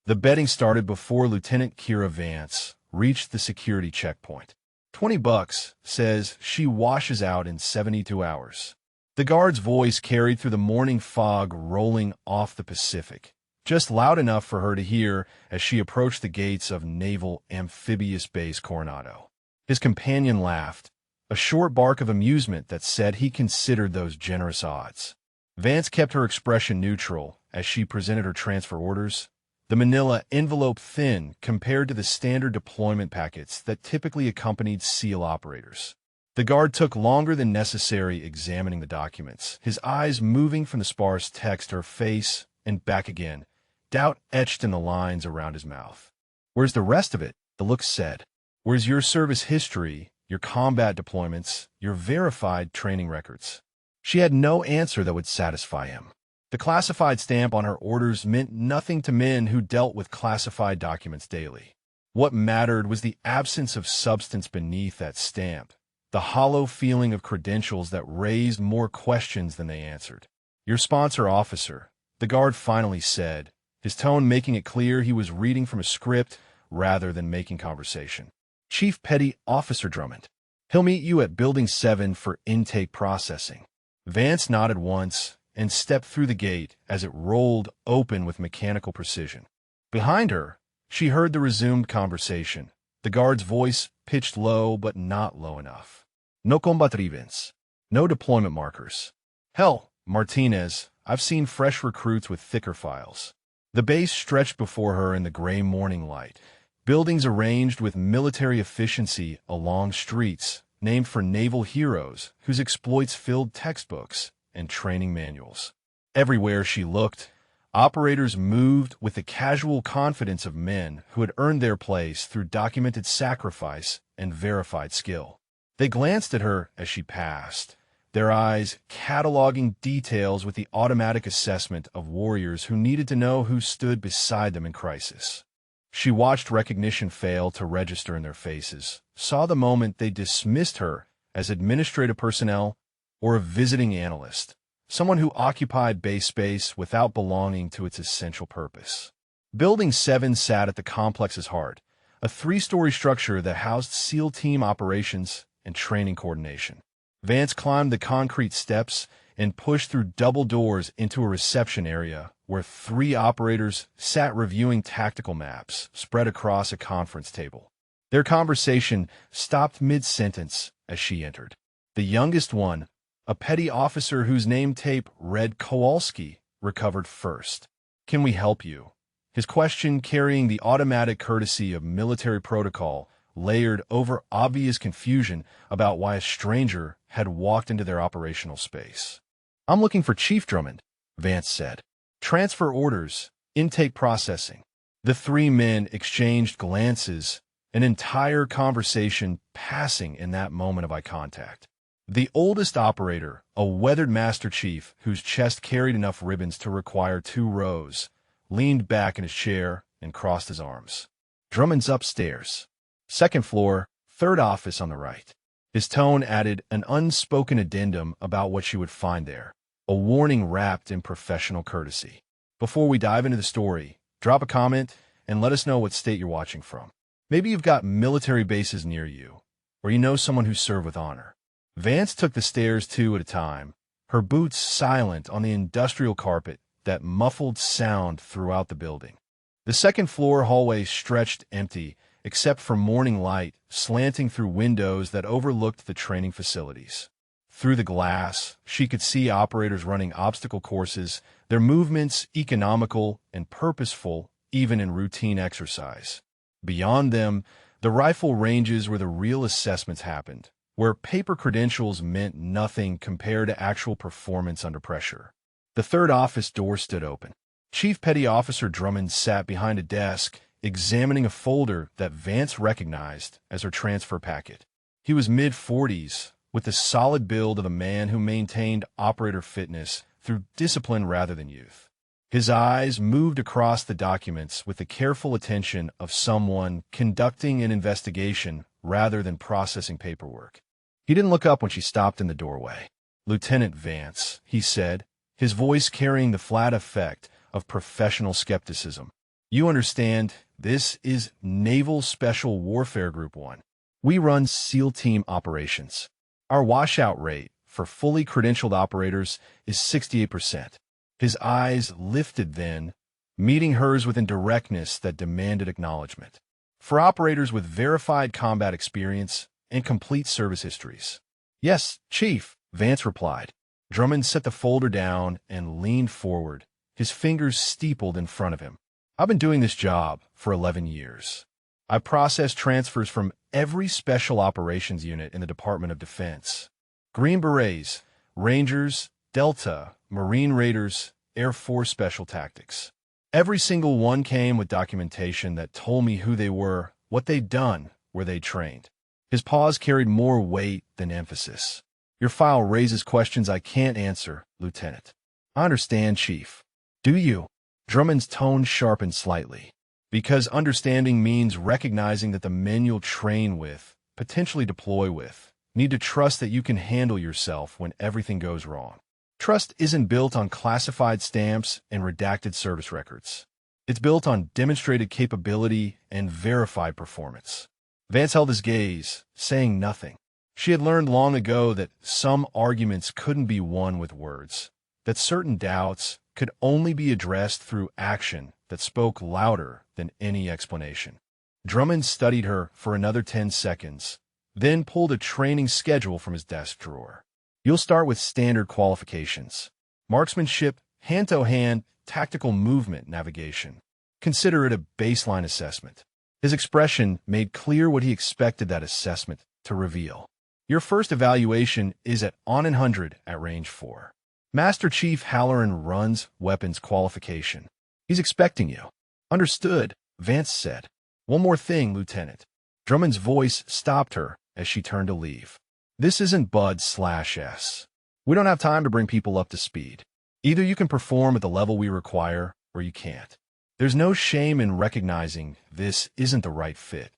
The betting started before Lieutenant Kira Vance reached the security checkpoint. $20 says she washes out in 72 hours. The guard's voice carried through the morning fog rolling off the Pacific, just loud enough for her to hear as she approached the gates of Naval Amphibious Base Coronado. His companion laughed, a short bark of amusement that said he considered those generous odds. Vance kept her expression neutral as she presented her transfer orders, the manila envelope thin compared to the standard deployment packets that typically accompanied SEAL operators. The guard took longer than necessary examining the documents, his eyes moving from the sparse text to her face and back again, doubt etched in the lines around his mouth. "Where's the rest of it?" the look said. "Where's your service history, your combat deployments, your verified training records?" She had no answer that would satisfy him. The classified stamp on her orders meant nothing to men who dealt with classified documents daily. What mattered was the absence of substance beneath that stamp, the hollow feeling of credentials that raised more questions than they answered. "Your sponsor officer," the guard finally said, his tone making it clear he was reading from a script rather than making conversation. "Chief Petty Officer Drummond. He'll meet you at Building 7 for intake processing." Vance nodded once and stepped through the gate as it rolled open with mechanical precision. Behind her, she heard the resumed conversation, the guard's voice pitched low but not low enough. "No combatrivens. No deployment markers. Hell, Martinez, I've seen fresh recruits with thicker files." The base stretched before her in the gray morning light, buildings arranged with military efficiency along streets named for naval heroes whose exploits filled textbooks and training manuals. Everywhere she looked, operators moved with the casual confidence of men who had earned their place through documented sacrifice and verified skill. They glanced at her as she passed, their eyes cataloging details with the automatic assessment of warriors who needed to know who stood beside them in crisis. She watched recognition fail to register in their faces, saw the moment they dismissed her as administrative personnel or a visiting analyst, someone who occupied base space without belonging to its essential purpose. Building 7 sat at the complex's heart, a 3-story structure that housed SEAL team operations and training coordination. Vance climbed the concrete steps and pushed through double doors into a reception area where 3 operators sat reviewing tactical maps spread across a conference table. Their conversation stopped mid-sentence as she entered. The youngest one, a petty officer whose name tape read Kowalski, recovered first. "Can we help you?" His question carrying the automatic courtesy of military protocol, layered over obvious confusion about why a stranger had walked into their operational space. "I'm looking for Chief Drummond," Vance said. "Transfer orders, intake processing." The 3 men exchanged glances, an entire conversation passing in that moment of eye contact. The oldest operator, a weathered Master Chief whose chest carried enough ribbons to require 2 rows, leaned back in his chair and crossed his arms. "Drummond's upstairs. 2nd floor, 3rd office on the right." His tone added an unspoken addendum about what she would find there, a warning wrapped in professional courtesy. Before we dive into the story, drop a comment and let us know what state you're watching from. Maybe you've got military bases near you, or you know someone who served with honor. Vance took the stairs 2 at a time, her boots silent on the industrial carpet that muffled sound throughout the building. The 2nd floor hallway stretched empty, except for morning light slanting through windows that overlooked the training facilities. Through the glass, she could see operators running obstacle courses, their movements economical and purposeful even in routine exercise. Beyond them, the rifle ranges where the real assessments happened, where paper credentials meant nothing compared to actual performance under pressure. The 3rd office door stood open. Chief Petty Officer Drummond sat behind a desk, examining a folder that Vance recognized as her transfer packet. He was mid-40s, with the solid build of a man who maintained operator fitness through discipline rather than youth. His eyes moved across the documents with the careful attention of someone conducting an investigation rather than processing paperwork. He didn't look up when she stopped in the doorway. "Lieutenant Vance," he said, his voice carrying the flat effect of professional skepticism. You understand, this is Naval Special Warfare Group 1. We run SEAL team operations. Our washout rate for fully credentialed operators is 68%. His eyes lifted then, meeting hers with a directness that demanded acknowledgement. For operators with verified combat experience and complete service histories. Yes, Chief, Vance replied. Drummond set the folder down and leaned forward, his fingers steepled in front of him. I've been doing this job for 11 years. I processed transfers from every special operations unit in the Department of Defense. Green Berets, Rangers, Delta, Marine Raiders, Air Force Special Tactics. Every single one came with documentation that told me who they were, what they'd done, where they trained. His pause carried more weight than emphasis. Your file raises questions I can't answer, Lieutenant. I understand, Chief. Do you? Drummond's tone sharpened slightly. Because understanding means recognizing that the men you'll train with, potentially deploy with, need to trust that you can handle yourself when everything goes wrong. Trust isn't built on classified stamps and redacted service records. It's built on demonstrated capability and verified performance. Vance held his gaze, saying nothing. She had learned long ago that some arguments couldn't be won with words, that certain doubts could only be addressed through action that spoke louder than any explanation. Drummond studied her for another 10 seconds, then pulled a training schedule from his desk drawer. You'll start with standard qualifications. Marksmanship, hand-to-hand, tactical movement navigation. Consider it a baseline assessment. His expression made clear what he expected that assessment to reveal. Your first evaluation is at on 100 at range 4. Master Chief Halloran runs weapons qualification. He's expecting you. Understood, Vance said. One more thing, Lieutenant. Drummond's voice stopped her as she turned to leave. This isn't Bud/S. We don't have time to bring people up to speed. Either you can perform at the level we require, or you can't. There's no shame in recognizing this isn't the right fit.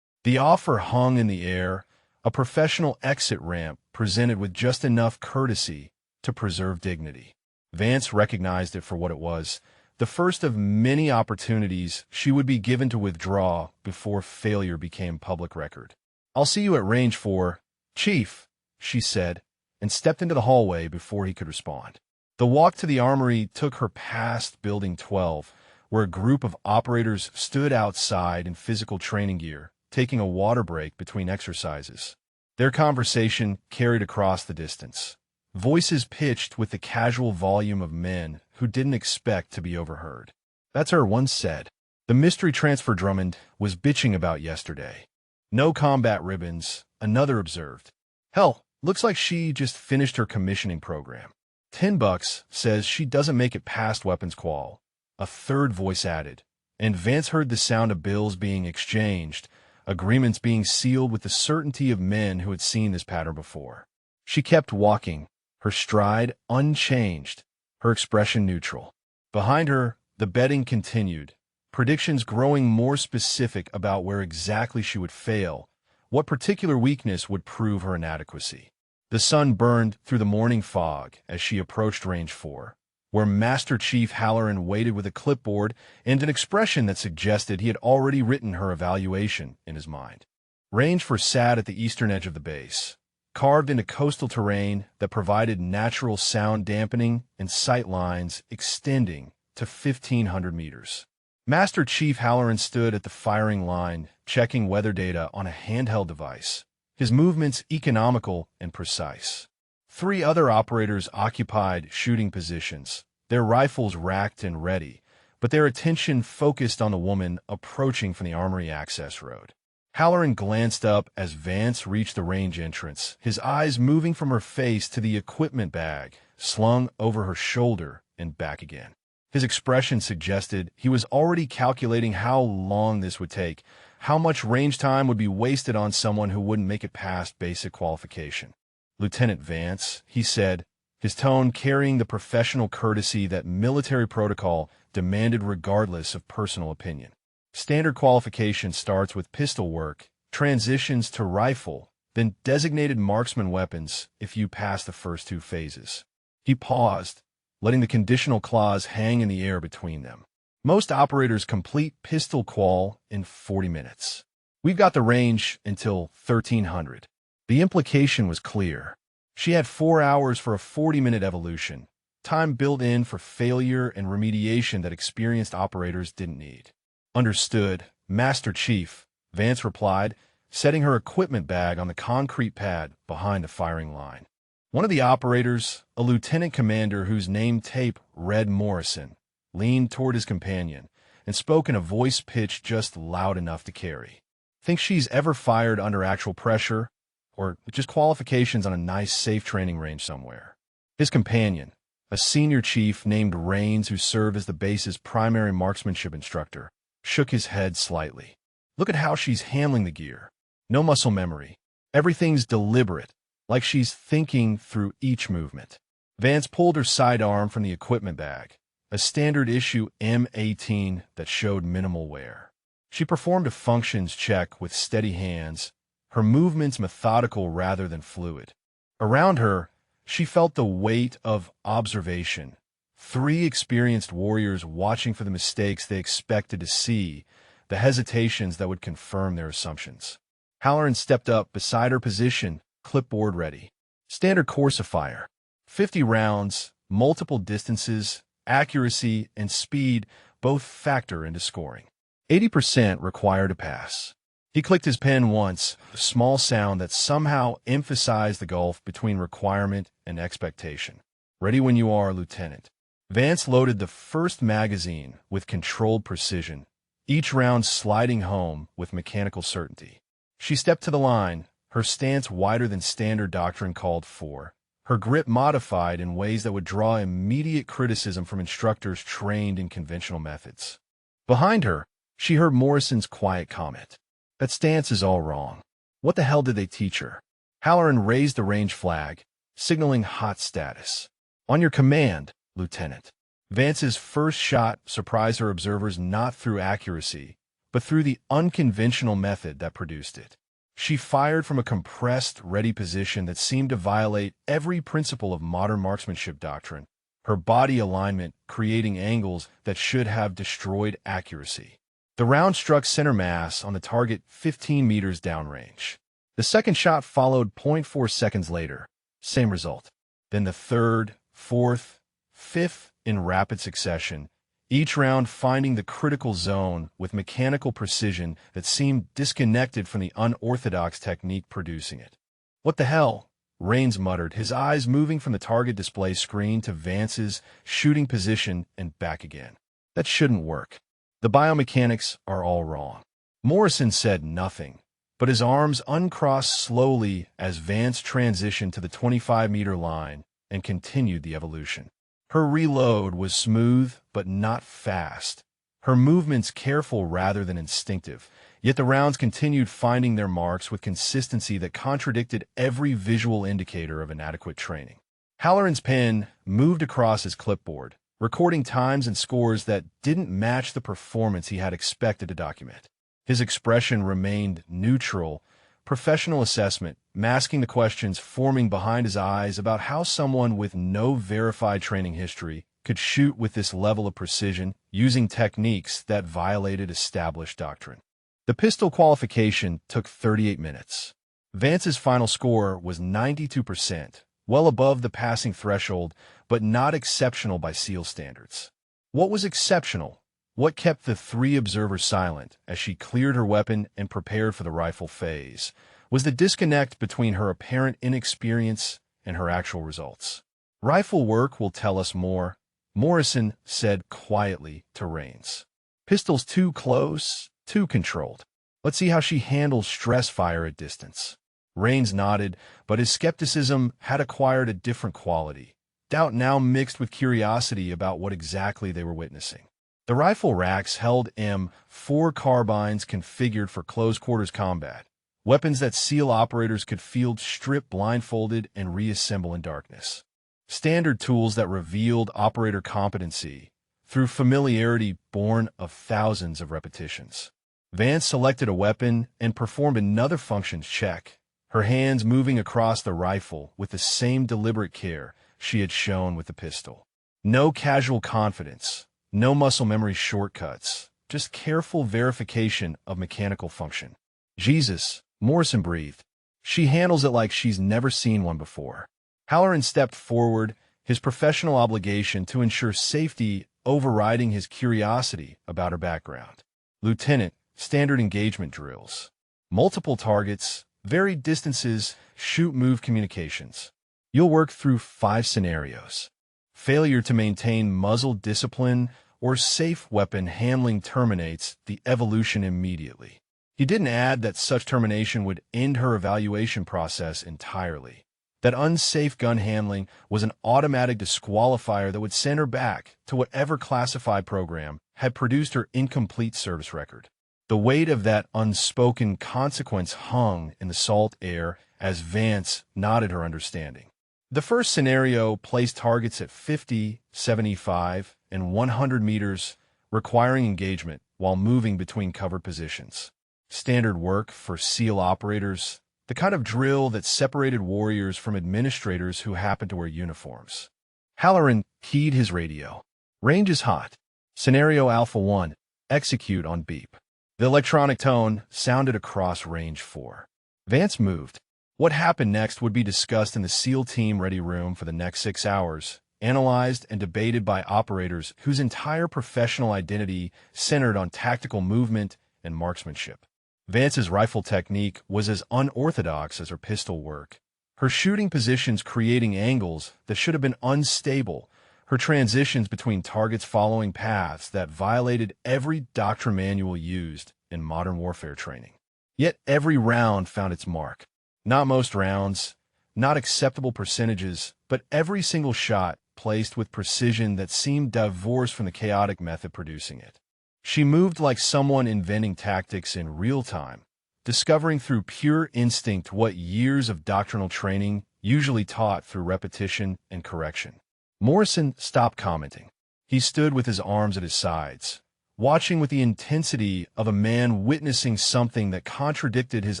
The offer hung in the air, a professional exit ramp presented with just enough courtesy to preserve dignity. Vance recognized it for what it was, the first of many opportunities she would be given to withdraw before failure became public record. I'll see you at range 4, Chief, she said, and stepped into the hallway before he could respond. The walk to the armory took her past Building 12, where a group of operators stood outside in physical training gear, taking a water break between exercises. Their conversation carried across the distance. Voices pitched with the casual volume of men who didn't expect to be overheard. That's her, one said. The mystery transfer Drummond was bitching about yesterday. No combat ribbons, another observed. Hell, looks like she just finished her commissioning program. $10 says she doesn't make it past weapons qual. A third voice added, and Vance heard the sound of bills being exchanged, agreements being sealed with the certainty of men who had seen this pattern before. She kept walking, her stride unchanged, her expression neutral. Behind her, the betting continued, predictions growing more specific about where exactly she would fail, what particular weakness would prove her inadequacy. The sun burned through the morning fog as she approached range 4, where Master Chief Halloran waited with a clipboard and an expression that suggested he had already written her evaluation in his mind. Range 4 sat at the eastern edge of the base, carved into coastal terrain that provided natural sound dampening and sight lines extending to 1,500 meters. Master Chief Halloran stood at the firing line, checking weather data on a handheld device, his movements economical and precise. 3 other operators occupied shooting positions, their rifles racked and ready, but their attention focused on the woman approaching from the armory access road. Halloran glanced up as Vance reached the range entrance, his eyes moving from her face to the equipment bag, slung over her shoulder and back again. His expression suggested he was already calculating how long this would take, how much range time would be wasted on someone who wouldn't make it past basic qualification. Lieutenant Vance, he said, his tone carrying the professional courtesy that military protocol demanded regardless of personal opinion. Standard qualification starts with pistol work, transitions to rifle, then designated marksman weapons if you pass the first 2 phases. He paused, letting the conditional clause hang in the air between them. Most operators complete pistol qual in 40 minutes. We've got the range until 1300. The implication was clear. She had 4 hours for a 40-minute evolution, time built in for failure and remediation that experienced operators didn't need. Understood, Master Chief, Vance replied, setting her equipment bag on the concrete pad behind the firing line. One of the operators, a lieutenant commander whose name tape read Morrison, leaned toward his companion and spoke in a voice pitched just loud enough to carry. Think she's ever fired under actual pressure, or just qualifications on a nice, safe training range somewhere? His companion, a senior chief named Rains who served as the base's primary marksmanship instructor, shook his head slightly. Look at how she's handling the gear. No muscle memory. Everything's deliberate, like she's thinking through each movement. Vance pulled her sidearm from the equipment bag, a standard-issue M18 that showed minimal wear. She performed a functions check with steady hands, her movements methodical rather than fluid. Around her, she felt the weight of observation. 3 experienced warriors watching for the mistakes they expected to see, the hesitations that would confirm their assumptions. Halloran stepped up beside her position, clipboard ready. Standard course of fire. 50 rounds, multiple distances, accuracy, and speed both factor into scoring. 80% required to pass. He clicked his pen once, a small sound that somehow emphasized the gulf between requirement and expectation. Ready when you are, Lieutenant. Vance loaded the first magazine with controlled precision, each round sliding home with mechanical certainty. She stepped to the line, her stance wider than standard doctrine called for, her grip modified in ways that would draw immediate criticism from instructors trained in conventional methods. Behind her, she heard Morrison's quiet comment. That stance is all wrong. What the hell did they teach her? Halloran raised the range flag, signaling hot status. On your command, Lieutenant. Vance's first shot surprised her observers not through accuracy, but through the unconventional method that produced it. She fired from a compressed, ready position that seemed to violate every principle of modern marksmanship doctrine, her body alignment creating angles that should have destroyed accuracy. The round struck center mass on the target 15 meters downrange. The second shot followed 0.4 seconds later. Same result. Then the third, fourth, fifth in rapid succession, each round finding the critical zone with mechanical precision that seemed disconnected from the unorthodox technique producing it. What the hell? Rains muttered, his eyes moving from the target display screen to Vance's shooting position and back again. That shouldn't work. The biomechanics are all wrong. Morrison said nothing, but his arms uncrossed slowly as Vance transitioned to the 25-meter line and continued the evolution. Her reload was smooth but not fast, her movements careful rather than instinctive, yet the rounds continued finding their marks with consistency that contradicted every visual indicator of inadequate training. Halloran's pen moved across his clipboard, recording times and scores that didn't match the performance he had expected to document. His expression remained neutral, professional assessment, masking the questions forming behind his eyes about how someone with no verified training history could shoot with this level of precision using techniques that violated established doctrine. The pistol qualification took 38 minutes. Vance's final score was 92%, well above the passing threshold, but not exceptional by SEAL standards. What was exceptional? What kept the 3 observers silent as she cleared her weapon and prepared for the rifle phase was the disconnect between her apparent inexperience and her actual results. Rifle work will tell us more, Morrison said quietly to Rains. Pistols too close, too controlled. Let's see how she handles stress fire at distance. Rains nodded, but his skepticism had acquired a different quality, doubt now mixed with curiosity about what exactly they were witnessing. The rifle racks held M4 carbines configured for close-quarters combat, weapons that SEAL operators could field stripped blindfolded and reassemble in darkness. Standard tools that revealed operator competency through familiarity born of thousands of repetitions. Vance selected a weapon and performed another functions check, her hands moving across the rifle with the same deliberate care she had shown with the pistol. No casual confidence, No muscle memory shortcuts, just careful verification of mechanical function. Jesus, Morrison breathed. She handles it like she's never seen one before. Halloran stepped forward, his professional obligation to ensure safety overriding his curiosity about her background. Lieutenant, standard engagement drills. Multiple targets, varied distances, shoot-move communications. You'll work through 5 scenarios. Failure to maintain muzzle discipline or safe weapon handling terminates the evolution immediately. He didn't add that such termination would end her evaluation process entirely. That unsafe gun handling was an automatic disqualifier that would send her back to whatever classified program had produced her incomplete service record. The weight of that unspoken consequence hung in the salt air as Vance nodded her understanding. The first scenario placed targets at 50, 75, and 100 meters, requiring engagement while moving between covered positions. Standard work for SEAL operators, the kind of drill that separated warriors from administrators who happened to wear uniforms. Halloran keyed his radio. Range is hot. Scenario Alpha 1, execute on beep. The electronic tone sounded across Range 4. Vance moved. What happened next would be discussed in the SEAL team ready room for the next 6 hours, analyzed and debated by operators whose entire professional identity centered on tactical movement and marksmanship. Vance's rifle technique was as unorthodox as her pistol work, her shooting positions creating angles that should have been unstable, her transitions between targets following paths that violated every doctrine manual used in modern warfare training. Yet every round found its mark. Not most rounds, not acceptable percentages, but every single shot placed with precision that seemed divorced from the chaotic method producing it. She moved like someone inventing tactics in real time, discovering through pure instinct what years of doctrinal training usually taught through repetition and correction. Morrison stopped commenting. He stood with his arms at his sides, watching with the intensity of a man witnessing something that contradicted his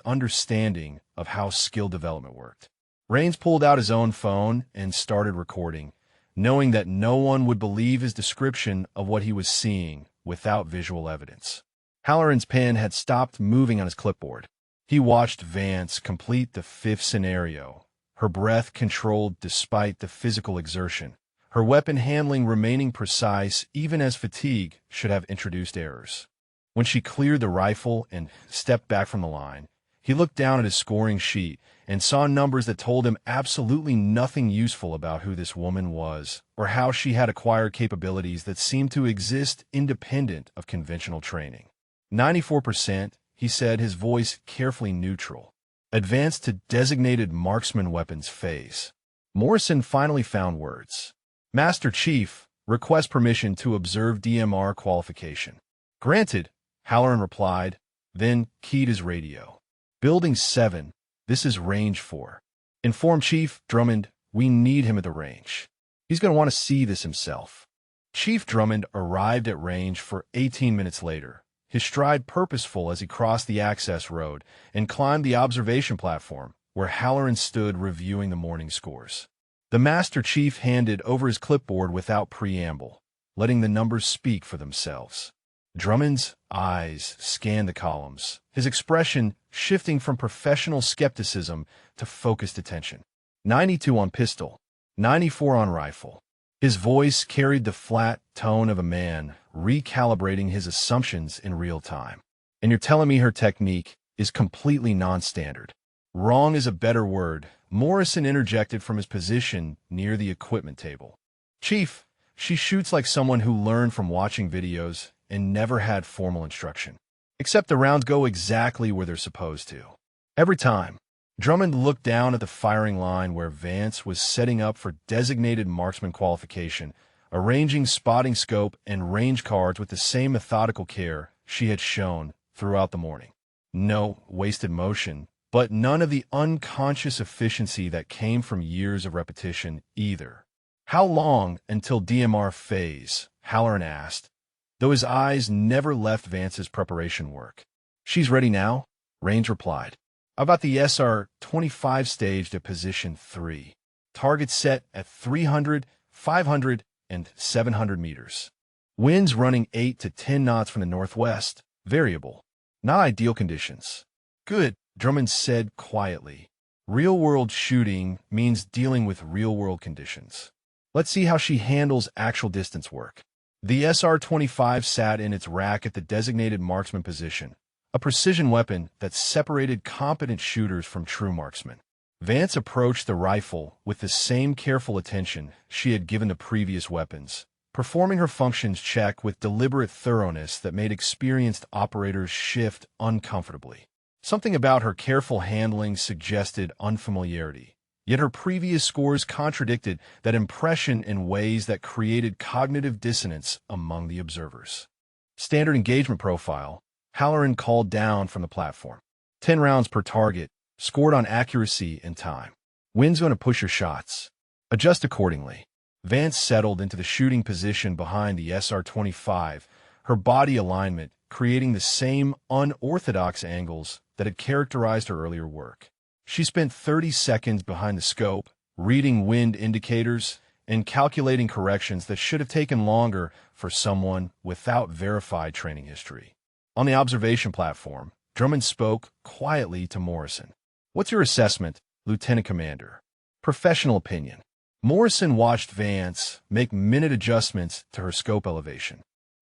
understanding of how skill development worked. Rains pulled out his own phone and started recording, knowing that no one would believe his description of what he was seeing without visual evidence. Halloran's pen had stopped moving on his clipboard. He watched Vance complete the 5th scenario, her breath controlled despite the physical exertion, her weapon handling remaining precise even as fatigue should have introduced errors. When she cleared the rifle and stepped back from the line, he looked down at his scoring sheet and saw numbers that told him absolutely nothing useful about who this woman was or how she had acquired capabilities that seemed to exist independent of conventional training. 94%, he said, his voice carefully neutral. Advanced to designated marksman weapons phase. Morrison finally found words. Master Chief, request permission to observe DMR qualification. Granted, Halloran replied, then keyed his radio. Building 7, this is Range 4. Inform Chief Drummond, we need him at the range. He's going to want to see this himself. Chief Drummond arrived at range for 18 minutes later, his stride purposeful as he crossed the access road and climbed the observation platform where Halloran stood reviewing the morning scores. The Master Chief handed over his clipboard without preamble, letting the numbers speak for themselves. Drummond's eyes scanned the columns, his expression shifting from professional skepticism to focused attention. 92 on pistol, 94 on rifle. His voice carried the flat tone of a man recalibrating his assumptions in real time. And you're telling me her technique is completely non-standard? Wrong is a better word. Morrison interjected from his position near the equipment table. Chief, she shoots like someone who learned from watching videos and never had formal instruction. Except the rounds go exactly where they're supposed to. Every time. Drummond looked down at the firing line where Vance was setting up for designated marksman qualification, arranging spotting scope and range cards with the same methodical care she had shown throughout the morning. No wasted motion, but none of the unconscious efficiency that came from years of repetition either. How long until DMR phase? Halloran asked, though his eyes never left Vance's preparation work. She's ready now, Rains replied. I've got the SR-25 staged at position 3. Target set at 300, 500, and 700 meters. Winds running 8 to 10 knots from the northwest. Variable. Not ideal conditions. Good, Drummond said quietly. Real-world shooting means dealing with real-world conditions. Let's see how she handles actual distance work. The SR-25 sat in its rack at the designated marksman position, a precision weapon that separated competent shooters from true marksmen. Vance approached the rifle with the same careful attention she had given the previous weapons, performing her functions check with deliberate thoroughness that made experienced operators shift uncomfortably. Something about her careful handling suggested unfamiliarity, yet her previous scores contradicted that impression in ways that created cognitive dissonance among the observers. Standard engagement profile, Halloran called down from the platform. 10 rounds per target, scored on accuracy and time. Wind's going to push your shots. Adjust accordingly. Vance settled into the shooting position behind the SR-25, her body alignment creating the same unorthodox angles that had characterized her earlier work. She spent 30 seconds behind the scope, reading wind indicators and calculating corrections that should have taken longer for someone without verified training history. On the observation platform, Drummond spoke quietly to Morrison. "What's your assessment, Lieutenant Commander?" "Professional opinion." Morrison watched Vance make minute adjustments to her scope elevation.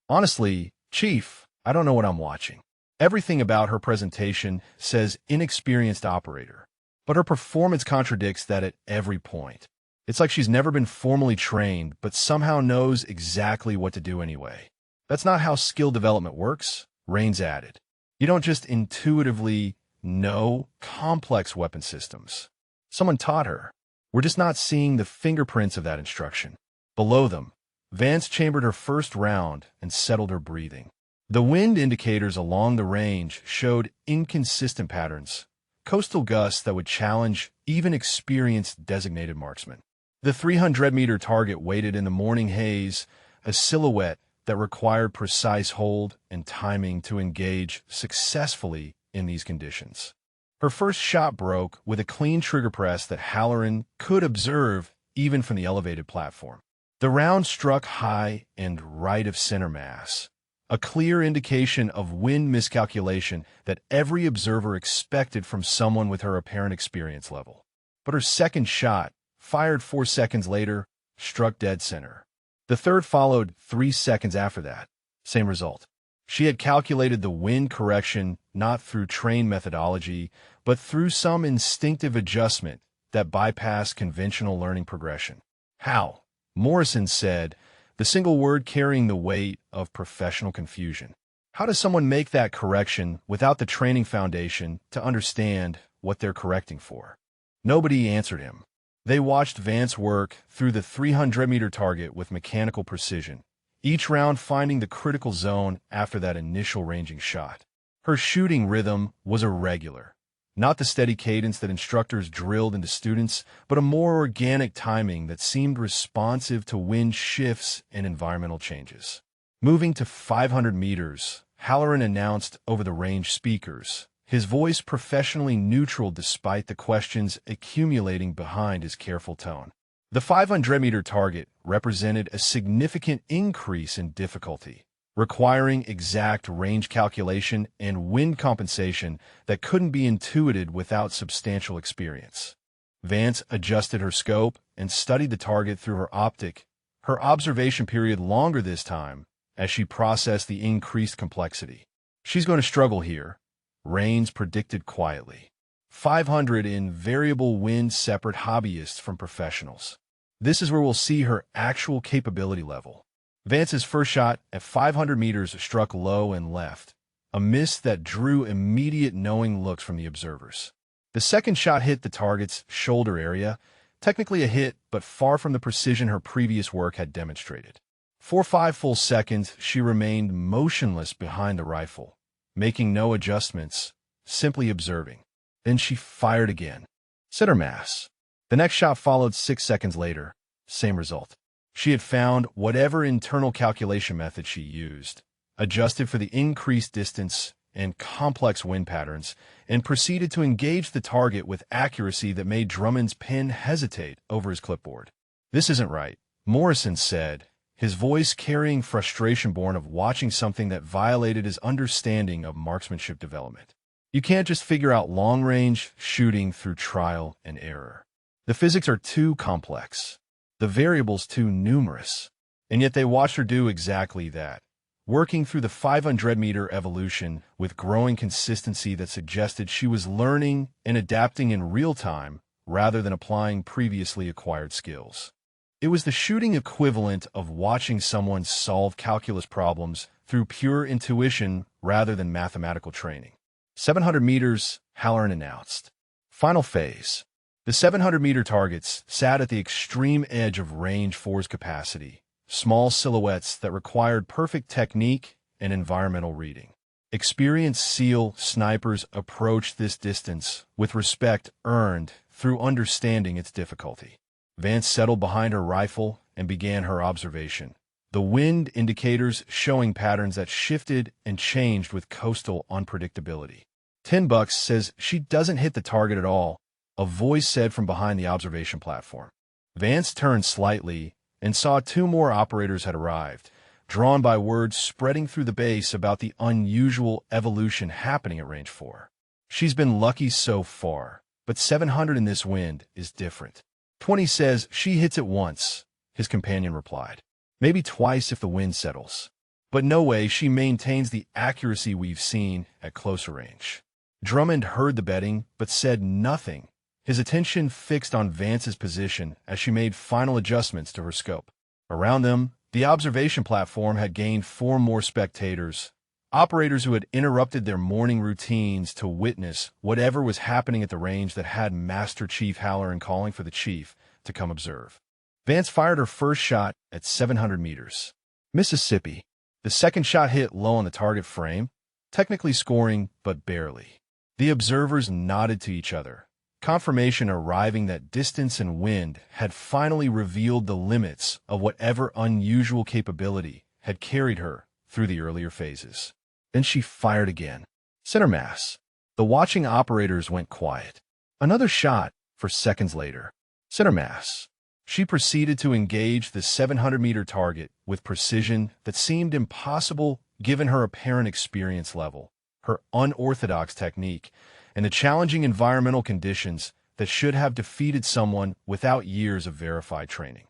"Honestly, Chief, I don't know what I'm watching. Everything about her presentation says inexperienced operator, but her performance contradicts that at every point. It's like she's never been formally trained, but somehow knows exactly what to do anyway. That's not how skill development works," Rains added. "You don't just intuitively know complex weapon systems. Someone taught her. We're just not seeing the fingerprints of that instruction." Below them, Vance chambered her first round and settled her breathing. The wind indicators along the range showed inconsistent patterns, coastal gusts that would challenge even experienced designated marksmen. The 300-meter target waited in the morning haze, a silhouette that required precise hold and timing to engage successfully in these conditions. Her first shot broke with a clean trigger press that Halloran could observe even from the elevated platform. The round struck high and right of center mass, a clear indication of wind miscalculation that every observer expected from someone with her apparent experience level. But her second shot, fired 4 seconds later, struck dead center. The third followed 3 seconds after that. Same result. She had calculated the wind correction not through trained methodology, but through some instinctive adjustment that bypassed conventional learning progression. "How?" Morrison said, the single word carrying the weight of professional confusion. "How does someone make that correction without the training foundation to understand what they're correcting for?" Nobody answered him. They watched Vance work through the 300-meter target with mechanical precision, each round finding the critical zone after that initial ranging shot. Her shooting rhythm was irregular, not the steady cadence that instructors drilled into students, but a more organic timing that seemed responsive to wind shifts and environmental changes. Moving to 500 meters, Halloran announced over the range speakers, his voice professionally neutral despite the questions accumulating behind his careful tone. The 500-meter target represented a significant increase in difficulty, requiring exact range calculation and wind compensation that couldn't be intuited without substantial experience. Vance adjusted her scope and studied the target through her optic, her observation period longer this time as she processed the increased complexity. "She's going to struggle here," Rains predicted quietly. 500 in variable wind separate hobbyists from professionals. This is where we'll see her actual capability level. Vance's first shot at 500 meters struck low and left, a miss that drew immediate knowing looks from the observers. The second shot hit the target's shoulder area, technically a hit, but far from the precision her previous work had demonstrated. For 5 full seconds, she remained motionless behind the rifle, making no adjustments, simply observing. Then she fired again. Center mass. The next shot followed 6 seconds later. Same result. She had found whatever internal calculation method she used, adjusted for the increased distance and complex wind patterns, and proceeded to engage the target with accuracy that made Drummond's pen hesitate over his clipboard. "This isn't right," Morrison said, his voice carrying frustration born of watching something that violated his understanding of marksmanship development. You can't just figure out long-range shooting through trial and error. The physics are too complex, the variables too numerous, and yet they watched her do exactly that, working through the 500-meter evolution with growing consistency that suggested she was learning and adapting in real time rather than applying previously acquired skills. It was the shooting equivalent of watching someone solve calculus problems through pure intuition rather than mathematical training. 700 meters, Halloran announced. Final phase. The 700-meter targets sat at the extreme edge of Range 4's capacity, small silhouettes that required perfect technique and environmental reading. Experienced SEAL snipers approached this distance with respect earned through understanding its difficulty. Vance settled behind her rifle and began her observation, the wind indicators showing patterns that shifted and changed with coastal unpredictability. $10 says she doesn't hit the target at all, a voice said from behind the observation platform. Vance turned slightly and saw 2 more operators had arrived, drawn by words spreading through the base about the unusual evolution happening at Range 4. She's been lucky so far, but 700 in this wind is different. 20 says she hits it once, his companion replied. Maybe twice if the wind settles. But no way she maintains the accuracy we've seen at closer range. Drummond heard the betting, but said nothing, his attention fixed on Vance's position as she made final adjustments to her scope. Around them, the observation platform had gained 4 more spectators, operators who had interrupted their morning routines to witness whatever was happening at the range that had Master Chief Halloran calling for the chief to come observe. Vance fired her first shot at 700 meters. Mississippi. The second shot hit low on the target frame, technically scoring, but barely. The observers nodded to each other, confirmation arriving that distance and wind had finally revealed the limits of whatever unusual capability had carried her through the earlier phases. Then she fired again. Center mass. The watching operators went quiet. Another shot for seconds later. Center mass. She proceeded to engage the 700-meter target with precision that seemed impossible given her apparent experience level, her unorthodox technique, and the challenging environmental conditions that should have defeated someone without years of verified training.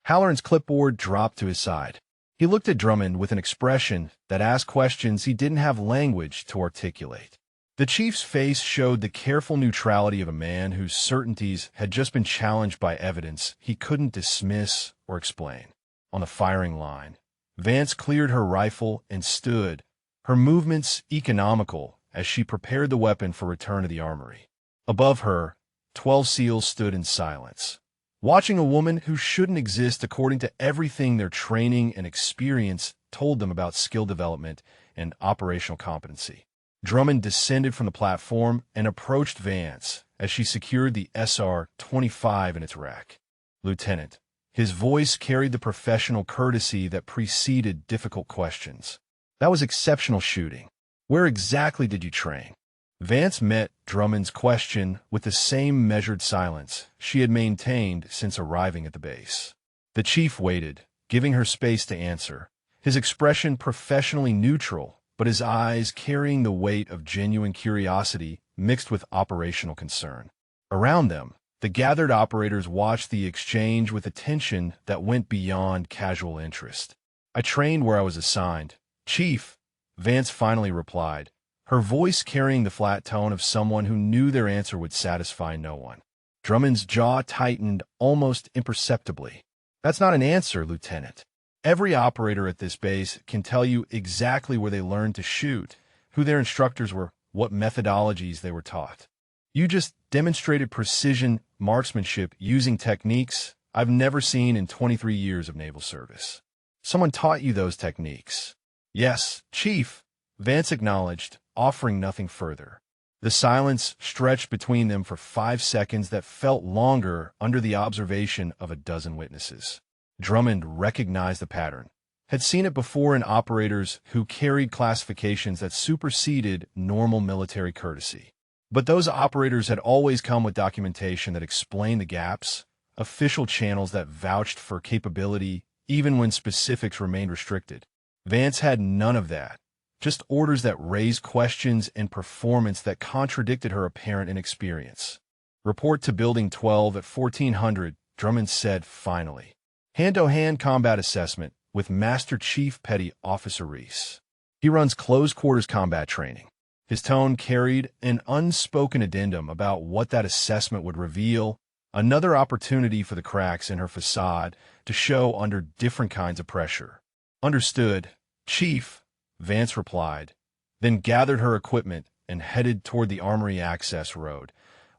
Halloran's clipboard dropped to his side. He looked at Drummond with an expression that asked questions he didn't have language to articulate. The chief's face showed the careful neutrality of a man whose certainties had just been challenged by evidence he couldn't dismiss or explain. On the firing line, Vance cleared her rifle and stood, her movements economical as she prepared the weapon for return to the armory. Above her, 12 SEALs stood in silence, watching a woman who shouldn't exist according to everything their training and experience told them about skill development and operational competency. Drummond descended from the platform and approached Vance as she secured the SR-25 in its rack. Lieutenant. His voice carried the professional courtesy that preceded difficult questions. That was exceptional shooting. Where exactly did you train? Vance met Drummond's question with the same measured silence she had maintained since arriving at the base. The chief waited, giving her space to answer, his expression professionally neutral, but his eyes carrying the weight of genuine curiosity mixed with operational concern. Around them, the gathered operators watched the exchange with attention that went beyond casual interest. I trained where I was assigned. Chief, Vance finally replied, her voice carrying the flat tone of someone who knew their answer would satisfy no one. Drummond's jaw tightened almost imperceptibly. That's not an answer, Lieutenant. Every operator at this base can tell you exactly where they learned to shoot, who their instructors were, what methodologies they were taught. You just demonstrated precision marksmanship using techniques I've never seen in 23 years of naval service. Someone taught you those techniques. Yes, Chief, Vance acknowledged, offering nothing further. The silence stretched between them for 5 seconds that felt longer under the observation of a dozen witnesses. Drummond recognized the pattern, had seen it before in operators who carried classifications that superseded normal military courtesy. But those operators had always come with documentation that explained the gaps, official channels that vouched for capability, even when specifics remained restricted. Vance had none of that, just orders that raised questions and performance that contradicted her apparent inexperience. "Report to Building 12 at 1400, Drummond said finally. "Hand-to-hand combat assessment with Master Chief Petty Officer Reese. He runs close-quarters combat training." His tone carried an unspoken addendum about what that assessment would reveal, another opportunity for the cracks in her facade to show under different kinds of pressure. "Understood, Chief," Vance replied, then gathered her equipment and headed toward the Armory access road,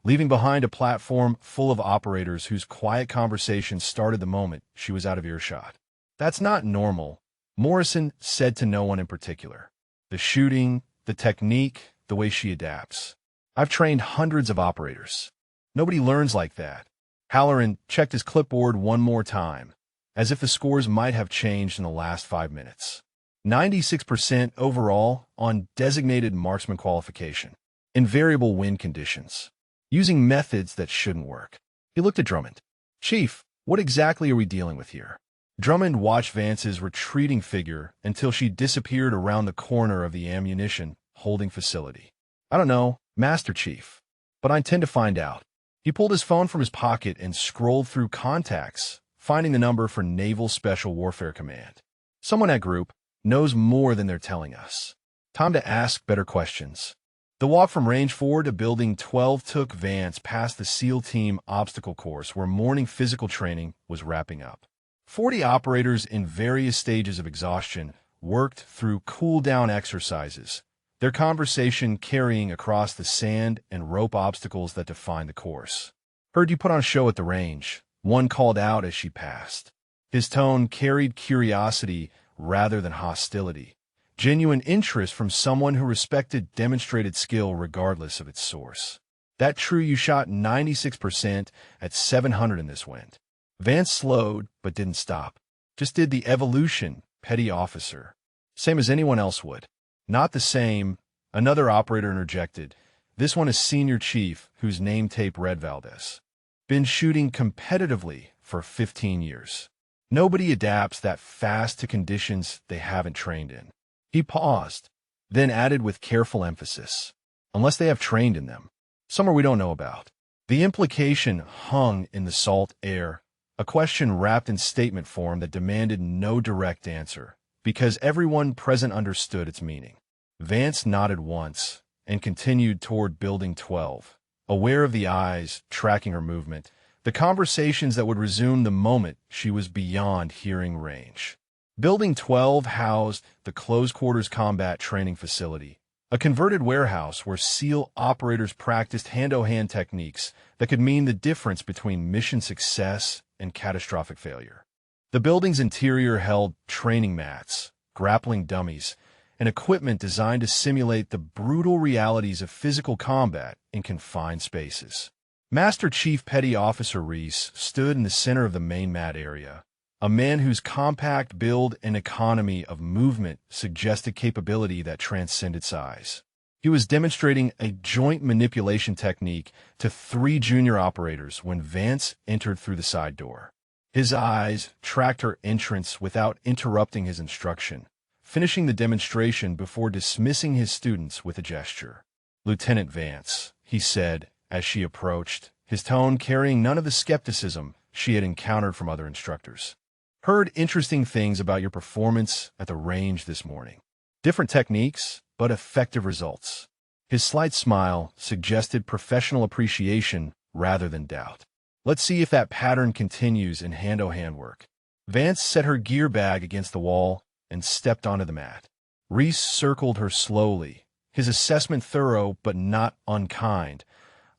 leaving behind a platform full of operators whose quiet conversations started the moment she was out of earshot. "That's not normal," Morrison said to no one in particular. "The shooting, the technique, the way she adapts. I've trained hundreds of operators. Nobody learns like that." Halloran checked his clipboard one more time, as if the scores might have changed in the last 5 minutes. 96% overall on designated marksman qualification. In variable win conditions. Using methods that shouldn't work. He looked at Drummond. "Chief, what exactly are we dealing with here?" Drummond watched Vance's retreating figure until she disappeared around the corner of the ammunition holding facility. "I don't know, Master Chief, but I intend to find out." He pulled his phone from his pocket and scrolled through contacts, finding the number for Naval Special Warfare Command. "Someone at Group knows more than they're telling us. Time to ask better questions." The walk from Range 4 to Building 12 took Vance past the SEAL Team obstacle course where morning physical training was wrapping up. 40 operators in various stages of exhaustion worked through cool-down exercises, their conversation carrying across the sand and rope obstacles that define the course. "Heard you put on a show at the range," one called out as she passed. His tone carried curiosity rather than hostility, genuine interest from someone who respected demonstrated skill regardless of its source. "That true you shot 96% at 700 in this wind?" Vance slowed, but didn't stop. "Just did the evolution, Petty Officer. Same as anyone else would." "Not the same," another operator interjected. "This one is Senior Chief, whose name tape read Valdez. Been shooting competitively for 15 years. Nobody adapts that fast to conditions they haven't trained in." He paused, then added with careful emphasis, "Unless they have trained in them. Somewhere we don't know about." The implication hung in the salt air, a question wrapped in statement form that demanded no direct answer, because everyone present understood its meaning. Vance nodded once and continued toward Building 12, aware of the eyes tracking her movement, the conversations that would resume the moment she was beyond hearing range. Building 12 housed the close-quarters combat training facility, a converted warehouse where SEAL operators practiced hand-to-hand techniques that could mean the difference between mission success and catastrophic failure. The building's interior held training mats, grappling dummies, and equipment designed to simulate the brutal realities of physical combat in confined spaces. Master Chief Petty Officer Reese stood in the center of the main mat area, a man whose compact build and economy of movement suggested capability that transcended size. He was demonstrating a joint manipulation technique to 3 junior operators when Vance entered through the side door. His eyes tracked her entrance without interrupting his instruction, finishing the demonstration before dismissing his students with a gesture. "Lieutenant Vance," he said as she approached, his tone carrying none of the skepticism she had encountered from other instructors. "Heard interesting things about your performance at the range this morning. Different techniques, but effective results." His slight smile suggested professional appreciation rather than doubt. "Let's see if that pattern continues in hand-to-hand work." Vance set her gear bag against the wall and stepped onto the mat. Reese circled her slowly, his assessment thorough but not unkind,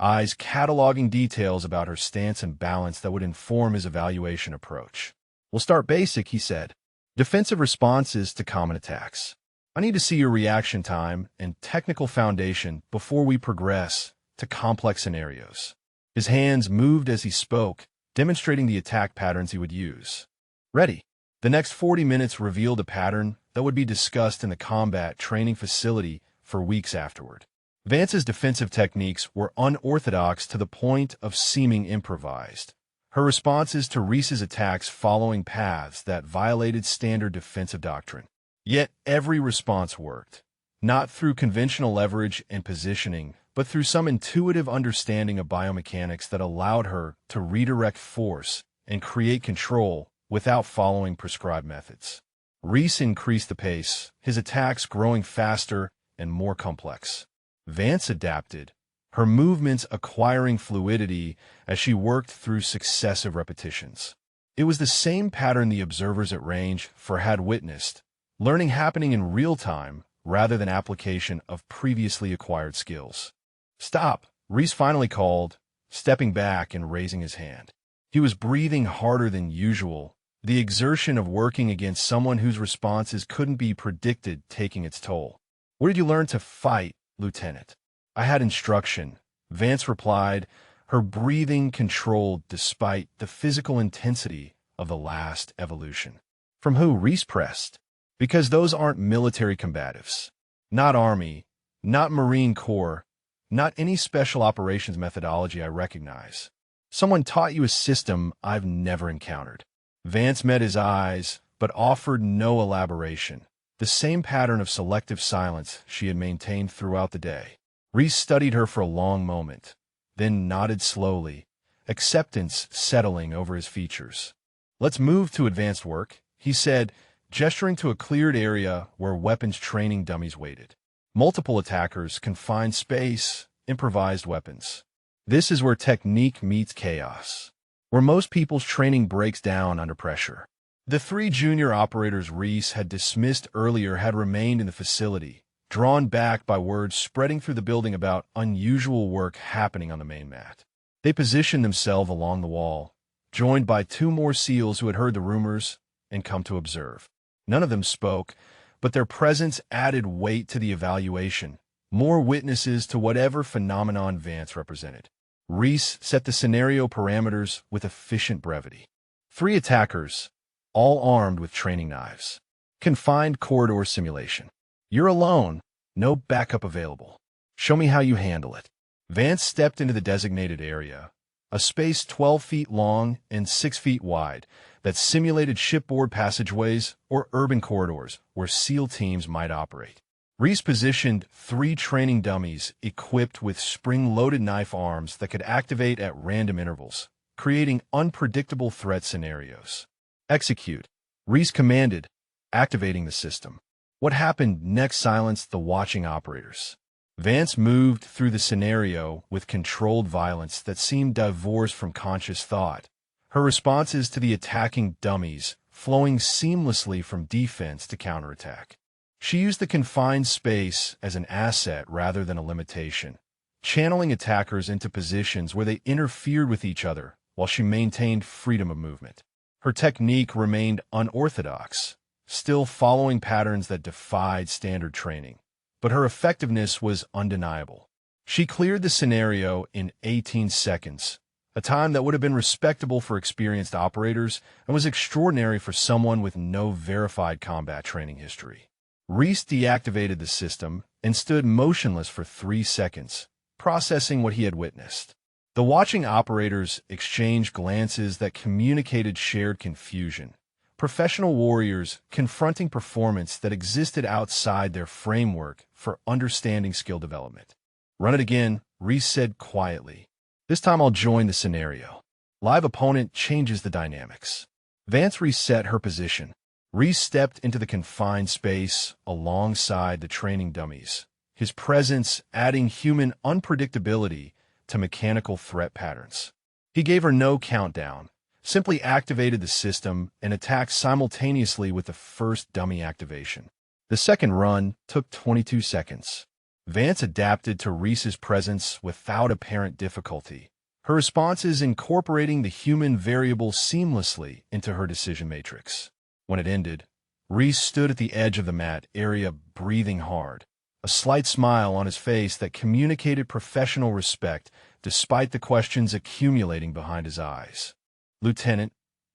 eyes cataloging details about her stance and balance that would inform his evaluation approach. "We'll start basic," he said. "Defensive responses to common attacks. I need to see your reaction time and technical foundation before we progress to complex scenarios." His hands moved as he spoke, demonstrating the attack patterns he would use. "Ready." The next 40 minutes revealed a pattern that would be discussed in the combat training facility for weeks afterward. Vance's defensive techniques were unorthodox to the point of seeming improvised. her responses to Reese's attacks following paths that violated standard defensive doctrine. Yet every response worked, not through conventional leverage and positioning, but through some intuitive understanding of biomechanics that allowed her to redirect force and create control without following prescribed methods. Reese increased the pace, his attacks growing faster and more complex. Vance adapted, her movements acquiring fluidity as she worked through successive repetitions. It was the same pattern the observers at range had witnessed, learning happening in real time rather than application of previously acquired skills. "Stop," Reese finally called, stepping back and raising his hand. He was breathing harder than usual, the exertion of working against someone whose responses couldn't be predicted taking its toll. "Where did you learn to fight, Lieutenant?" "I had instruction," Vance replied, her breathing controlled despite the physical intensity of the last evolution. "From who?" Reese pressed. "Because those aren't military combatives. Not Army, not Marine Corps, not any special operations methodology I recognize. Someone taught you a system I've never encountered." Vance met his eyes, but offered no elaboration, the same pattern of selective silence she had maintained throughout the day. Reese studied her for a long moment, then nodded slowly, acceptance settling over his features. "Let's move to advanced work," he said, gesturing to a cleared area where weapons training dummies waited. Multiple attackers, confined space, improvised weapons. This is where technique meets chaos, where most people's training breaks down under pressure. The three junior operators Reese had dismissed earlier had remained in the facility, drawn back by words spreading through the building about unusual work happening on the main mat. They positioned themselves along the wall, joined by two more SEALs who had heard the rumors and come to observe. None of them spoke, but their presence added weight to the evaluation, more witnesses to whatever phenomenon Vance represented. Reese set the scenario parameters with efficient brevity. 3 attackers, all armed with training knives. Confined corridor simulation. "You're alone. No backup available. Show me how you handle it." Vance stepped into the designated area, a space 12 feet long and 6 feet wide that simulated shipboard passageways or urban corridors where SEAL teams might operate. Reese positioned 3 training dummies equipped with spring-loaded knife arms that could activate at random intervals, creating unpredictable threat scenarios. "Execute," Reese commanded, activating the system. What happened next silenced the watching operators. Vance moved through the scenario with controlled violence that seemed divorced from conscious thought, her responses to the attacking dummies flowing seamlessly from defense to counterattack. She used the confined space as an asset rather than a limitation, channeling attackers into positions where they interfered with each other while she maintained freedom of movement. Her technique remained unorthodox, still following patterns that defied standard training, but her effectiveness was undeniable. She cleared the scenario in 18 seconds, a time that would have been respectable for experienced operators and was extraordinary for someone with no verified combat training history. Reese deactivated the system and stood motionless for 3 seconds, processing what he had witnessed. The watching operators exchanged glances that communicated shared confusion. Professional warriors confronting performance that existed outside their framework for understanding skill development. "Run it again," Reese said quietly. "This time I'll join the scenario." Live opponent changes the dynamics. Vance reset her position. Reese stepped into the confined space alongside the training dummies, his presence adding human unpredictability to mechanical threat patterns. He gave her no countdown, simply activated the system and attacked simultaneously with the first dummy activation. The second run took 22 seconds. Vance adapted to Reese's presence without apparent difficulty, her responses incorporating the human variable seamlessly into her decision matrix. When it ended, Reese stood at the edge of the mat area breathing hard, a slight smile on his face that communicated professional respect despite the questions accumulating behind his eyes. "Lieutenant,"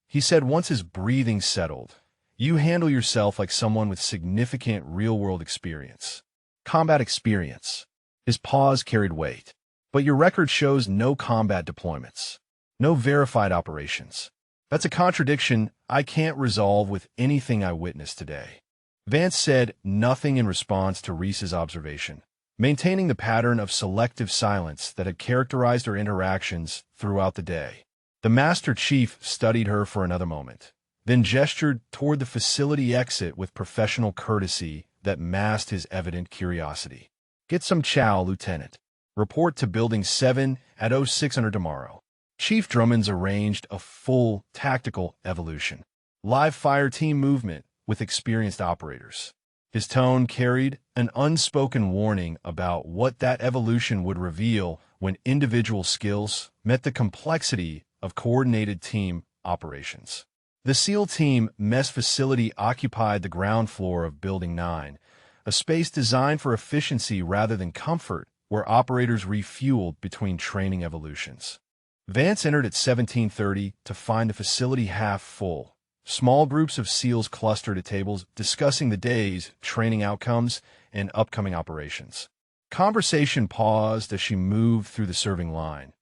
he said once his breathing settled, "you handle yourself like someone with significant real-world experience." "Combat experience." His pause carried weight. "But your record shows no combat deployments." No verified operations. That's a contradiction I can't resolve with anything I witnessed today. Vance said nothing in response to Reese's observation, maintaining the pattern of selective silence that had characterized her interactions throughout the day. The Master Chief studied her for another moment, then gestured toward the facility exit with professional courtesy that masked his evident curiosity. "Get some chow, Lieutenant. Report to Building 7 at 0600 tomorrow." Chief Drummonds arranged a full tactical evolution, live fire team movement with experienced operators. His tone carried an unspoken warning about what that evolution would reveal when individual skills met the complexity of coordinated team operations. The SEAL team mess facility occupied the ground floor of Building 9, a space designed for efficiency rather than comfort, where operators refueled between training evolutions. Vance entered at 17:30 to find the facility half full. Small groups of SEALs clustered at tables discussing the day's training outcomes and upcoming operations. Conversation paused as she moved through the serving line,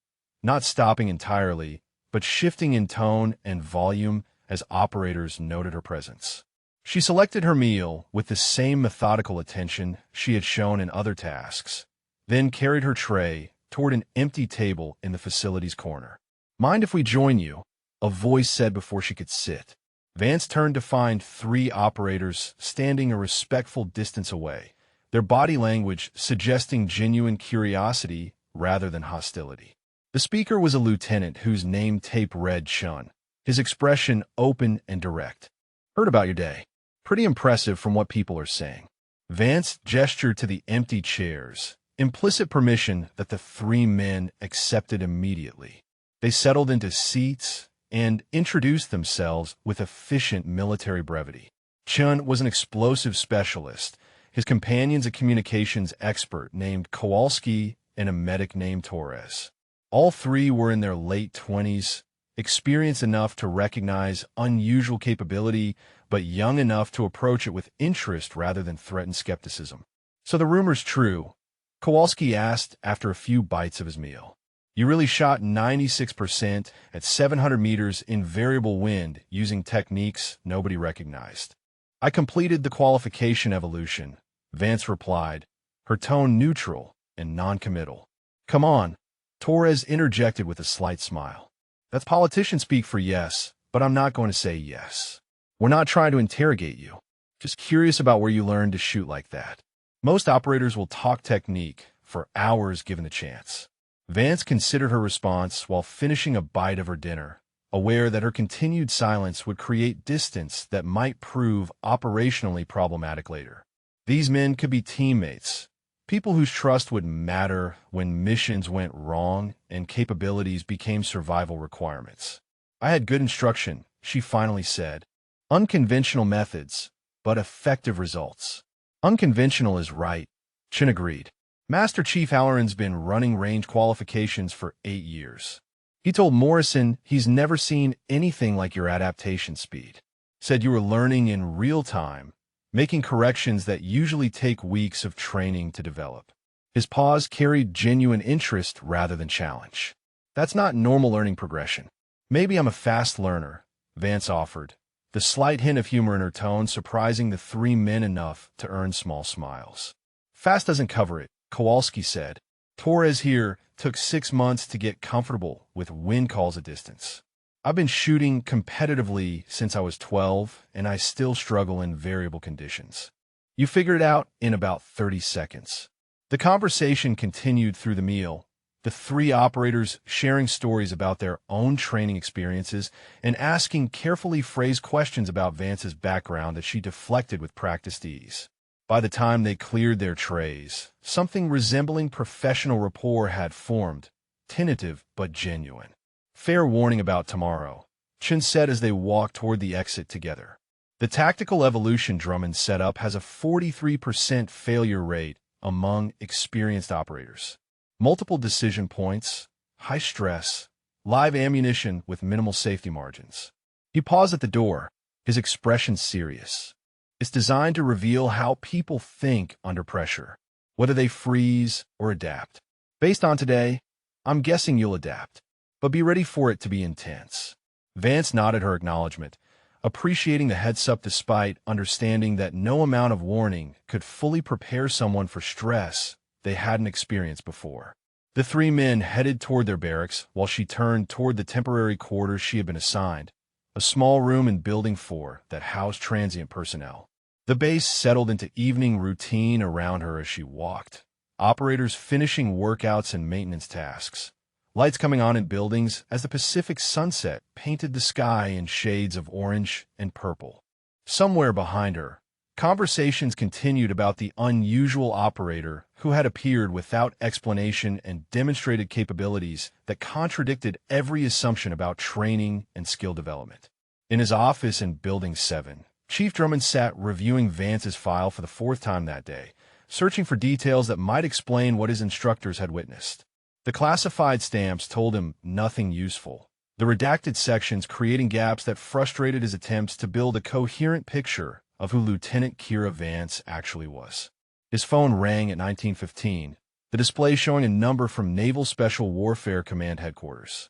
not stopping entirely, but shifting in tone and volume as operators noted her presence. She selected her meal with the same methodical attention she had shown in other tasks, then carried her tray toward an empty table in the facility's corner. "Mind if we join you?" a voice said before she could sit. Vance turned to find 3 operators standing a respectful distance away, their body language suggesting genuine curiosity rather than hostility. The speaker was a lieutenant whose name tape read Chun, his expression open and direct. "Heard about your day. Pretty impressive from what people are saying." Vance gestured to the empty chairs, implicit permission that the 3 men accepted immediately. They settled into seats and introduced themselves with efficient military brevity. Chun was an explosive specialist, his companion's a communications expert named Kowalski and a medic named Torres. All 3 were in their late 20s, experienced enough to recognize unusual capability, but young enough to approach it with interest rather than threatened skepticism. "So the rumor's true?" Kowalski asked after a few bites of his meal. "You really shot 96% at 700 meters in variable wind using techniques nobody recognized." "I completed the qualification evolution," Vance replied, her tone neutral and non-committal. "Come on," Torres interjected with a slight smile. "That's politician speak for yes, but I'm not going to say yes. We're not trying to interrogate you. Just curious about where you learned to shoot like that." Most operators will talk technique for hours given the chance. Vance considered her response while finishing a bite of her dinner, aware that her continued silence would create distance that might prove operationally problematic later. These men could be teammates, people whose trust would matter when missions went wrong and capabilities became survival requirements. "I had good instruction," she finally said. "Unconventional methods, but effective results." "Unconventional is right," Chin agreed. "Master Chief Halloran's been running range qualifications for 8 years. He told Morrison he's never seen anything like your adaptation speed. Said you were learning in real time, making corrections that usually take weeks of training to develop." His pause carried genuine interest rather than challenge. "That's not normal learning progression." "Maybe I'm a fast learner," Vance offered, the slight hint of humor in her tone surprising the 3 men enough to earn small smiles. "Fast doesn't cover it," Kowalski said. "Torres here took 6 months to get comfortable with wind calls at distance. I've been shooting competitively since I was 12, and I still struggle in variable conditions. You figure it out in about 30 seconds." The conversation continued through the meal, the 3 operators sharing stories about their own training experiences and asking carefully phrased questions about Vance's background that she deflected with practiced ease. By the time they cleared their trays, something resembling professional rapport had formed, tentative but genuine. "Fair warning about tomorrow," Chin said as they walked toward the exit together. "The tactical evolution Drummond set up has a 43% failure rate among experienced operators. Multiple decision points, high stress, live ammunition with minimal safety margins." He paused at the door, his expression serious. "It's designed to reveal how people think under pressure, whether they freeze or adapt. Based on today, I'm guessing you'll adapt." but be ready for it to be intense. Vance nodded her acknowledgement, appreciating the heads-up despite understanding that no amount of warning could fully prepare someone for stress they hadn't experienced before. The three men headed toward their barracks while she turned toward the temporary quarters she had been assigned, a small room in Building 4 that housed transient personnel. The base settled into evening routine around her as she walked, operators finishing workouts and maintenance tasks, lights coming on in buildings as the Pacific sunset painted the sky in shades of orange and purple. Somewhere behind her, conversations continued about the unusual operator who had appeared without explanation and demonstrated capabilities that contradicted every assumption about training and skill development. In his office in Building 7, Chief Drummond sat reviewing Vance's file for the fourth time that day, searching for details that might explain what his instructors had witnessed. The classified stamps told him nothing useful, the redacted sections creating gaps that frustrated his attempts to build a coherent picture of who Lieutenant Kira Vance actually was. His phone rang at 19:15, the display showing a number from Naval Special Warfare Command Headquarters.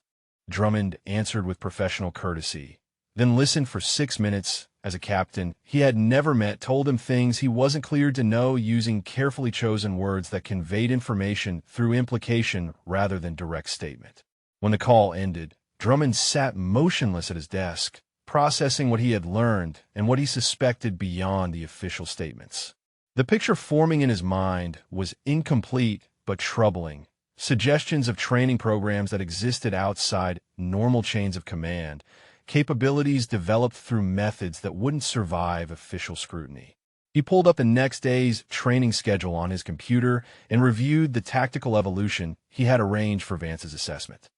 Drummond answered with professional courtesy, then listened for 6 minutes as a captain he had never met told him things he wasn't cleared to know using carefully chosen words that conveyed information through implication rather than direct statement. When the call ended, Drummond sat motionless at his desk, processing what he had learned and what he suspected beyond the official statements. The picture forming in his mind was incomplete but troubling. Suggestions of training programs that existed outside normal chains of command, capabilities developed through methods that wouldn't survive official scrutiny. He pulled up the next day's training schedule on his computer and reviewed the tactical evolution he had arranged for Vance's assessment.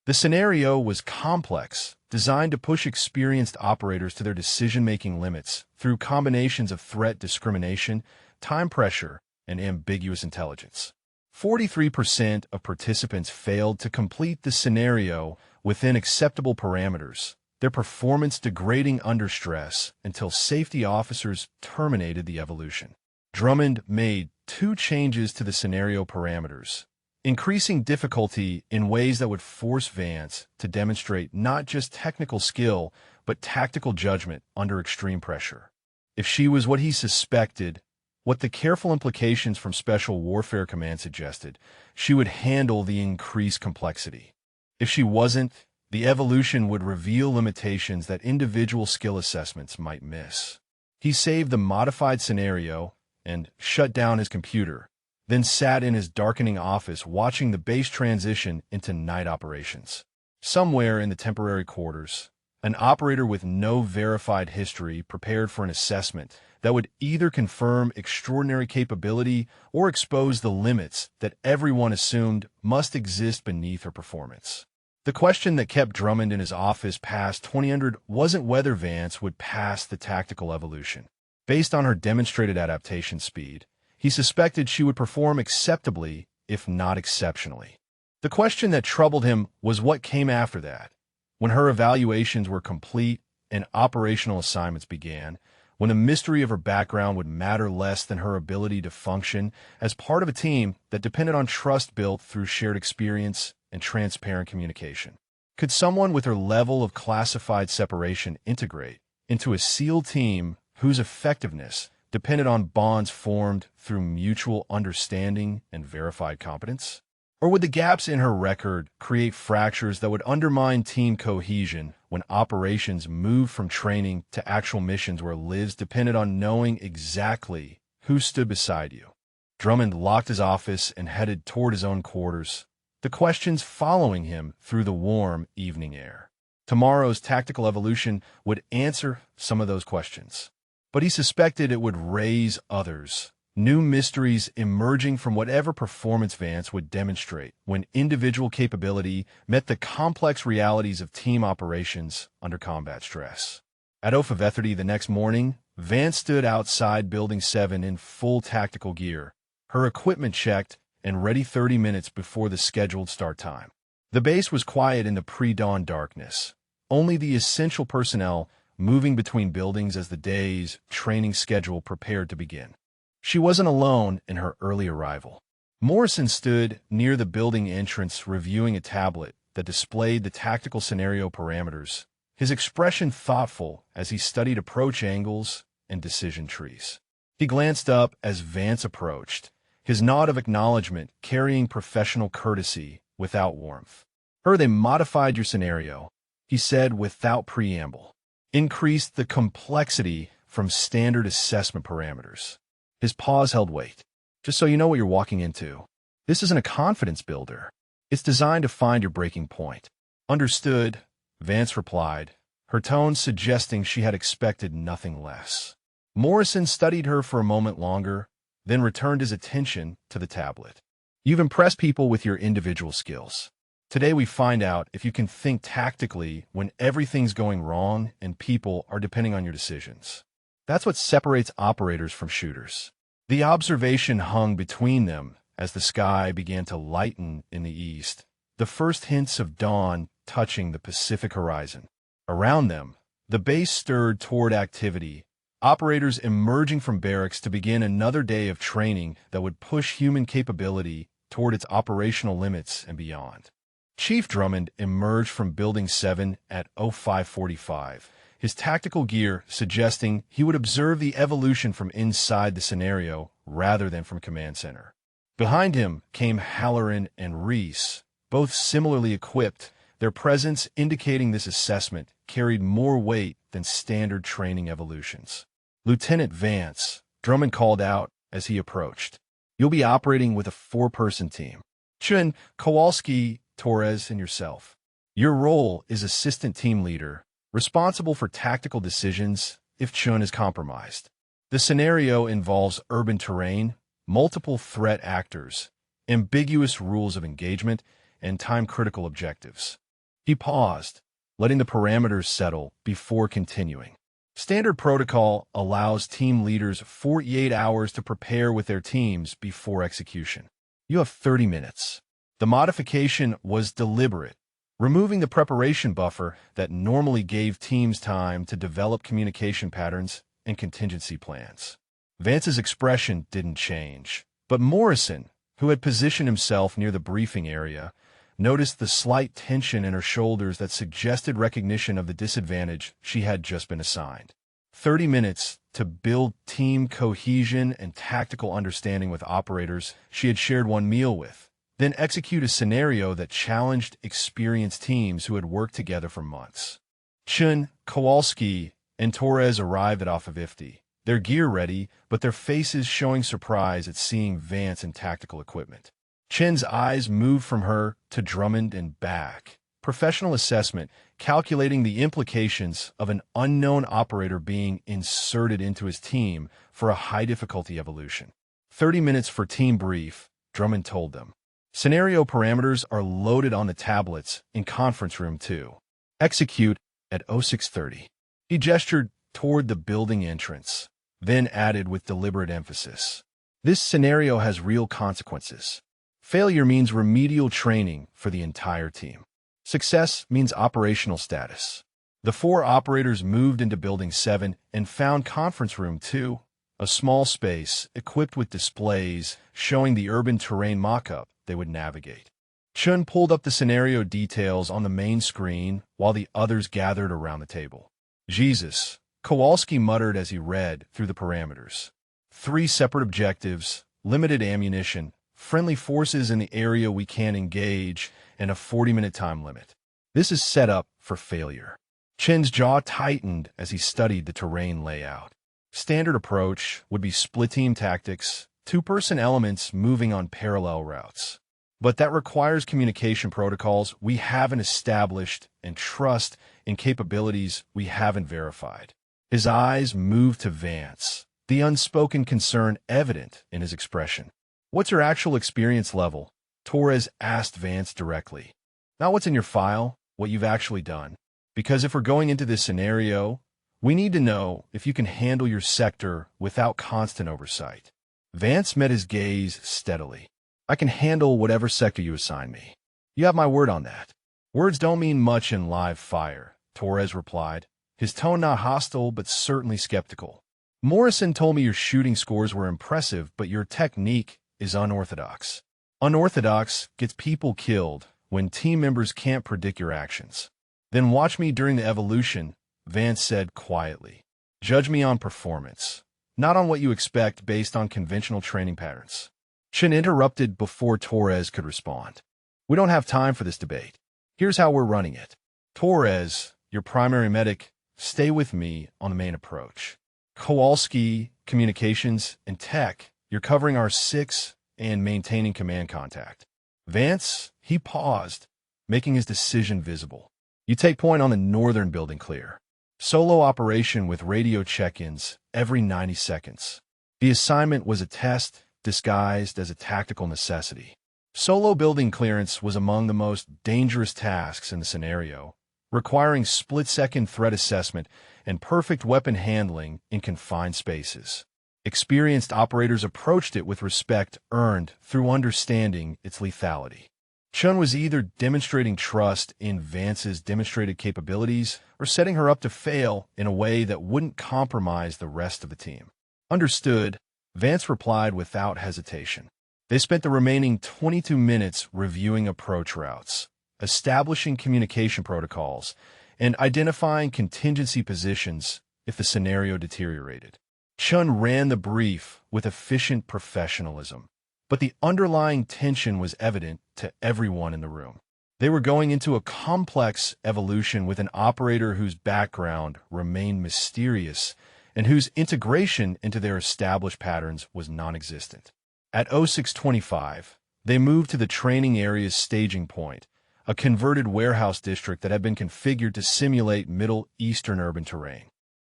The scenario was complex, designed to push experienced operators to their decision-making limits through combinations of threat discrimination, time pressure, and ambiguous intelligence. 43% of participants failed to complete the scenario within acceptable parameters, their performance degrading under stress until safety officers terminated the evolution. Drummond made 2 changes to the scenario parameters, increasing difficulty in ways that would force Vance to demonstrate not just technical skill, but tactical judgment under extreme pressure. If she was what he suspected, what the careful implications from Special Warfare Command suggested, she would handle the increased complexity. If she wasn't, the evolution would reveal limitations that individual skill assessments might miss. He saved the modified scenario and shut down his computer, then sat in his darkening office watching the base transition into night operations. Somewhere in the temporary quarters, an operator with no verified history prepared for an assessment that would either confirm extraordinary capability or expose the limits that everyone assumed must exist beneath her performance. The question that kept Drummond in his office past 2000 wasn't whether Vance would pass the tactical evolution. Based on her demonstrated adaptation speed, he suspected she would perform acceptably, if not exceptionally. The question that troubled him was what came after that, when her evaluations were complete and operational assignments began, when the mystery of her background would matter less than her ability to function as part of a team that depended on trust built through shared experience and transparent communication. Could someone with her level of classified separation integrate into a SEAL team whose effectiveness depended on bonds formed through mutual understanding and verified competence? Or would the gaps in her record create fractures that would undermine team cohesion when operations moved from training to actual missions where lives depended on knowing exactly who stood beside you? Drummond locked his office and headed toward his own quarters, the questions following him through the warm evening air. Tomorrow's tactical evolution would answer some of those questions, but he suspected it would raise others, new mysteries emerging from whatever performance Vance would demonstrate when individual capability met the complex realities of team operations under combat stress. At 05:30 the next morning, Vance stood outside Building 7 in full tactical gear, her equipment checked and ready 30 minutes before the scheduled start time. The base was quiet in the pre-dawn darkness, only the essential personnel moving between buildings as the day's training schedule prepared to begin. She wasn't alone in her early arrival. Morrison stood near the building entrance reviewing a tablet that displayed the tactical scenario parameters, his expression thoughtful as he studied approach angles and decision trees. He glanced up as Vance approached, his nod of acknowledgement carrying professional courtesy without warmth. "They modified your scenario," he said without preamble. "Increased the complexity from standard assessment parameters." His pause held weight. "Just so you know what you're walking into. This isn't a confidence builder. It's designed to find your breaking point." "Understood," Vance replied, her tone suggesting she had expected nothing less. Morrison studied her for a moment longer, then returned his attention to the tablet. "You've impressed people with your individual skills. Today we find out if you can think tactically when everything's going wrong and people are depending on your decisions. That's what separates operators from shooters." The observation hung between them as the sky began to lighten in the east, the first hints of dawn touching the Pacific horizon. Around them, the base stirred toward activity, operators emerging from barracks to begin another day of training that would push human capability toward its operational limits and beyond. Chief Drummond emerged from Building 7 at 0545, his tactical gear suggesting he would observe the evolution from inside the scenario rather than from command center. Behind him came Halloran and Reese, both similarly equipped, their presence indicating this assessment carried more weight than standard training evolutions. "Lieutenant Vance," Drummond called out as he approached. "You'll be operating with a 4-person team. Chun, Kowalski, Torres, and yourself. Your role is assistant team leader, responsible for tactical decisions if Chun is compromised. The scenario involves urban terrain, multiple threat actors, ambiguous rules of engagement, and time-critical objectives." He paused, letting the parameters settle before continuing. "Standard protocol allows team leaders 48 hours to prepare with their teams before execution. You have 30 minutes. The modification was deliberate, removing the preparation buffer that normally gave teams time to develop communication patterns and contingency plans." Vance's expression didn't change, but Morrison, who had positioned himself near the briefing area, noticed the slight tension in her shoulders that suggested recognition of the disadvantage she had just been assigned. 30 minutes to build team cohesion and tactical understanding with operators she had shared one meal with, then execute a scenario that challenged experienced teams who had worked together for months. Chun, Kowalski, and Torres arrived at Alpha 50, their gear ready, but their faces showing surprise at seeing Vance and tactical equipment. Chen's eyes moved from her to Drummond and back. Professional assessment, calculating the implications of an unknown operator being inserted into his team for a high-difficulty evolution. 30 minutes for team brief, Drummond told them. Scenario parameters are loaded on the tablets in Conference Room 2. Execute at 0630. He gestured toward the building entrance, then added with deliberate emphasis. This scenario has real consequences. Failure means remedial training for the entire team. Success means operational status. The 4 operators moved into Building 7 and found Conference Room 2, a small space equipped with displays showing the urban terrain mock-up they would navigate. Chun pulled up the scenario details on the main screen while the others gathered around the table. "Jesus," Kowalski muttered as he read through the parameters. 3 separate objectives, limited ammunition, friendly forces in the area we can engage, and a 40-minute time limit. This is set up for failure. Chen's jaw tightened as he studied the terrain layout. Standard approach would be split-team tactics, 2-person elements moving on parallel routes. But that requires communication protocols we haven't established and trust in capabilities we haven't verified. His eyes moved to Vance, the unspoken concern evident in his expression. "What's your actual experience level?" Torres asked Vance directly. "Not what's in your file, what you've actually done. Because if we're going into this scenario, we need to know if you can handle your sector without constant oversight." Vance met his gaze steadily. "I can handle whatever sector you assign me. You have my word on that." "Words don't mean much in live fire," Torres replied, his tone not hostile but certainly skeptical. "Morrison told me your shooting scores were impressive, but your technique is unorthodox. Unorthodox gets people killed, when team members can't predict your actions. Then watch me during the evolution, Vance said quietly. Judge me on performance, not on what you expect based on conventional training patterns. Chen interrupted before Torres could respond. We don't have time for this debate. Here's how we're running it. Torres, your primary medic, stay with me on the main approach. Kowalski, communications, and tech, you're covering our 6 and maintaining command contact. Vance, he paused, making his decision visible. You take point on the northern building clear. Solo operation with radio check-ins every 90 seconds. The assignment was a test disguised as a tactical necessity. Solo building clearance was among the most dangerous tasks in the scenario, requiring split-second threat assessment and perfect weapon handling in confined spaces. Experienced operators approached it with respect earned through understanding its lethality. Chen was either demonstrating trust in Vance's demonstrated capabilities or setting her up to fail in a way that wouldn't compromise the rest of the team. Understood, Vance replied without hesitation. They spent the remaining 22 minutes reviewing approach routes, establishing communication protocols, and identifying contingency positions if the scenario deteriorated. Chen ran the brief with efficient professionalism, but the underlying tension was evident to everyone in the room. They were going into a complex evolution with an operator whose background remained mysterious and whose integration into their established patterns was non-existent. At 0625, they moved to the training area's staging point, a converted warehouse district that had been configured to simulate Middle Eastern urban terrain.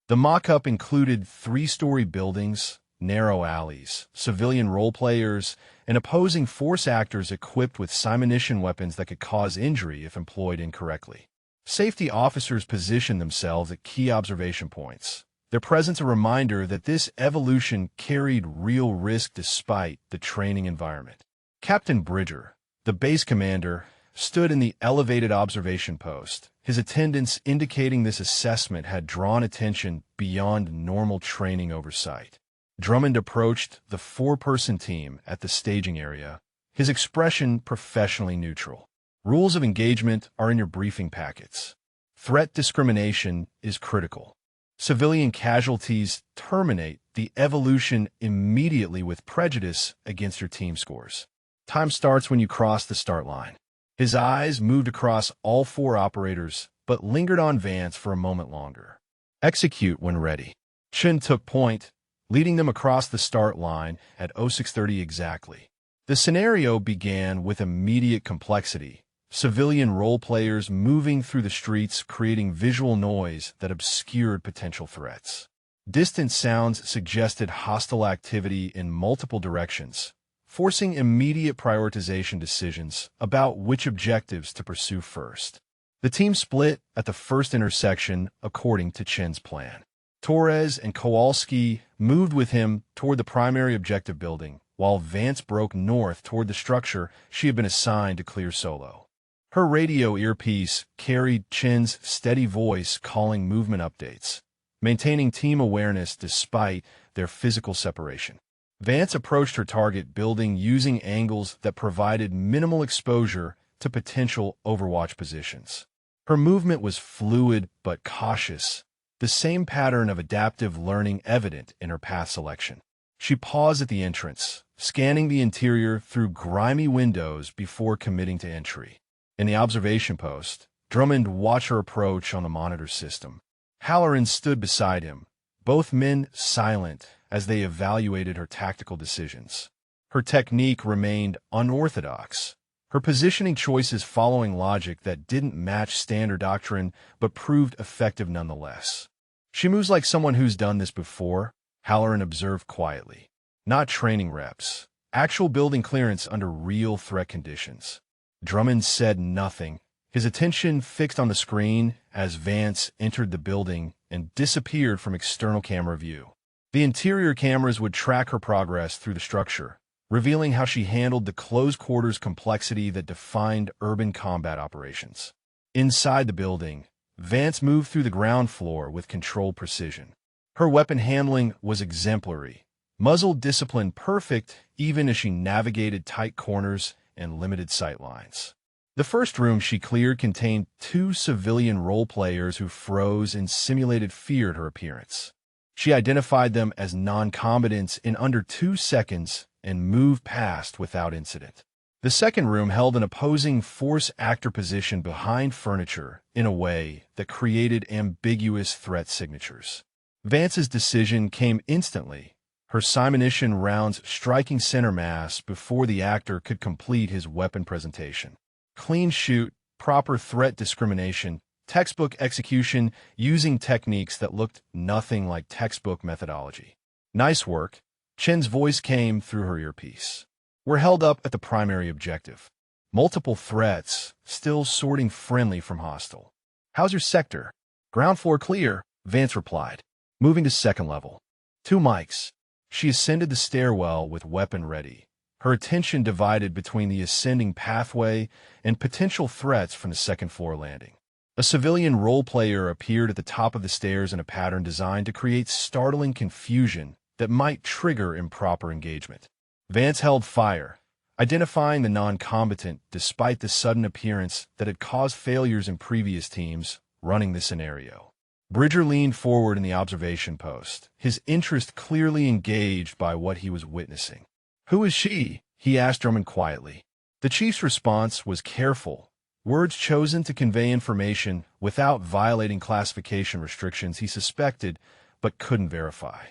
The mock-up included 3-story buildings, narrow alleys, civilian role-players, and opposing force actors equipped with simunition weapons that could cause injury if employed incorrectly. Safety officers positioned themselves at key observation points, their presence a reminder that this evolution carried real risk despite the training environment. Captain Bridger, the base commander, stood in the elevated observation post, his attendance indicating this assessment had drawn attention beyond normal training oversight. Drummond approached the 4-person team at the staging area, his expression professionally neutral. Rules of engagement are in your briefing packets. Threat discrimination is critical. Civilian casualties terminate the evolution immediately with prejudice against your team scores. Time starts when you cross the start line. His eyes moved across all 4 operators, but lingered on Vance for a moment longer. Execute when ready. Chen took point, leading them across the start line at 0630 exactly. The scenario began with immediate complexity, civilian role players moving through the streets creating visual noise that obscured potential threats. Distant sounds suggested hostile activity in multiple directions, forcing immediate prioritization decisions about which objectives to pursue first. The team split at the first intersection according to Chen's plan. Torres and Kowalski moved with him toward the primary objective building, while Vance broke north toward the structure she had been assigned to clear solo. Her radio earpiece carried Chen's steady voice calling movement updates, maintaining team awareness despite their physical separation. Vance approached her target building using angles that provided minimal exposure to potential overwatch positions. Her movement was fluid but cautious, the same pattern of adaptive learning evident in her path selection. She paused at the entrance, scanning the interior through grimy windows before committing to entry. In the observation post, Drummond watched her approach on the monitor system. Halloran stood beside him, both men silent as they evaluated her tactical decisions. Her technique remained unorthodox, her positioning choices following logic that didn't match standard doctrine but proved effective nonetheless. She moves like someone who's done this before, Halloran observed quietly. Not training reps, actual building clearance under real threat conditions. Drummond said nothing, his attention fixed on the screen as Vance entered the building and disappeared from external camera view. The interior cameras would track her progress through the structure, revealing how she handled the close-quarters complexity that defined urban combat operations. Inside the building, Vance moved through the ground floor with controlled precision. Her weapon handling was exemplary, muzzle discipline perfect even as she navigated tight corners and limited sight lines. The first room she cleared contained two civilian role players who froze in simulated fear at her appearance. She identified them as non-combatants in under 2 seconds and moved past without incident. The second room held an opposing force actor position behind furniture in a way that created ambiguous threat signatures. Vance's decision came instantly, her simunition rounds striking center mass before the actor could complete his weapon presentation. Clean shoot, proper threat discrimination, textbook execution using techniques that looked nothing like textbook methodology. Nice work. Chen's voice came through her earpiece. We're held up at the primary objective. Multiple threats, still sorting friendly from hostile. How's your sector? Ground floor clear, Vance replied. Moving to second level. 2 mics. She ascended the stairwell with weapon ready, her attention divided between the ascending pathway and potential threats from the second floor landing. A civilian role player appeared at the top of the stairs in a pattern designed to create startling confusion that might trigger improper engagement. Vance held fire, identifying the non-combatant despite the sudden appearance that had caused failures in previous teams running the scenario. Bridger leaned forward in the observation post, his interest clearly engaged by what he was witnessing. Who is she? He asked Drummond quietly. The chief's response was careful, words chosen to convey information without violating classification restrictions he suspected but couldn't verify.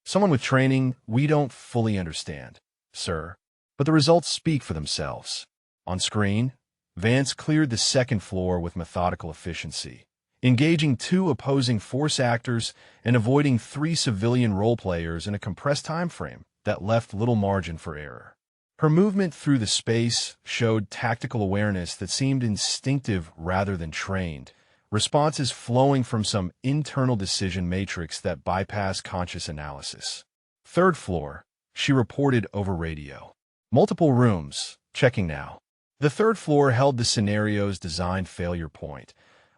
Someone with training we don't fully understand, sir, but the results speak for themselves. On screen, Vance cleared the second floor with methodical efficiency, engaging 2 opposing force actors and avoiding 3 civilian role players in a compressed time frame that left little margin for error. Her movement through the space showed tactical awareness that seemed instinctive rather than trained, responses flowing from some internal decision matrix that bypassed conscious analysis. Third floor, she reported over radio. Multiple rooms, checking now. The third floor held the scenario's design failure point,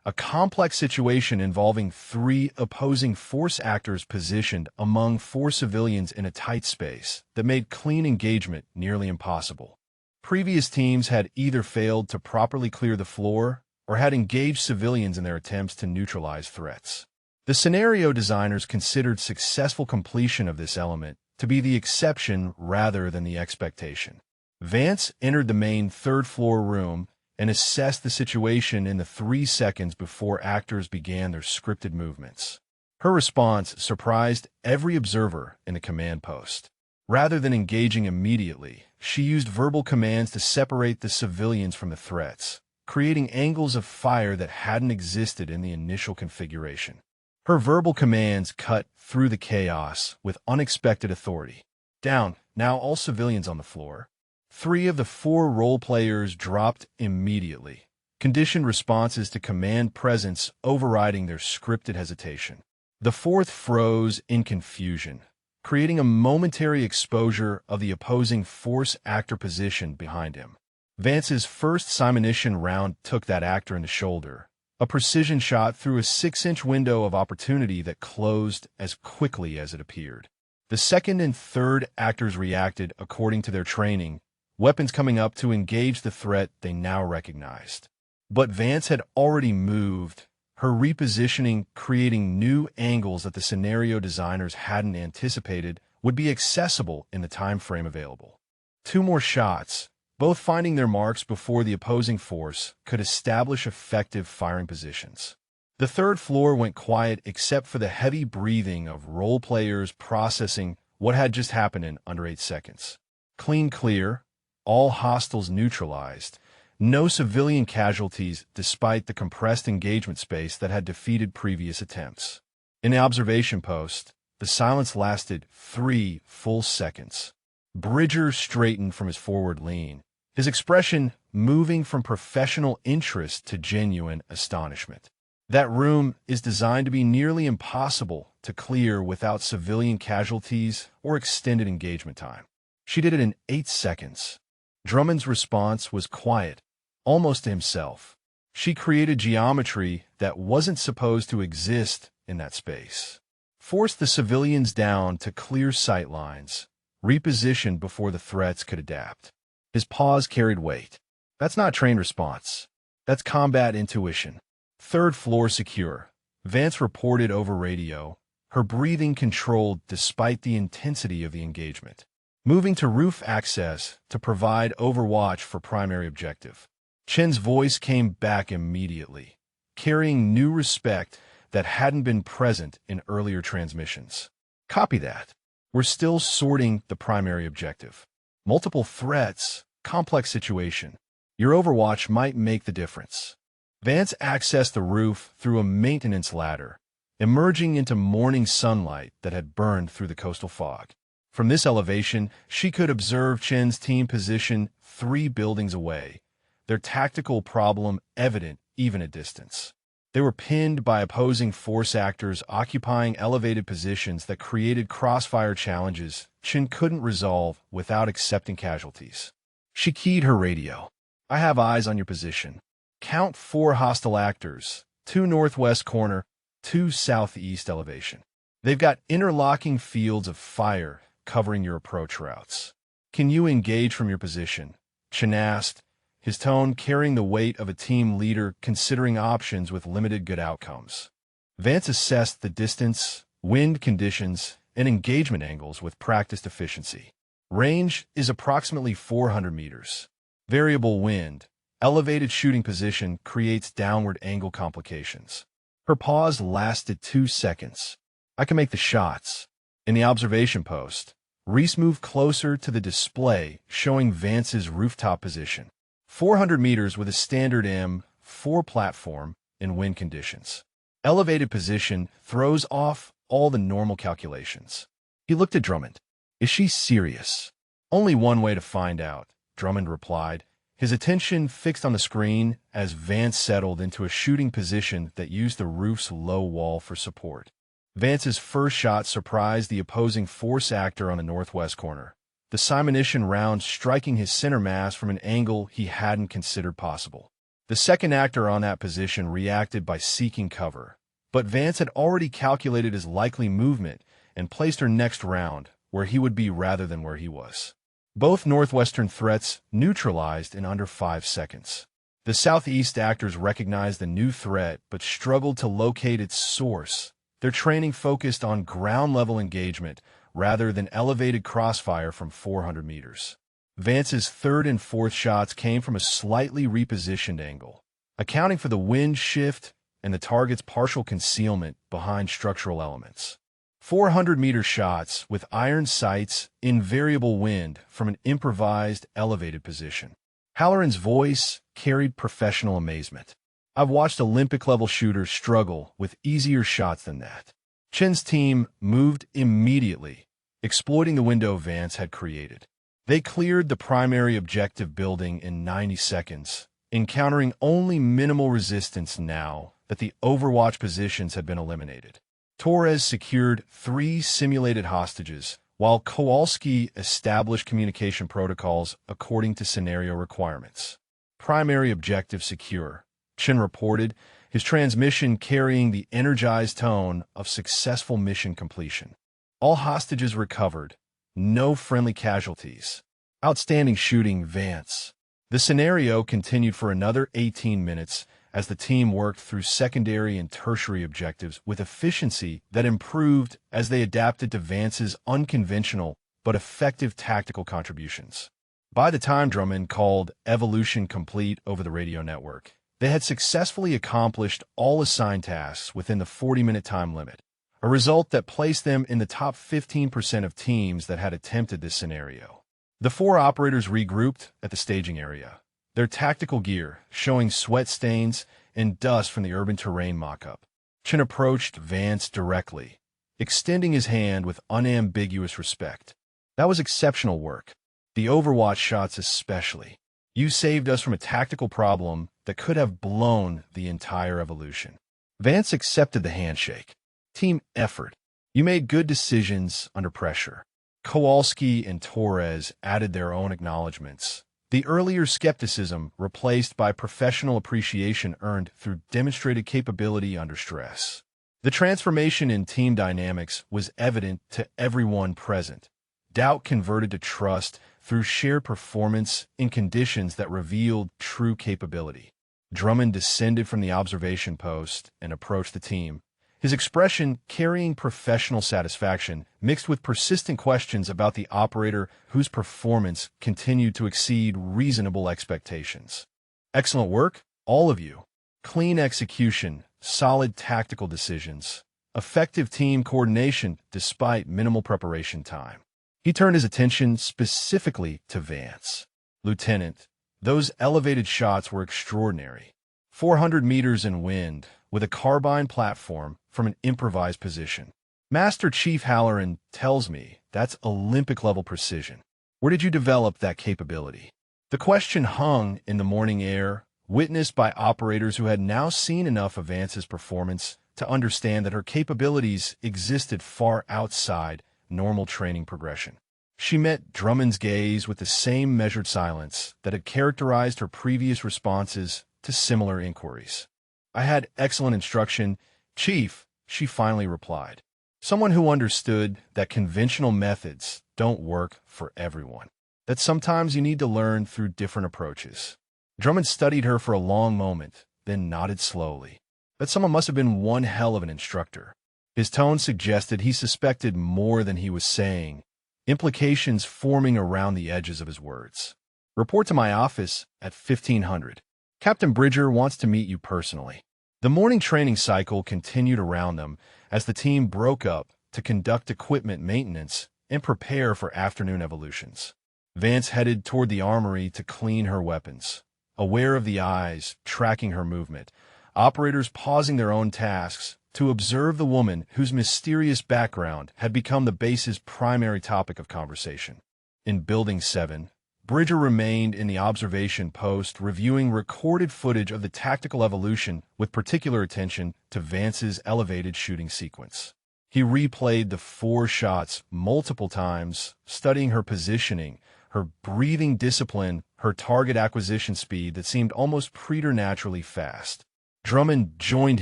a complex situation involving 3 opposing force actors positioned among 4 civilians in a tight space that made clean engagement nearly impossible. Previous teams had either failed to properly clear the floor or had engaged civilians in their attempts to neutralize threats. The scenario designers considered successful completion of this element to be the exception rather than the expectation. Vance entered the main third-floor room and assessed the situation in the 3 seconds before actors began their scripted movements. Her response surprised every observer in the command post. Rather than engaging immediately, she used verbal commands to separate the civilians from the threats, creating angles of fire that hadn't existed in the initial configuration. Her verbal commands cut through the chaos with unexpected authority. Down, now all civilians on the floor. 3 of the 4 role players dropped immediately, conditioned responses to command presence overriding their scripted hesitation. The 4th froze in confusion, creating a momentary exposure of the opposing force actor position behind him. Vance's first simunition round took that actor in the shoulder, a precision shot through a 6-inch window of opportunity that closed as quickly as it appeared. The second and third actors reacted according to their training, weapons coming up to engage the threat they now recognized. But Vance had already moved, her repositioning creating new angles that the scenario designers hadn't anticipated would be accessible in the time frame available. 2 more shots, both finding their marks before the opposing force could establish effective firing positions. The third floor went quiet except for the heavy breathing of role players processing what had just happened in under 8 seconds. Clean clear, all hostiles neutralized, no civilian casualties despite the compressed engagement space that had defeated previous attempts. In the observation post, the silence lasted 3 full seconds. Bridger straightened from his forward lean, his expression moving from professional interest to genuine astonishment. That room is designed to be nearly impossible to clear without civilian casualties or extended engagement time. She did it in 8 seconds. Drummond's response was quiet, almost to himself. She created geometry that wasn't supposed to exist in that space. Forced the civilians down to clear sight lines, repositioned before the threats could adapt. His pause carried weight. That's not trained response. That's combat intuition. Third floor secure. Vance reported over radio, her breathing controlled despite the intensity of the engagement. Moving to roof access to provide overwatch for primary objective. Chen's voice came back immediately, carrying new respect that hadn't been present in earlier transmissions. Copy that. We're still sorting the primary objective. Multiple threats, complex situation. Your overwatch might make the difference. Vance accessed the roof through a maintenance ladder, emerging into morning sunlight that had burned through the coastal fog. From this elevation, she could observe Chen's team position 3 buildings away, their tactical problem evident even at distance. They were pinned by opposing force actors occupying elevated positions that created crossfire challenges Chen couldn't resolve without accepting casualties. She keyed her radio. I have eyes on your position. Count 4 hostile actors, 2 northwest corner, 2 southeast elevation. They've got interlocking fields of fire covering your approach routes. Can you engage from your position? Chen asked, his tone carrying the weight of a team leader considering options with limited good outcomes. Vance assessed the distance, wind conditions, and engagement angles with practiced efficiency. Range is approximately 400 meters. Variable wind, elevated shooting position creates downward angle complications. Her pause lasted 2 seconds. I can make the shots. In the observation post, Reese moved closer to the display, showing Vance's rooftop position. 400 meters with a standard M4 platform in wind conditions. Elevated position throws off all the normal calculations. He looked at Drummond. Is she serious? Only one way to find out, Drummond replied, his attention fixed on the screen as Vance settled into a shooting position that used the roof's low wall for support. Vance's first shot surprised the opposing force actor on the northwest corner, the simunition round striking his center mass from an angle he hadn't considered possible. The second actor on that position reacted by seeking cover, but Vance had already calculated his likely movement and placed her next round where he would be rather than where he was. Both northwestern threats neutralized in under 5 seconds. The southeast actors recognized the new threat but struggled to locate its source. Their training focused on ground-level engagement rather than elevated crossfire from 400 meters. Vance's third and fourth shots came from a slightly repositioned angle, accounting for the wind shift and the target's partial concealment behind structural elements. 400-meter shots with iron sights in variable wind from an improvised, elevated position. Halloran's voice carried professional amazement. I've watched Olympic-level shooters struggle with easier shots than that. Chen's team moved immediately, exploiting the window Vance had created. They cleared the primary objective building in 90 seconds, encountering only minimal resistance now that the overwatch positions had been eliminated. Torres secured 3 simulated hostages, while Kowalski established communication protocols according to scenario requirements. Primary objective secure, Chen reported, his transmission carrying the energized tone of successful mission completion. All hostages recovered, no friendly casualties. Outstanding shooting, Vance. The scenario continued for another 18 minutes as the team worked through secondary and tertiary objectives with efficiency that improved as they adapted to Vance's unconventional but effective tactical contributions. By the time Drummond called Evolution Complete over the radio network, they had successfully accomplished all assigned tasks within the 40-minute time limit, a result that placed them in the top 15% of teams that had attempted this scenario. The 4 operators regrouped at the staging area, their tactical gear showing sweat stains and dust from the urban terrain mock-up. Chen approached Vance directly, extending his hand with unambiguous respect. That was exceptional work. The Overwatch shots especially. You saved us from a tactical problem that could have blown the entire evolution. Vance accepted the handshake. Team effort. You made good decisions under pressure. Kowalski and Torres added their own acknowledgments. The earlier skepticism replaced by professional appreciation earned through demonstrated capability under stress. The transformation in team dynamics was evident to everyone present. Doubt converted to trust through shared performance in conditions that revealed true capability. Drummond descended from the observation post and approached the team, his expression carrying professional satisfaction mixed with persistent questions about the operator whose performance continued to exceed reasonable expectations. Excellent work, all of you. Clean execution, solid tactical decisions, effective team coordination despite minimal preparation time. He turned his attention specifically to Vance. Lieutenant, those elevated shots were extraordinary. 400 meters in wind, with a carbine platform from an improvised position. Master Chief Halloran tells me that's Olympic-level precision. Where did you develop that capability? The question hung in the morning air, witnessed by operators who had now seen enough of Vance's performance to understand that her capabilities existed far outside normal training progression. She met Drummond's gaze with the same measured silence that had characterized her previous responses to similar inquiries. I had excellent instruction, Chief, she finally replied. Someone who understood that conventional methods don't work for everyone, that sometimes you need to learn through different approaches. Drummond studied her for a long moment, then nodded slowly. That someone must have been one hell of an instructor. His tone suggested he suspected more than he was saying, implications forming around the edges of his words. Report to my office at 1500. Captain Bridger wants to meet you personally. The morning training cycle continued around them as the team broke up to conduct equipment maintenance and prepare for afternoon evolutions. Vance headed toward the armory to clean her weapons, aware of the eyes tracking her movement, operators pausing their own tasks to observe the woman whose mysterious background had become the base's primary topic of conversation. In Building 7, Bridger remained in the observation post, reviewing recorded footage of the tactical evolution with particular attention to Vance's elevated shooting sequence. He replayed the 4 shots multiple times, studying her positioning, her breathing discipline, her target acquisition speed that seemed almost preternaturally fast. Drummond joined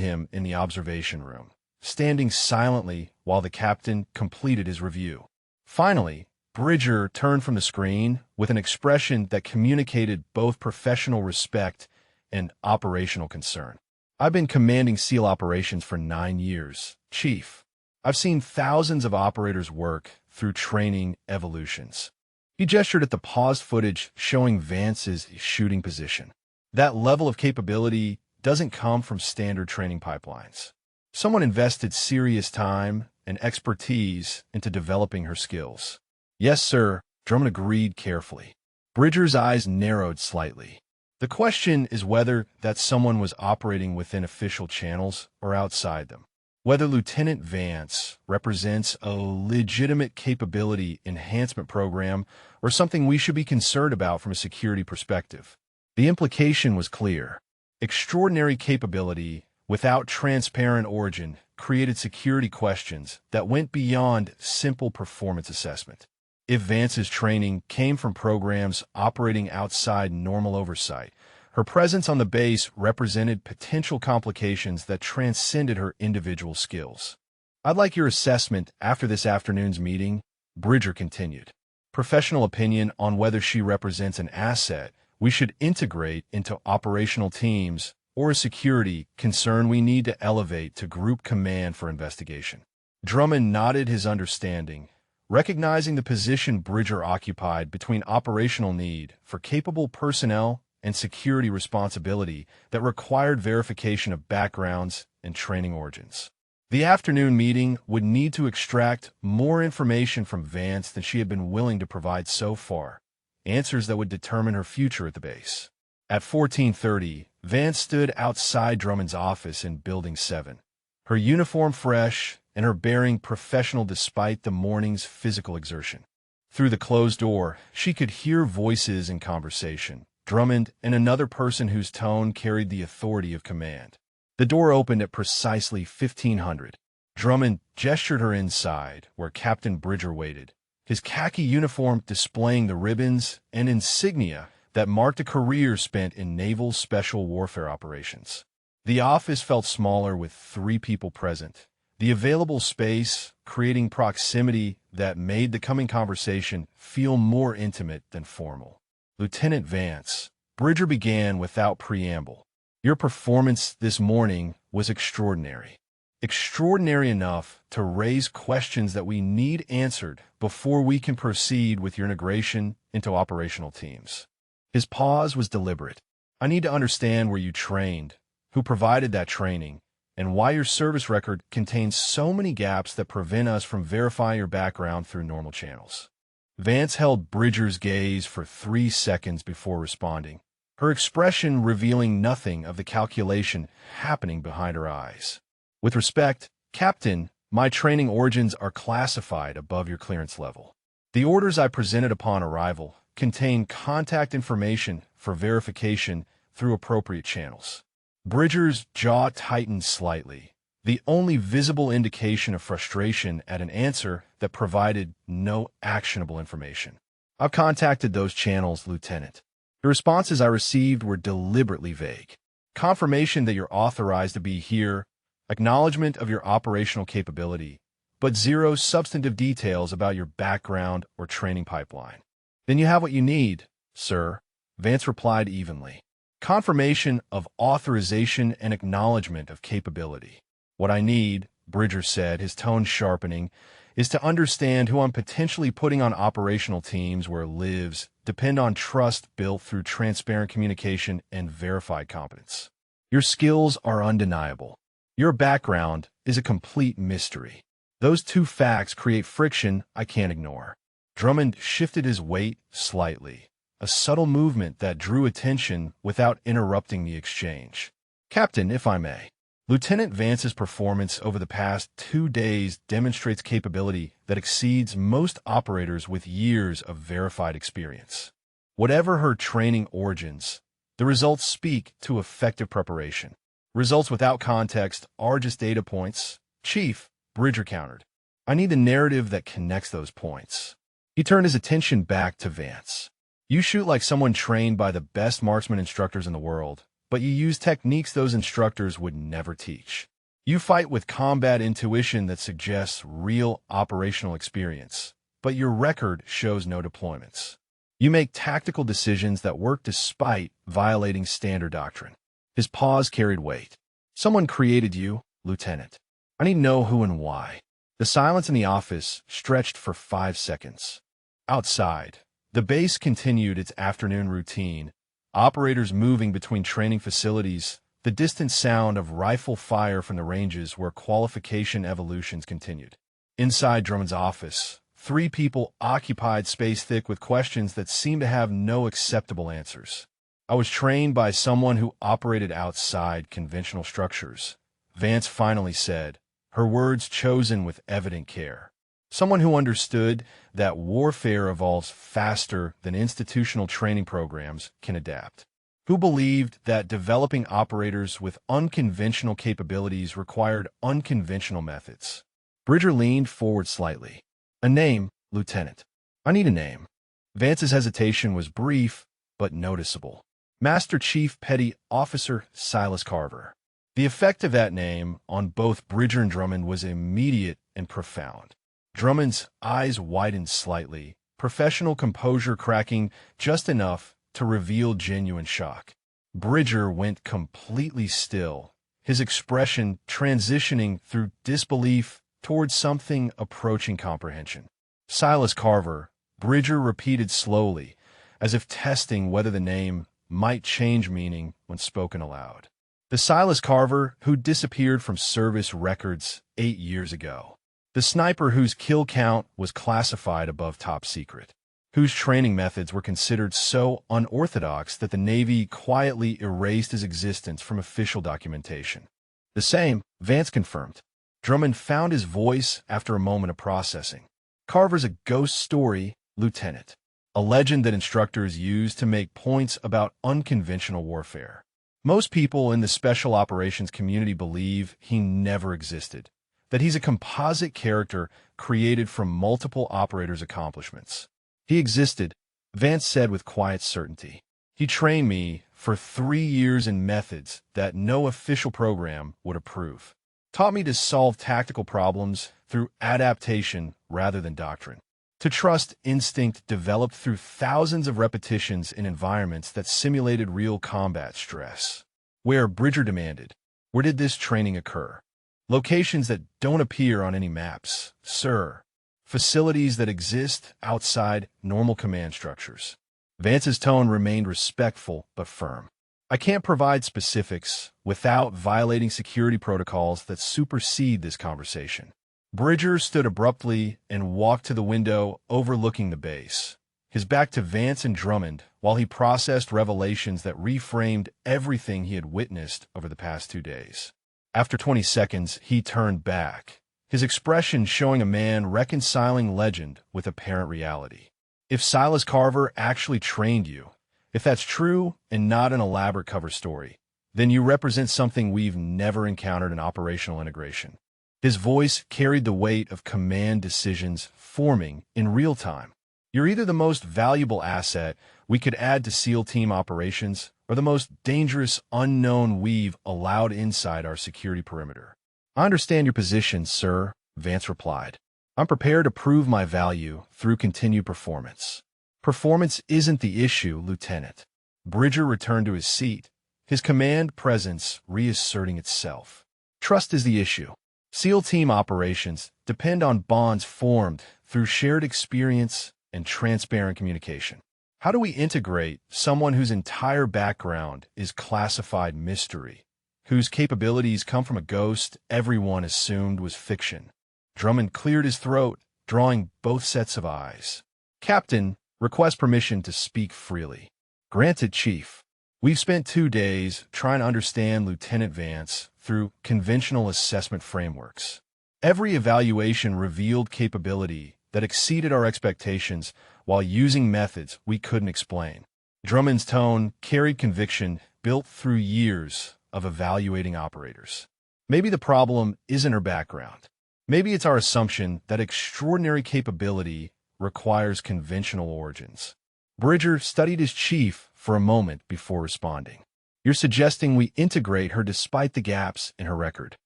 him in the observation room, standing silently while the captain completed his review. Finally, Bridger turned from the screen with an expression that communicated both professional respect and operational concern. I've been commanding SEAL operations for 9 years, Chief. I've seen thousands of operators work through training evolutions. He gestured at the paused footage showing Vance's shooting position. That level of capability doesn't come from standard training pipelines. Someone invested serious time and expertise into developing her skills. Yes, sir, Drummond agreed carefully. Bridger's eyes narrowed slightly. The question is whether that someone was operating within official channels or outside them. Whether Lieutenant Vance represents a legitimate capability enhancement program or something we should be concerned about from a security perspective. The implication was clear. Extraordinary capability without transparent origin created security questions that went beyond simple performance assessment. If Vance's training came from programs operating outside normal oversight, her presence on the base represented potential complications that transcended her individual skills. I'd like your assessment after this afternoon's meeting, Bridger continued. Professional opinion on whether she represents an asset we should integrate into operational teams or a security concern we need to elevate to group command for investigation. Drummond nodded his understanding, recognizing the position Bridger occupied between operational need for capable personnel and security responsibility that required verification of backgrounds and training origins. The afternoon meeting would need to extract more information from Vance than she had been willing to provide so far, answers that would determine her future at the base. At 14:30, Vance stood outside Drummond's office in Building 7, her uniform fresh and her bearing professional despite the morning's physical exertion. Through the closed door, she could hear voices in conversation, Drummond and another person whose tone carried the authority of command. The door opened at precisely 1500. Drummond gestured her inside, where Captain Bridger waited, his khaki uniform displaying the ribbons and insignia that marked a career spent in naval special warfare operations. The office felt smaller with 3 people present, the available space creating proximity that made the coming conversation feel more intimate than formal. Lieutenant Vance, Bridger began without preamble. Your performance this morning was extraordinary. Extraordinary enough to raise questions that we need answered before we can proceed with your integration into operational teams. His pause was deliberate. I need to understand where you trained, who provided that training, and why your service record contains so many gaps that prevent us from verifying your background through normal channels. Vance held Bridger's gaze for 3 seconds before responding, her expression revealing nothing of the calculation happening behind her eyes. With respect, Captain, my training origins are classified above your clearance level. The orders I presented upon arrival contain contact information for verification through appropriate channels. Bridger's jaw tightened slightly, the only visible indication of frustration at an answer that provided no actionable information. I've contacted those channels, Lieutenant. The responses I received were deliberately vague. Confirmation that you're authorized to be here, acknowledgement of your operational capability, but zero substantive details about your background or training pipeline. Then you have what you need, sir, Vance replied evenly. Confirmation of authorization and acknowledgement of capability. What I need, Bridger said, his tone sharpening, is to understand who I'm potentially putting on operational teams where lives depend on trust built through transparent communication and verified competence. Your skills are undeniable. Your background is a complete mystery. Those two facts create friction I can't ignore. Drummond shifted his weight slightly, a subtle movement that drew attention without interrupting the exchange. Captain, if I may. Lieutenant Vance's performance over the past 2 days demonstrates capability that exceeds most operators with years of verified experience. Whatever her training origins, the results speak to effective preparation. Results without context are just data points. Chief, Bridger countered. I need the narrative that connects those points. He turned his attention back to Vance. You shoot like someone trained by the best marksman instructors in the world, but you use techniques those instructors would never teach. You fight with combat intuition that suggests real operational experience, but your record shows no deployments. You make tactical decisions that work despite violating standard doctrine. His pause carried weight. Someone created you, Lieutenant. I need to know who and why. The silence in the office stretched for 5 seconds. Outside, the base continued its afternoon routine, operators moving between training facilities, the distant sound of rifle fire from the ranges where qualification evolutions continued. Inside Drummond's office, 3 people occupied space thick with questions that seemed to have no acceptable answers. I was trained by someone who operated outside conventional structures, Vance finally said, her words chosen with evident care. Someone who understood that warfare evolves faster than institutional training programs can adapt. Who believed that developing operators with unconventional capabilities required unconventional methods. Bridger leaned forward slightly. A name, Lieutenant. I need a name. Vance's hesitation was brief, but noticeable. Master Chief Petty Officer Silas Carver. The effect of that name on both Bridger and Drummond was immediate and profound. Drummond's eyes widened slightly, professional composure cracking just enough to reveal genuine shock. Bridger went completely still, his expression transitioning through disbelief towards something approaching comprehension. Silas Carver, Bridger repeated slowly, as if testing whether the name might change meaning when spoken aloud. The Silas Carver who disappeared from service records 8 years ago. The sniper whose kill count was classified above top secret, whose training methods were considered so unorthodox that the Navy quietly erased his existence from official documentation. The same, Vance confirmed. Drummond found his voice after a moment of processing. Carver's a ghost story, Lieutenant. A legend that instructors use to make points about unconventional warfare. Most people in the special operations community believe he never existed, that he's a composite character created from multiple operators' accomplishments. He existed, Vance said with quiet certainty. He trained me for 3 years in methods that no official program would approve. Taught me to solve tactical problems through adaptation rather than doctrine. To trust instinct developed through thousands of repetitions in environments that simulated real combat stress. Where, Bridger demanded, where did this training occur? Locations that don't appear on any maps, sir. Facilities that exist outside normal command structures. Vance's tone remained respectful but firm. I can't provide specifics without violating security protocols that supersede this conversation. Bridger stood abruptly and walked to the window overlooking the base, his back to Vance and Drummond while he processed revelations that reframed everything he had witnessed over the past 2 days. After 20 seconds, he turned back, his expression showing a man reconciling legend with apparent reality. If Silas Carver actually trained you, if that's true and not an elaborate cover story, then you represent something we've never encountered in operational integration. His voice carried the weight of command decisions forming in real time. You're either the most valuable asset we could add to SEAL team operations or the most dangerous unknown we've allowed inside our security perimeter. I understand your position, sir, Vance replied. I'm prepared to prove my value through continued performance. Performance isn't the issue, Lieutenant. Bridger returned to his seat, his command presence reasserting itself. Trust is the issue. SEAL team operations depend on bonds formed through shared experience and transparent communication. How do we integrate someone whose entire background is classified mystery, whose capabilities come from a ghost everyone assumed was fiction? Drummond cleared his throat, drawing both sets of eyes. Captain, request permission to speak freely. Granted, Chief. We've spent 2 days trying to understand Lieutenant Vance through conventional assessment frameworks. Every evaluation revealed capability that exceeded our expectations while using methods we couldn't explain. Drummond's tone carried conviction built through years of evaluating operators. Maybe the problem isn't her background. Maybe it's our assumption that extraordinary capability requires conventional origins. Bridger studied his chief for a moment before responding. You're suggesting we integrate her despite the gaps in her record.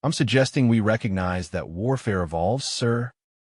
I'm suggesting we recognize that warfare evolves, sir.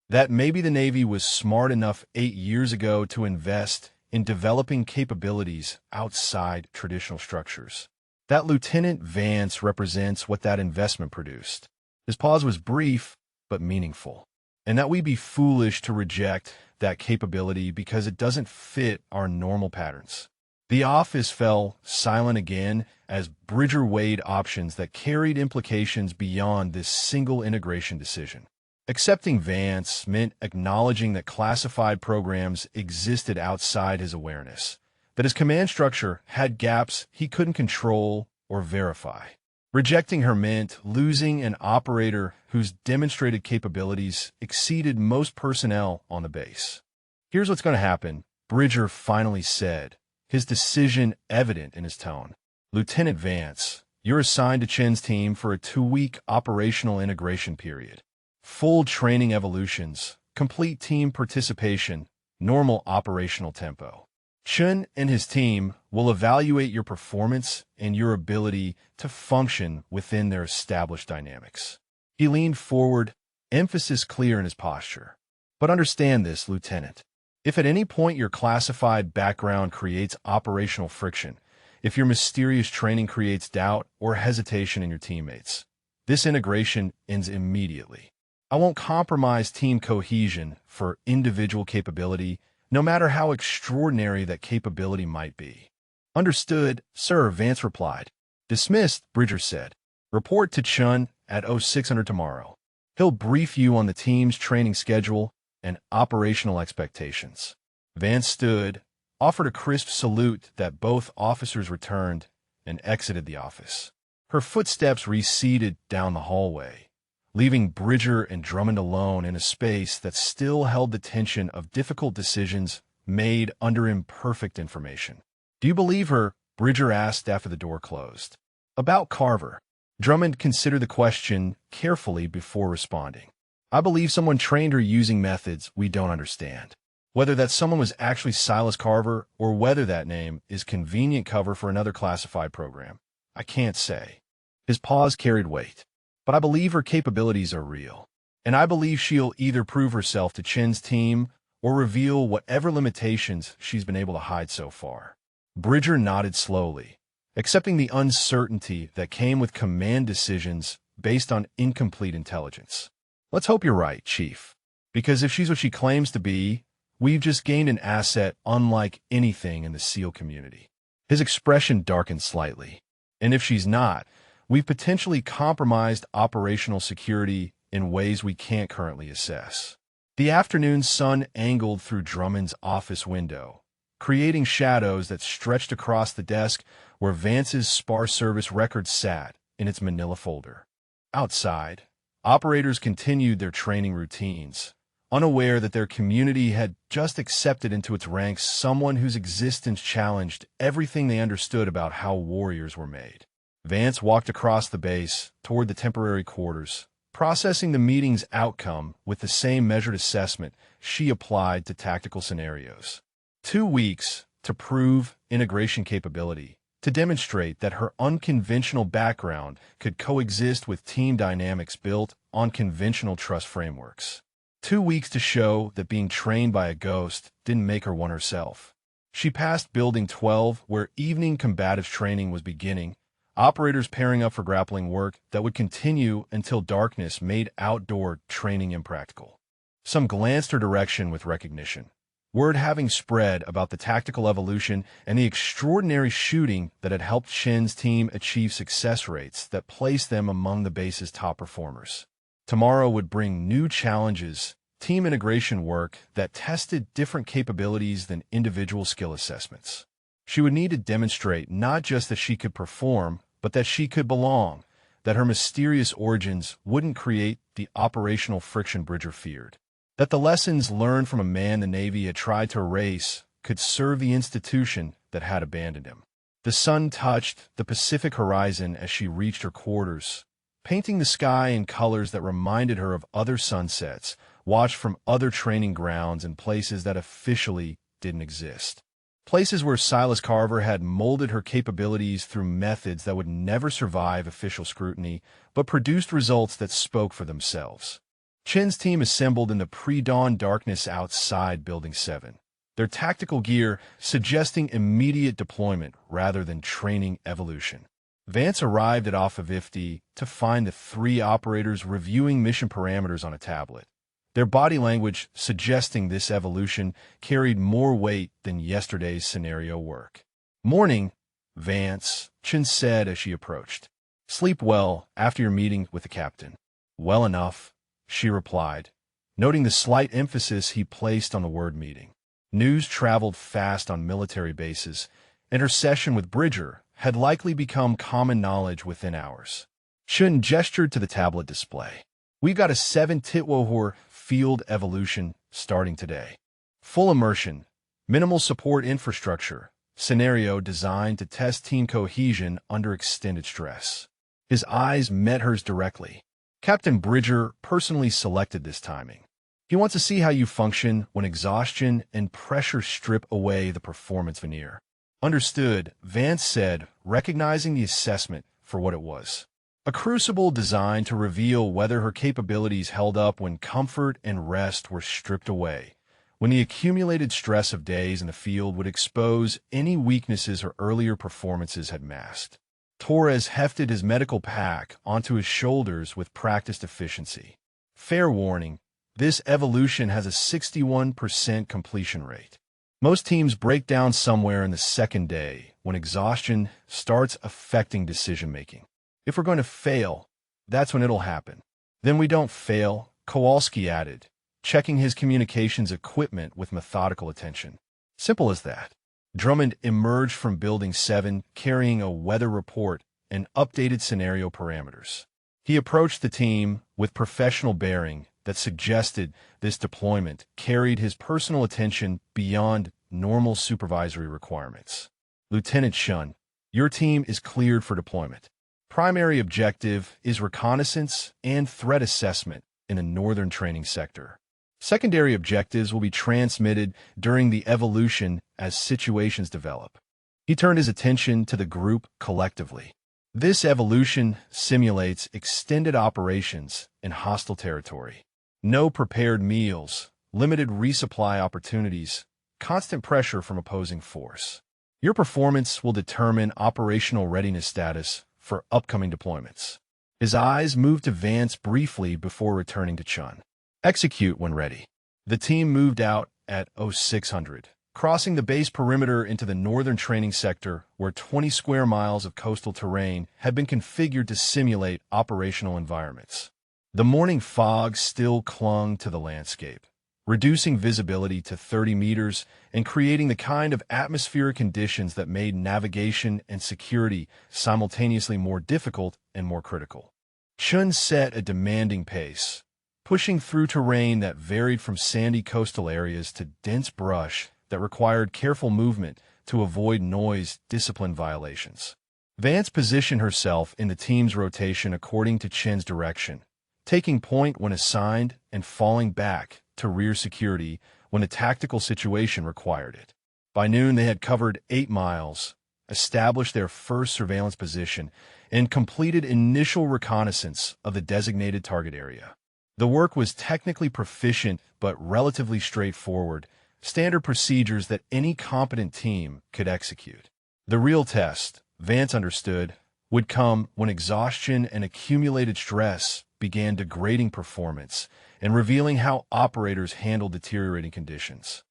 That maybe the Navy was smart enough 8 years ago to invest in developing capabilities outside traditional structures. That Lieutenant Vance represents what that investment produced. His pause was brief, but meaningful. And that we'd be foolish to reject that capability because it doesn't fit our normal patterns. The office fell silent again as Bridger weighed options that carried implications beyond this single integration decision. Accepting Vance meant acknowledging that classified programs existed outside his awareness, that his command structure had gaps he couldn't control or verify. Rejecting her meant losing an operator whose demonstrated capabilities exceeded most personnel on the base. Here's what's going to happen, Bridger finally said, his decision evident in his tone. Lieutenant Vance, you're assigned to Chen's team for a 2-week operational integration period. Full training evolutions, complete team participation, normal operational tempo. Chen and his team will evaluate your performance and your ability to function within their established dynamics. He leaned forward, emphasis clear in his posture. But understand this, Lieutenant. If at any point your classified background creates operational friction, if your mysterious training creates doubt or hesitation in your teammates, this integration ends immediately. I won't compromise team cohesion for individual capability, no matter how extraordinary that capability might be. Understood, sir, Vance replied. Dismissed, Bridger said. Report to Chun at 0600 tomorrow. He'll brief you on the team's training schedule and operational expectations. Vance stood, offered a crisp salute that both officers returned, and exited the office. Her footsteps receded down the hallway, leaving Bridger and Drummond alone in a space that still held the tension of difficult decisions made under imperfect information. Do you believe her? Bridger asked after the door closed. About Carver. Drummond considered the question carefully before responding. I believe someone trained her using methods we don't understand. Whether that someone was actually Silas Carver or whether that name is convenient cover for another classified program, I can't say. His pause carried weight. but I believe her capabilities are real. And I believe she'll either prove herself to Chen's team or reveal whatever limitations she's been able to hide so far. Bridger nodded slowly, accepting the uncertainty that came with command decisions based on incomplete intelligence. Let's hope you're right, Chief. Because if she's what she claims to be, we've just gained an asset unlike anything in the SEAL community. His expression darkened slightly. And if she's not, we've potentially compromised operational security in ways we can't currently assess. The afternoon sun angled through Drummond's office window, creating shadows that stretched across the desk where Vance's SPAR service record sat in its manila folder. Outside, operators continued their training routines, unaware that their community had just accepted into its ranks someone whose existence challenged everything they understood about how warriors were made. Vance walked across the base toward the temporary quarters, processing the meeting's outcome with the same measured assessment she applied to tactical scenarios. 2 weeks to prove integration capability, to demonstrate that her unconventional background could coexist with team dynamics built on conventional trust frameworks. 2 weeks to show that being trained by a ghost didn't make her one herself. She passed Building 12, where evening combative training was beginning, operators pairing up for grappling work that would continue until darkness made outdoor training impractical. Some glanced her direction with recognition, word having spread about the tactical evolution and the extraordinary shooting that had helped Chen's team achieve success rates that placed them among the base's top performers. Tomorrow would bring new challenges, team integration work that tested different capabilities than individual skill assessments. She would need to demonstrate not just that she could perform, but that she could belong, that her mysterious origins wouldn't create the operational friction Bridger feared, that the lessons learned from a man the Navy had tried to erase could serve the institution that had abandoned him. The sun touched the Pacific horizon as she reached her quarters, painting the sky in colors that reminded her of other sunsets, watched from other training grounds and places that officially didn't exist. Places where Silas Carver had molded her capabilities through methods that would never survive official scrutiny, but produced results that spoke for themselves. Chen's team assembled in the pre-dawn darkness outside Building 7, their tactical gear suggesting immediate deployment rather than training evolution. Vance arrived at Alpha 50 to find the 3 operators reviewing mission parameters on a tablet, their body language suggesting this evolution carried more weight than yesterday's scenario work. "Morning, Vance," Chen said as she approached. "Sleep well after your meeting with the captain." "Well enough," she replied, noting the slight emphasis he placed on the word meeting. News traveled fast on military bases, and her session with Bridger had likely become common knowledge within hours. Chen gestured to the tablet display. "We've got a 7 Titwohor field evolution starting today. Full immersion, minimal support infrastructure, scenario designed to test team cohesion under extended stress." His eyes met hers directly. Captain Bridger personally selected this timing. He wants to see how you function when exhaustion and pressure strip away the performance veneer. "Understood," Vance said, recognizing the assessment for what it was. A crucible designed to reveal whether her capabilities held up when comfort and rest were stripped away, when the accumulated stress of days in the field would expose any weaknesses her earlier performances had masked. Torres hefted his medical pack onto his shoulders with practiced efficiency. "Fair warning, this evolution has a 61% completion rate. Most teams break down somewhere in the second day when exhaustion starts affecting decision-making. If we're going to fail, that's when it'll happen. Then we don't fail," Kowalski added, checking his communications equipment with methodical attention. "Simple as that." Drummond emerged from Building 7 carrying a weather report and updated scenario parameters. He approached the team with professional bearing that suggested this deployment carried his personal attention beyond normal supervisory requirements. "Lieutenant Shun, your team is cleared for deployment. Primary objective is reconnaissance and threat assessment in the northern training sector. Secondary objectives will be transmitted during the evolution as situations develop." He turned his attention to the group collectively. This evolution simulates extended operations in hostile territory. No prepared meals, limited resupply opportunities, constant pressure from opposing force. Your performance will determine operational readiness status for upcoming deployments. His eyes moved to Vance briefly before returning to Chun. Execute when ready. The team moved out at 0600, crossing the base perimeter into the northern training sector where 20 square miles of coastal terrain had been configured to simulate operational environments. The morning fog still clung to the landscape, reducing visibility to 30 meters and creating the kind of atmospheric conditions that made navigation and security simultaneously more difficult and more critical. Chun set a demanding pace, pushing through terrain that varied from sandy coastal areas to dense brush that required careful movement to avoid noise discipline violations. Vance positioned herself in the team's rotation according to Chen's direction, taking point when assigned and falling back to rear security when the tactical situation required it. By noon, they had covered 8 miles, established their first surveillance position, and completed initial reconnaissance of the designated target area. The work was technically proficient but relatively straightforward, standard procedures that any competent team could execute. The real test, Vance understood, would come when exhaustion and accumulated stress began degrading performance and revealing how operators handle deteriorating conditions.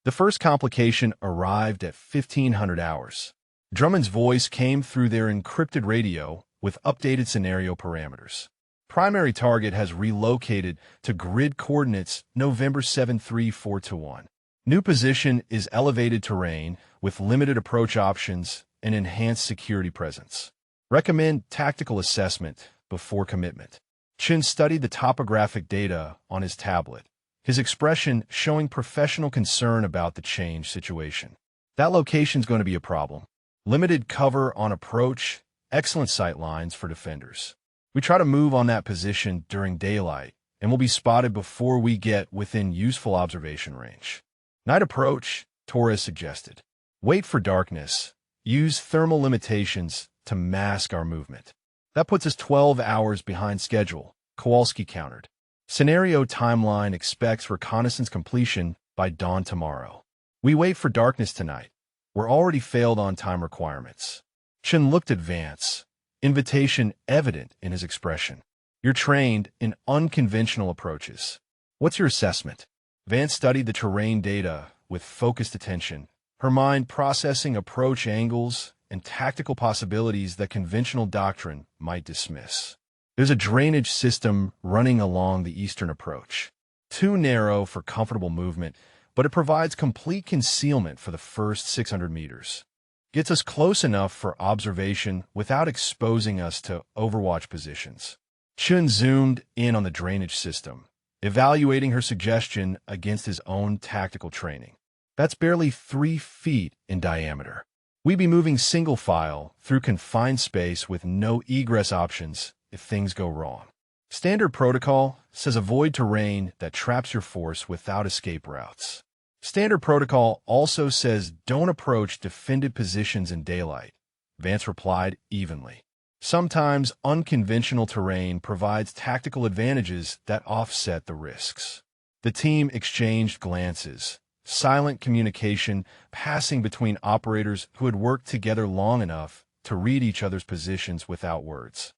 The first complication arrived at 1500 hours. Drummond's voice came through their encrypted radio with updated scenario parameters. Primary target has relocated to grid coordinates November 73421. New position is elevated terrain with limited approach options and enhanced security presence. Recommend tactical assessment before commitment. Chin studied the topographic data on his tablet, his expression showing professional concern about the change situation. That location's going to be a problem. Limited cover on approach, excellent sight lines for defenders. We try to move on that position during daylight, and will be spotted before we get within useful observation range. Night approach, Torres suggested. Wait for darkness. Use thermal limitations to mask our movement. That puts us 12 hours behind schedule, Kowalski countered. Scenario timeline expects reconnaissance completion by dawn tomorrow. We wait for darkness tonight. We're already failed on time requirements. Chin looked at Vance, invitation evident in his expression. You're trained in unconventional approaches. What's your assessment? Vance studied the terrain data with focused attention, her mind processing approach angles and tactical possibilities that conventional doctrine might dismiss. There's a drainage system running along the eastern approach. Too narrow for comfortable movement, but it provides complete concealment for the first 600 meters. Gets us close enough for observation without exposing us to overwatch positions. Chun zoomed in on the drainage system, evaluating her suggestion against his own tactical training. That's barely 3 feet in diameter. We'd be moving single file through confined space with no egress options if things go wrong. Standard protocol says avoid terrain that traps your force without escape routes. Standard protocol also says don't approach defended positions in daylight, Vance replied evenly. Sometimes unconventional terrain provides tactical advantages that offset the risks. The team exchanged glances, silent communication passing between operators who had worked together long enough to read each other's positions without words.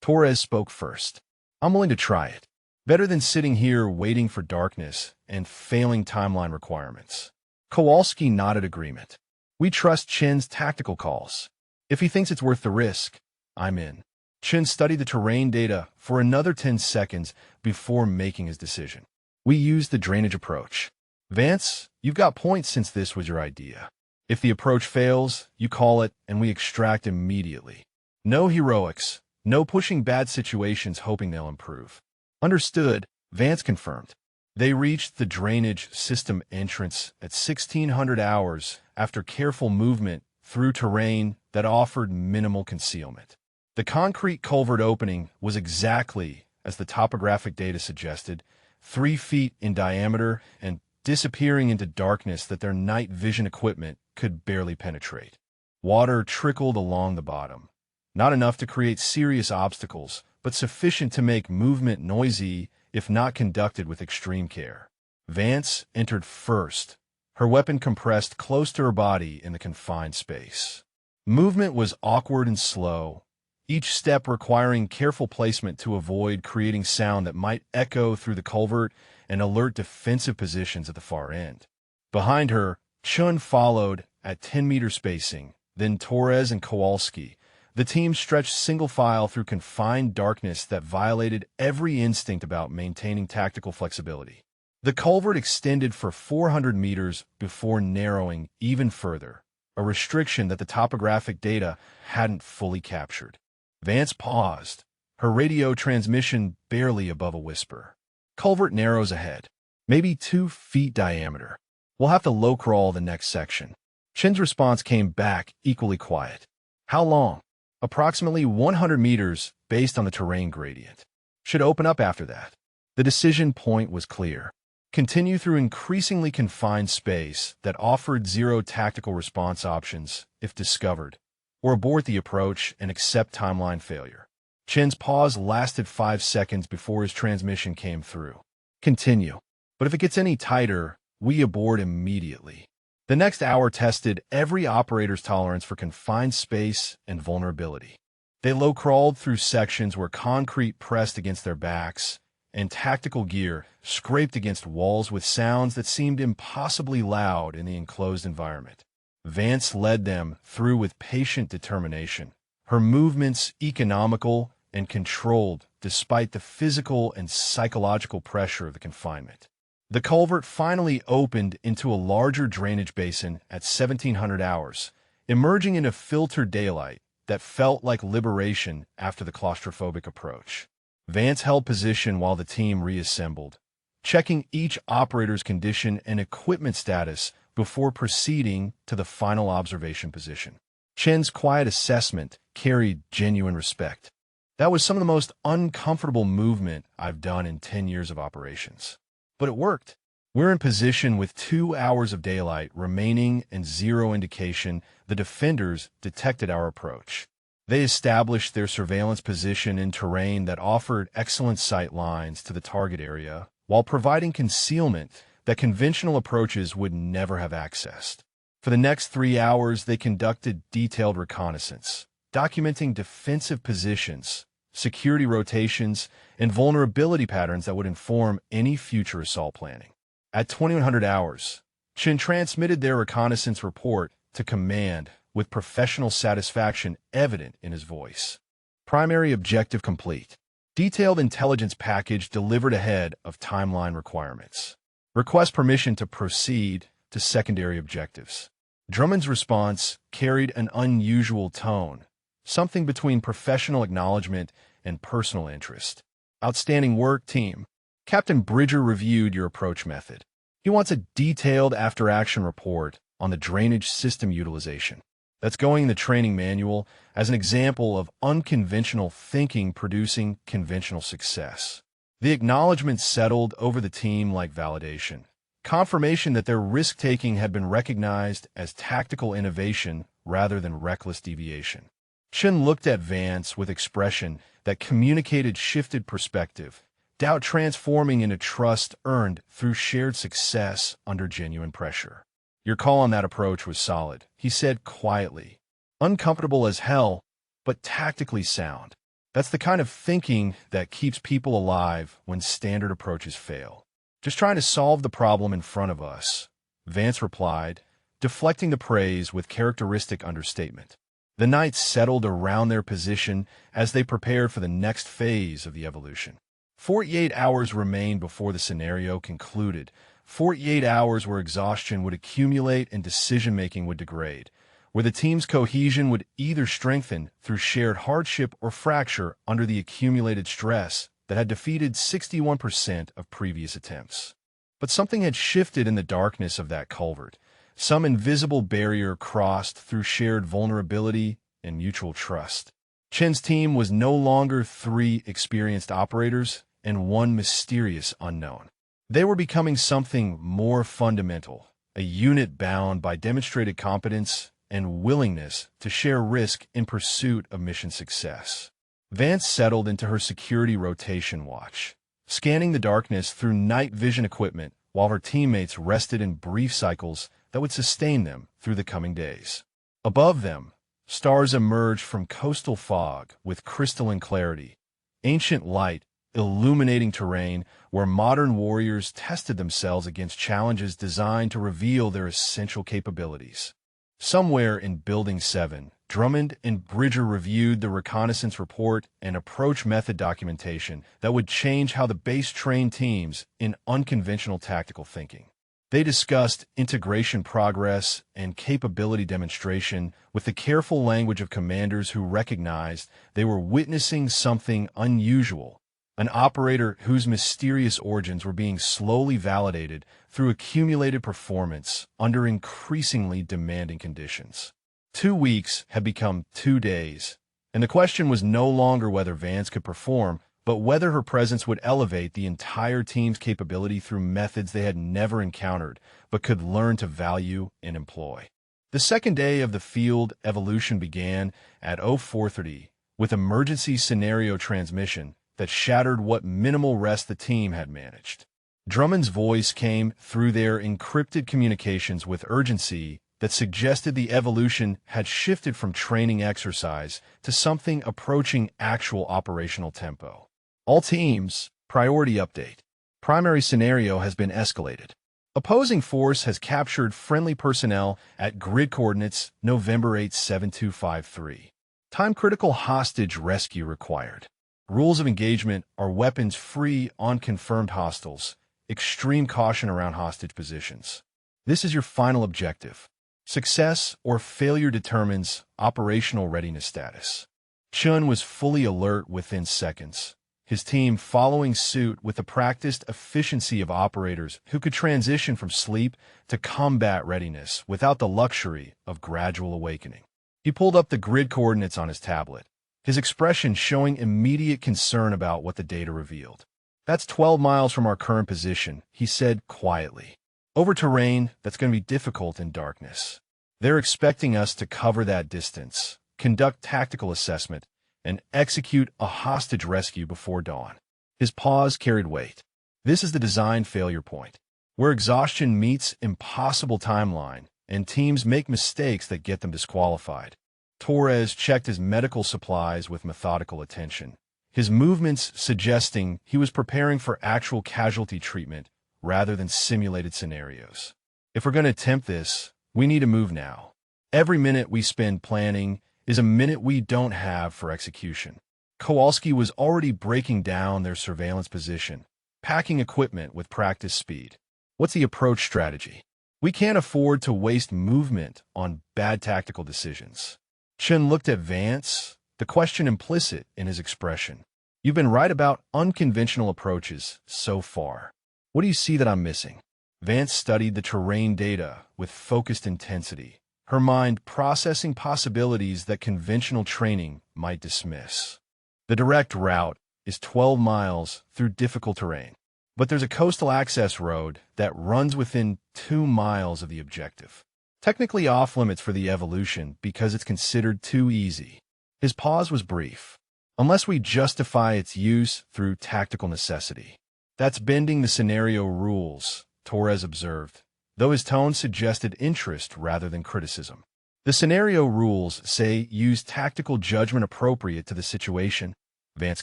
Torres spoke first. I'm willing to try it. Better than sitting here waiting for darkness and failing timeline requirements. Kowalski nodded agreement. We trust Chin's tactical calls. If he thinks it's worth the risk, I'm in. Chin studied the terrain data for another 10 seconds before making his decision. We used the drainage approach. Vance, you've got points since this was your idea. If the approach fails, you call it and we extract immediately. No heroics, no pushing bad situations hoping they'll improve. Understood, Vance confirmed. They reached the drainage system entrance at 1600 hours after careful movement through terrain that offered minimal concealment. The concrete culvert opening was exactly as the topographic data suggested, 3 feet in diameter and disappearing into darkness that their night vision equipment could barely penetrate. Water trickled along the bottom, Not enough to create serious obstacles, but sufficient to make movement noisy if not conducted with extreme care. Vance entered first, her weapon compressed close to her body in the confined space. Movement was awkward and slow, each step requiring careful placement to avoid creating sound that might echo through the culvert and alert defensive positions at the far end. Behind her, Chun followed at 10-meter spacing, then Torres and Kowalski. The team stretched single file through confined darkness that violated every instinct about maintaining tactical flexibility. The culvert extended for 400 meters before narrowing even further, a restriction that the topographic data hadn't fully captured. Vance paused, her radio transmission barely above a whisper. Culvert narrows ahead, maybe 2 feet diameter. We'll have to low-crawl the next section. Chin's response came back equally quiet. How long? Approximately 100 meters based on the terrain gradient. Should open up after that. The decision point was clear. Continue through increasingly confined space that offered 0 tactical response options if discovered, or abort the approach and accept timeline failure. Chin's pause lasted 5 seconds before his transmission came through. Continue. But if it gets any tighter, we abort immediately. The next hour tested every operator's tolerance for confined space and vulnerability. They low-crawled through sections where concrete pressed against their backs, and tactical gear scraped against walls with sounds that seemed impossibly loud in the enclosed environment. Vance led them through with patient determination, her movements economical and controlled despite the physical and psychological pressure of the confinement. The culvert finally opened into a larger drainage basin at 1700 hours, emerging into filtered daylight that felt like liberation after the claustrophobic approach. Vance held position while the team reassembled, checking each operator's condition and equipment status before proceeding to the final observation position. Chin's quiet assessment carried genuine respect. That was some of the most uncomfortable movement I've done in 10 years of operations. But it worked. We're in position with 2 hours of daylight remaining and 0 indication the defenders detected our approach. They established their surveillance position in terrain that offered excellent sight lines to the target area while providing concealment that conventional approaches would never have accessed. For the next 3 hours, they conducted detailed reconnaissance, documenting defensive positions, security rotations, and vulnerability patterns that would inform any future assault planning. At 2100 hours, Chin transmitted their reconnaissance report to command with professional satisfaction evident in his voice. Primary objective complete. Detailed intelligence package delivered ahead of timeline requirements. Request permission to proceed to secondary objectives. Drummond's response carried an unusual tone, something between professional acknowledgement and personal interest. Outstanding work, team. Captain Bridger reviewed your approach method. He wants a detailed after-action report on the drainage system utilization. That's going in the training manual as an example of unconventional thinking producing conventional success. The acknowledgement settled over the team like validation, confirmation that their risk-taking had been recognized as tactical innovation rather than reckless deviation. Chin looked at Vance with expression that communicated shifted perspective, doubt transforming into trust earned through shared success under genuine pressure. Your call on that approach was solid, he said quietly. Uncomfortable as hell, but tactically sound. That's the kind of thinking that keeps people alive when standard approaches fail. Just trying to solve the problem in front of us, Vance replied, deflecting the praise with characteristic understatement. The knights settled around their position as they prepared for the next phase of the evolution. 48 hours remained before the scenario concluded. 48 hours where exhaustion would accumulate and decision-making would degrade, where the team's cohesion would either strengthen through shared hardship or fracture under the accumulated stress that had defeated 61% of previous attempts. But something had shifted in the darkness of that culvert. Some invisible barrier crossed through shared vulnerability and mutual trust. Chin's team was no longer 3 experienced operators and 1 mysterious unknown. They were becoming something more fundamental, a unit bound by demonstrated competence and willingness to share risk in pursuit of mission success. Vance settled into her security rotation watch, scanning the darkness through night vision equipment while her teammates rested in brief cycles that would sustain them through the coming days. Above them, stars emerged from coastal fog with crystalline clarity, ancient light illuminating terrain where modern warriors tested themselves against challenges designed to reveal their essential capabilities. Somewhere in Building 7, Drummond and Bridger reviewed the reconnaissance report and approach method documentation that would change how the base trained teams in unconventional tactical thinking. They discussed integration progress and capability demonstration with the careful language of commanders who recognized they were witnessing something unusual, an operator whose mysterious origins were being slowly validated through accumulated performance under increasingly demanding conditions. 2 weeks had become 2 days, and the question was no longer whether Vance could perform, but whether her presence would elevate the entire team's capability through methods they had never encountered but could learn to value and employ. The second day of the field evolution began at 0430 with emergency scenario transmission that shattered what minimal rest the team had managed. Drummond's voice came through their encrypted communications with urgency that suggested the evolution had shifted from training exercise to something approaching actual operational tempo. All teams, priority update. Primary scenario has been escalated. Opposing force has captured friendly personnel at grid coordinates November 8, 7253. Time-critical hostage rescue required. Rules of engagement are weapons-free on confirmed hostiles. Extreme caution around hostage positions. This is your final objective. Success or failure determines operational readiness status. Chun was fully alert within seconds, his team following suit with the practiced efficiency of operators who could transition from sleep to combat readiness without the luxury of gradual awakening. He pulled up the grid coordinates on his tablet, his expression showing immediate concern about what the data revealed. "That's 12 miles from our current position," he said quietly. "Over terrain that's going to be difficult in darkness. They're expecting us to cover that distance, conduct tactical assessment, and execute a hostage rescue before dawn." His pause carried weight. This is the design failure point, where exhaustion meets impossible timeline, and teams make mistakes that get them disqualified. Torres checked his medical supplies with methodical attention, his movements suggesting he was preparing for actual casualty treatment rather than simulated scenarios. "If we're going to attempt this, we need to move now. Every minute we spend planning is a minute we don't have for execution." Kowalski was already breaking down their surveillance position, packing equipment with practice speed. "What's the approach strategy? We can't afford to waste movement on bad tactical decisions." Chun looked at Vance, the question implicit in his expression. "You've been right about unconventional approaches so far. What do you see that I'm missing?" Vance studied the terrain data with focused intensity, her mind processing possibilities that conventional training might dismiss. "The direct route is 12 miles through difficult terrain, but there's a coastal access road that runs within 2 miles of the objective. Technically off-limits for the evolution because it's considered too easy." His pause was brief. "Unless we justify its use through tactical necessity." "That's bending the scenario rules," Torres observed, though his tone suggested interest rather than criticism. "The scenario rules say use tactical judgment appropriate to the situation," Vance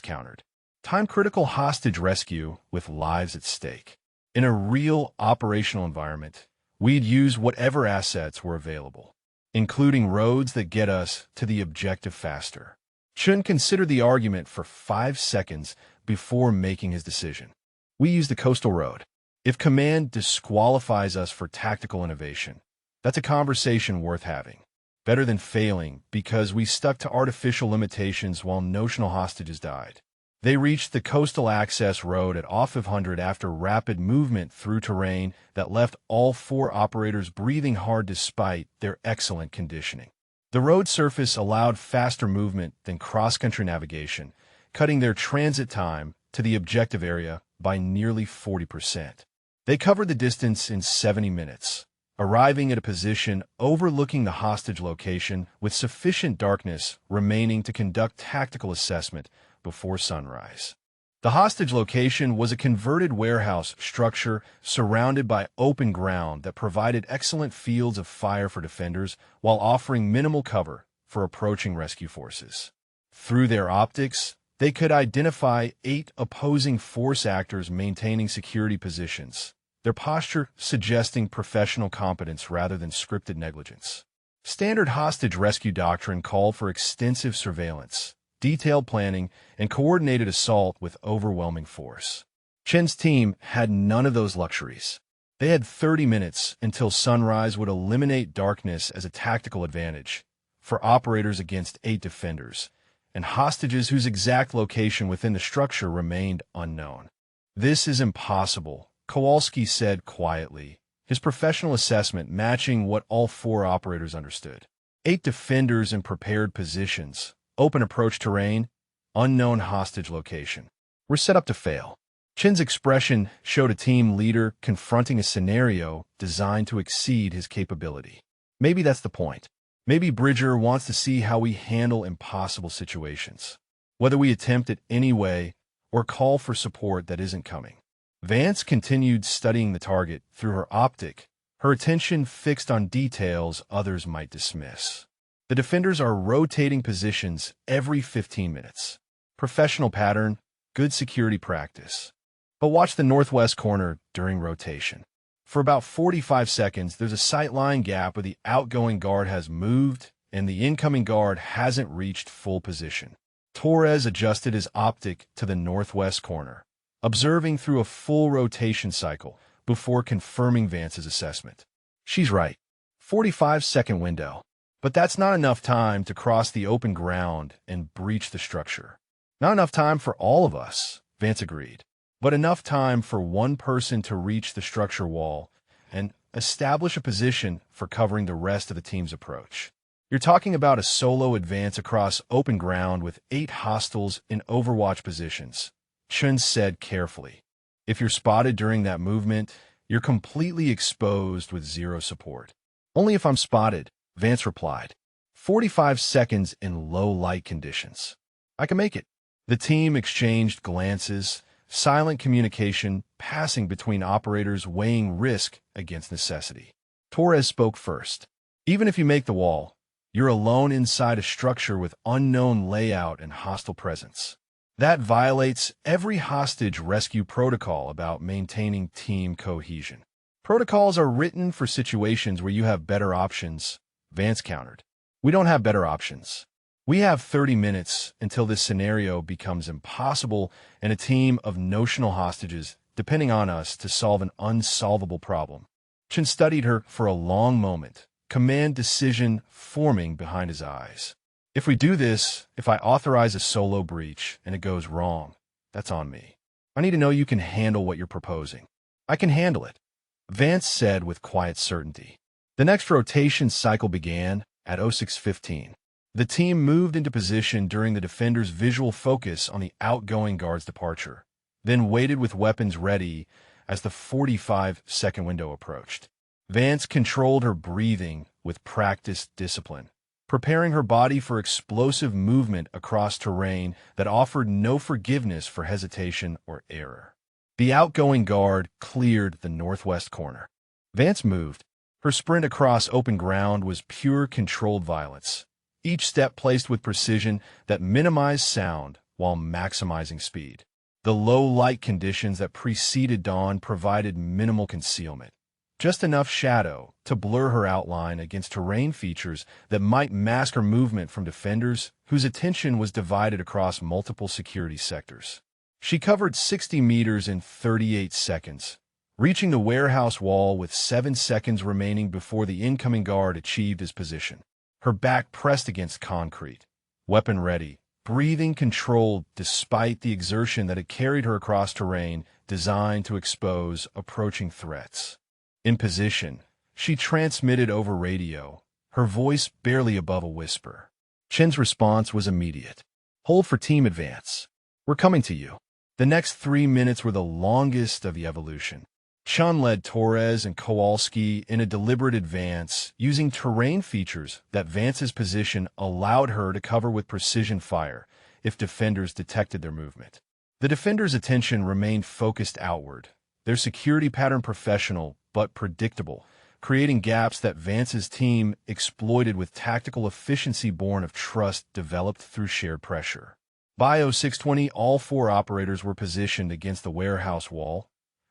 countered. "Time-critical hostage rescue with lives at stake. In a real operational environment, we'd use whatever assets were available, including roads that get us to the objective faster." Chun considered the argument for 5 seconds before making his decision. "We use the coastal road. If command disqualifies us for tactical innovation, that's a conversation worth having. Better than failing because we stuck to artificial limitations while notional hostages died." They reached the coastal access road at off 500 after rapid movement through terrain that left all 4 operators breathing hard despite their excellent conditioning. The road surface allowed faster movement than cross-country navigation, cutting their transit time to the objective area by nearly 40%. They covered the distance in 70 minutes, arriving at a position overlooking the hostage location with sufficient darkness remaining to conduct tactical assessment before sunrise. The hostage location was a converted warehouse structure surrounded by open ground that provided excellent fields of fire for defenders while offering minimal cover for approaching rescue forces. Through their optics, they could identify 8 opposing force actors maintaining security positions, their posture suggesting professional competence rather than scripted negligence. Standard hostage rescue doctrine called for extensive surveillance, detailed planning, and coordinated assault with overwhelming force. Chen's team had none of those luxuries. They had 30 minutes until sunrise would eliminate darkness as a tactical advantage for operators against 8 defenders, and hostages whose exact location within the structure remained unknown. "This is impossible," Kowalski said quietly, his professional assessment matching what all 4 operators understood. 8 defenders in prepared positions, open approach terrain, unknown hostage location. "We're set up to fail." Chen's expression showed a team leader confronting a scenario designed to exceed his capability. Maybe that's the point. Maybe Bridger wants to see how we handle impossible situations, whether we attempt it anyway or call for support that isn't coming. Vance continued studying the target through her optic, her attention fixed on details others might dismiss. The defenders are rotating positions every 15 minutes. Professional pattern, good security practice. But watch the northwest corner during rotation. For about 45 seconds, there's a sightline gap where the outgoing guard has moved and the incoming guard hasn't reached full position. Torres adjusted his optic to the northwest corner, observing through a full rotation cycle before confirming Vance's assessment. She's right. 45-second window. But that's not enough time to cross the open ground and breach the structure. Not enough time for all of us, Vance agreed, but enough time for one person to reach the structure wall and establish a position for covering the rest of the team's approach. You're talking about a solo advance across open ground with 8 hostiles in overwatch positions, Chun said carefully. If you're spotted during that movement, you're completely exposed with 0 support. "Only if I'm spotted," Vance replied. 45 seconds in low light conditions. "I can make it." The team exchanged glances, silent communication passing between operators weighing risk against necessity. Torres spoke first. "Even if you make the wall, you're alone inside a structure with unknown layout and hostile presence. That violates every hostage rescue protocol about maintaining team cohesion. Protocols are written for situations where you have better options," Vance countered. "We don't have better options. We have 30 minutes until this scenario becomes impossible and a team of notional hostages depending on us to solve an unsolvable problem." Chen studied her for a long moment, command decision forming behind his eyes. "If we do this, if I authorize a solo breach and it goes wrong, that's on me. I need to know you can handle what you're proposing." "I can handle it," Vance said with quiet certainty. The next rotation cycle began at 06:15. The team moved into position during the defender's visual focus on the outgoing guard's departure, then waited with weapons ready as the 45-second window approached. Vance controlled her breathing with practiced discipline, preparing her body for explosive movement across terrain that offered no forgiveness for hesitation or error. The outgoing guard cleared the northwest corner. Vance moved. Her sprint across open ground was pure controlled violence, each step placed with precision that minimized sound while maximizing speed. The low light conditions that preceded dawn provided minimal concealment, just enough shadow to blur her outline against terrain features that might mask her movement from defenders whose attention was divided across multiple security sectors. She covered 60 meters in 38 seconds, reaching the warehouse wall with 7 seconds remaining before the incoming guard achieved his position. Her back pressed against concrete, weapon ready, breathing controlled despite the exertion that had carried her across terrain designed to expose approaching threats. In position, she transmitted over radio, her voice barely above a whisper. Chen's response was immediate. "Hold for team advance. We're coming to you." The next 3 minutes were the longest of the evolution. Chun led Torres and Kowalski in a deliberate advance, using terrain features that Vance's position allowed her to cover with precision fire if defenders detected their movement. The defenders' attention remained focused outward, their security pattern professional but predictable, creating gaps that Vance's team exploited with tactical efficiency born of trust developed through shared pressure. By 0620, all four operators were positioned against the warehouse wall,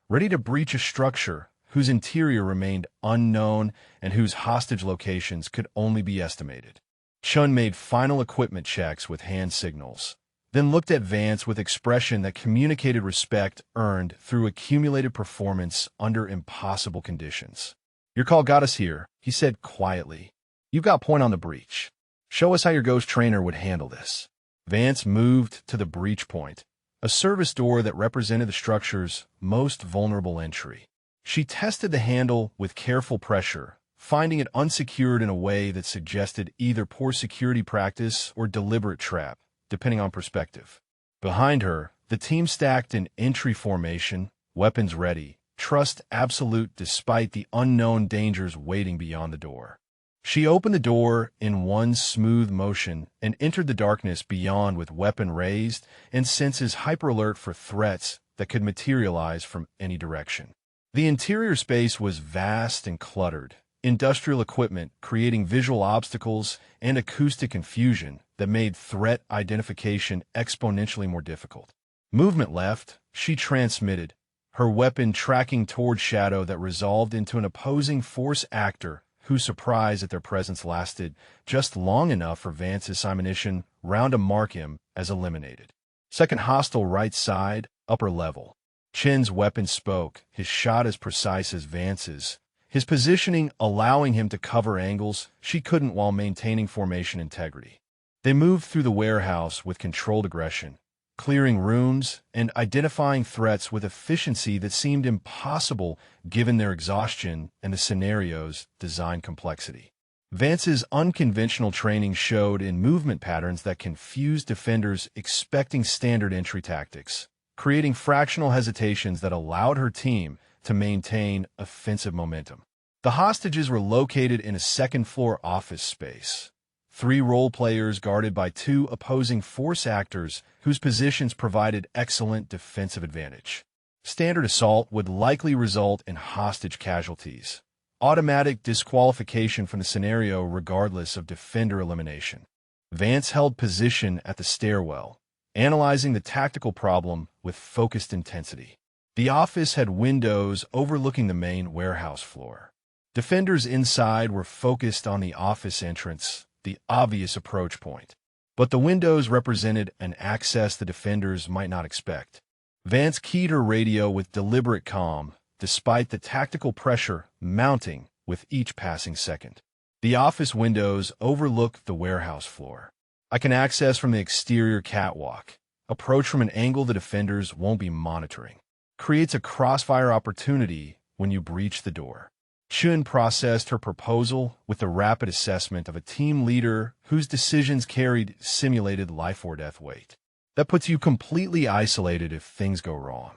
ready to breach a structure whose interior remained unknown and whose hostage locations could only be estimated. Chun made final equipment checks with hand signals, then looked at Vance with expression that communicated respect earned through accumulated performance under impossible conditions. "Your call got us here," he said quietly. "You've got point on the breach. Show us how your ghost trainer would handle this." Vance moved to the breach point, a service door that represented the structure's most vulnerable entry. She tested the handle with careful pressure, finding it unsecured in a way that suggested either poor security practice or deliberate trap, depending on perspective. Behind her, the team stacked in entry formation, weapons ready, trust absolute despite the unknown dangers waiting beyond the door. She opened the door in one smooth motion and entered the darkness beyond with weapon raised and senses hyper-alert for threats that could materialize from any direction. The interior space was vast and cluttered, industrial equipment creating visual obstacles and acoustic confusion that made threat identification exponentially more difficult. Movement left, she transmitted, her weapon tracking toward shadow that resolved into an opposing force actor whose surprise at their presence lasted just long enough for Vance's ammunition round to mark him as eliminated. Second hostile right side, upper level. Chen's weapon spoke, his shot as precise as Vance's, his positioning allowing him to cover angles she couldn't while maintaining formation integrity. They moved through the warehouse with controlled aggression, clearing rooms and identifying threats with efficiency that seemed impossible given their exhaustion and the scenario's design complexity. Vance's unconventional training showed in movement patterns that confused defenders expecting standard entry tactics, creating fractional hesitations that allowed her team to maintain offensive momentum. The hostages were located in a second-floor office space. 3 role players guarded by 2 opposing force actors whose positions provided excellent defensive advantage. Standard assault would likely result in hostage casualties, automatic disqualification from the scenario regardless of defender elimination. Vance held position at the stairwell, analyzing the tactical problem with focused intensity. The office had windows overlooking the main warehouse floor. Defenders inside were focused on the office entrance, the obvious approach point. But the windows represented an access the defenders might not expect. Vance keyed her radio with deliberate calm, despite the tactical pressure mounting with each passing second. The office windows overlook the warehouse floor. "I can access from the exterior catwalk. Approach from an angle the defenders won't be monitoring. Creates a crossfire opportunity when you breach the door." Chun processed her proposal with the rapid assessment of a team leader whose decisions carried simulated life or death weight. That puts you completely isolated if things go wrong.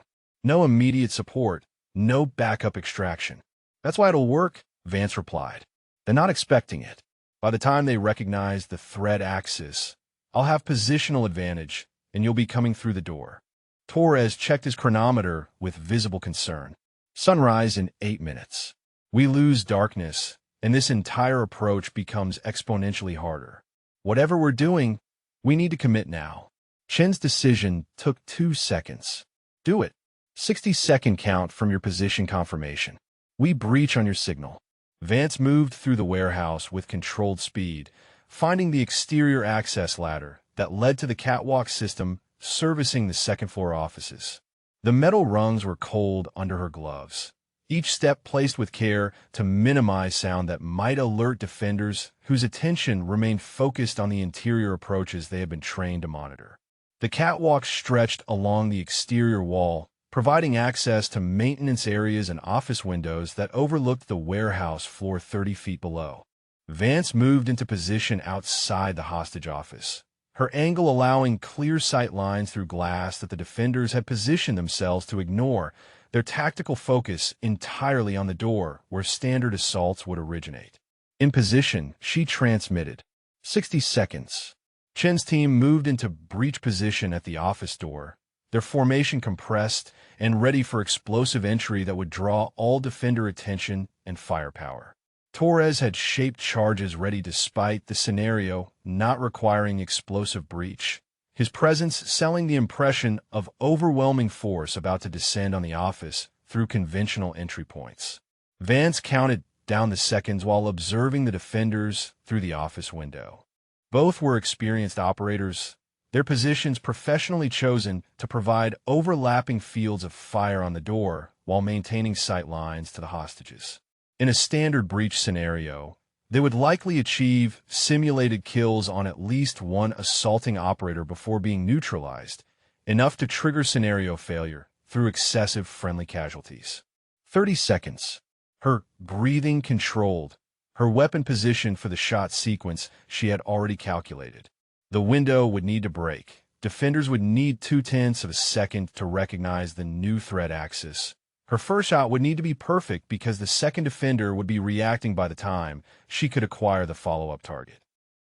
No immediate support, no backup extraction. "That's why it'll work," Vance replied. "They're not expecting it. By the time they recognize the threat axis, I'll have positional advantage, and you'll be coming through the door." Torres checked his chronometer with visible concern. "Sunrise in 8 minutes. We lose darkness, and this entire approach becomes exponentially harder. Whatever we're doing, we need to commit now." Chen's decision took 2 seconds. "Do it. 60-second count from your position confirmation. We breach on your signal." Vance moved through the warehouse with controlled speed, finding the exterior access ladder that led to the catwalk system servicing the second-floor offices. The metal rungs were cold under her gloves, each step placed with care to minimize sound that might alert defenders whose attention remained focused on the interior approaches they had been trained to monitor. The catwalk stretched along the exterior wall, providing access to maintenance areas and office windows that overlooked the warehouse floor 30 feet below. Vance moved into position outside the hostage office, her angle allowing clear sight lines through glass that the defenders had positioned themselves to ignore, their tactical focus entirely on the door where standard assaults would originate. In position, she transmitted. 60 seconds. Chen's team moved into breach position at the office door, their formation compressed and ready for explosive entry that would draw all defender attention and firepower. Torres had shaped charges ready despite the scenario not requiring explosive breach, his presence selling the impression of overwhelming force about to descend on the office through conventional entry points. Vance counted down the seconds while observing the defenders through the office window. Both were experienced operators, their positions professionally chosen to provide overlapping fields of fire on the door while maintaining sight lines to the hostages. In a standard breach scenario, they would likely achieve simulated kills on at least one assaulting operator before being neutralized, enough to trigger scenario failure through excessive friendly casualties. 30 seconds. Her breathing controlled, her weapon positioned for the shot sequence she had already calculated. The window would need to break. Defenders would need 0.2 of a second to recognize the new threat axis. Her first shot would need to be perfect because the second defender would be reacting by the time she could acquire the follow-up target.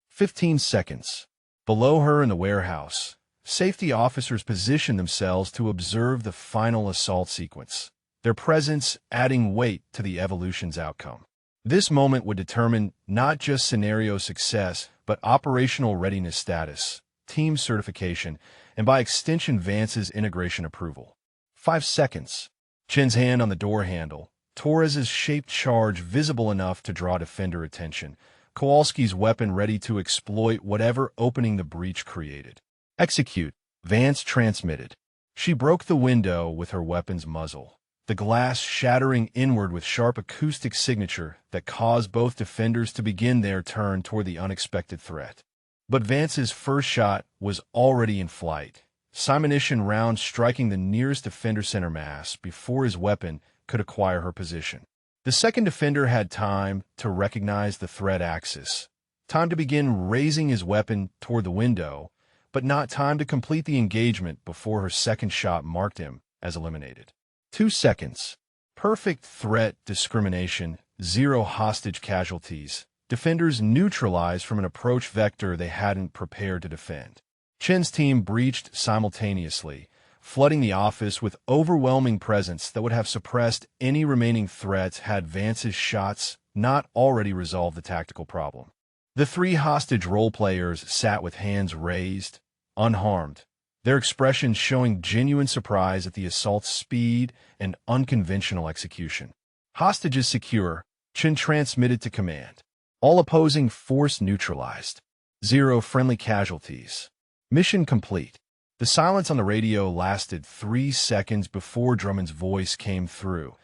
15 seconds. Below her in the warehouse, safety officers positioned themselves to observe the final assault sequence, their presence adding weight to the evolution's outcome. This moment would determine not just scenario success, but operational readiness status, team certification, and by extension Vance's integration approval. 5 seconds. Chen's hand on the door handle, Torres's shaped charge visible enough to draw defender attention, Kowalski's weapon ready to exploit whatever opening the breach created. Execute, Vance transmitted. She broke the window with her weapon's muzzle, the glass shattering inward with sharp acoustic signature that caused both defenders to begin their turn toward the unexpected threat. But Vance's first shot was already in flight, Simonitian round striking the nearest defender center mass before his weapon could acquire her position. The second defender had time to recognize the threat axis, time to begin raising his weapon toward the window, but not time to complete the engagement before her second shot marked him as eliminated. 2 seconds. Perfect threat discrimination, 0 hostage casualties. Defenders neutralized from an approach vector they hadn't prepared to defend. Chen's team breached simultaneously, flooding the office with overwhelming presence that would have suppressed any remaining threats had Vance's shots not already resolved the tactical problem. The 3 hostage role-players sat with hands raised, unharmed, their expressions showing genuine surprise at the assault's speed and unconventional execution. Hostages secure, Chen transmitted to command. All opposing force neutralized. 0 friendly casualties. Mission complete. The silence on the radio lasted 3 seconds before Drummond's voice came through,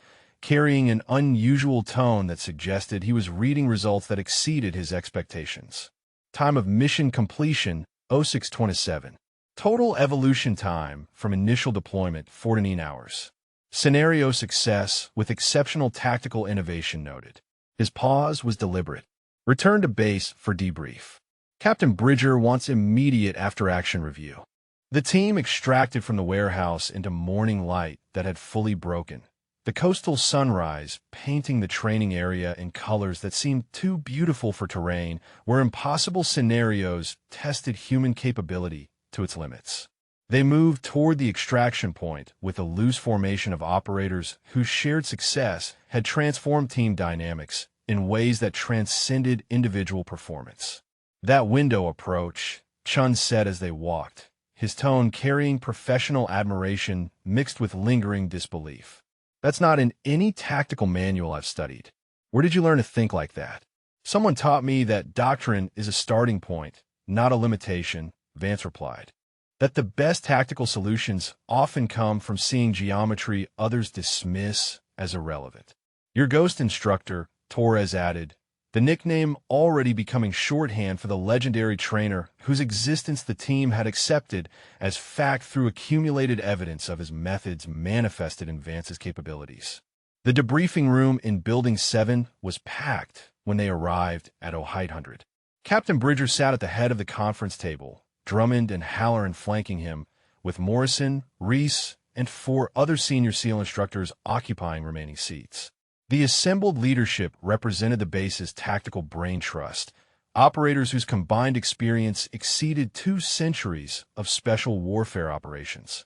carrying an unusual tone that suggested he was reading results that exceeded his expectations. Time of mission completion, 0627. Total evolution time from initial deployment, 14 hours. Scenario success with exceptional tactical innovation noted. His pause was deliberate. Return to base for debrief. Captain Bridger wants immediate after-action review. The team extracted from the warehouse into morning light that had fully broken, the coastal sunrise painting the training area in colors that seemed too beautiful for terrain, where impossible scenarios tested human capability to its limits. They moved toward the extraction point with a loose formation of operators whose shared success had transformed team dynamics in ways that transcended individual performance. That window approach, Chun said as they walked, his tone carrying professional admiration mixed with lingering disbelief. That's not in any tactical manual I've studied. Where did you learn to think like that? Someone taught me that doctrine is a starting point, not a limitation, Vance replied. That the best tactical solutions often come from seeing geometry others dismiss as irrelevant. Your ghost instructor, Torres added, the nickname already becoming shorthand for the legendary trainer whose existence the team had accepted as fact through accumulated evidence of his methods manifested in Vance's capabilities. The debriefing room in Building 7 was packed when they arrived at 0800. Captain Bridger sat at the head of the conference table, Drummond and Halloran flanking him, with Morrison, Reese, and 4 other senior SEAL instructors occupying remaining seats. The assembled leadership represented the base's tactical brain trust, operators whose combined experience exceeded 2 centuries of special warfare operations.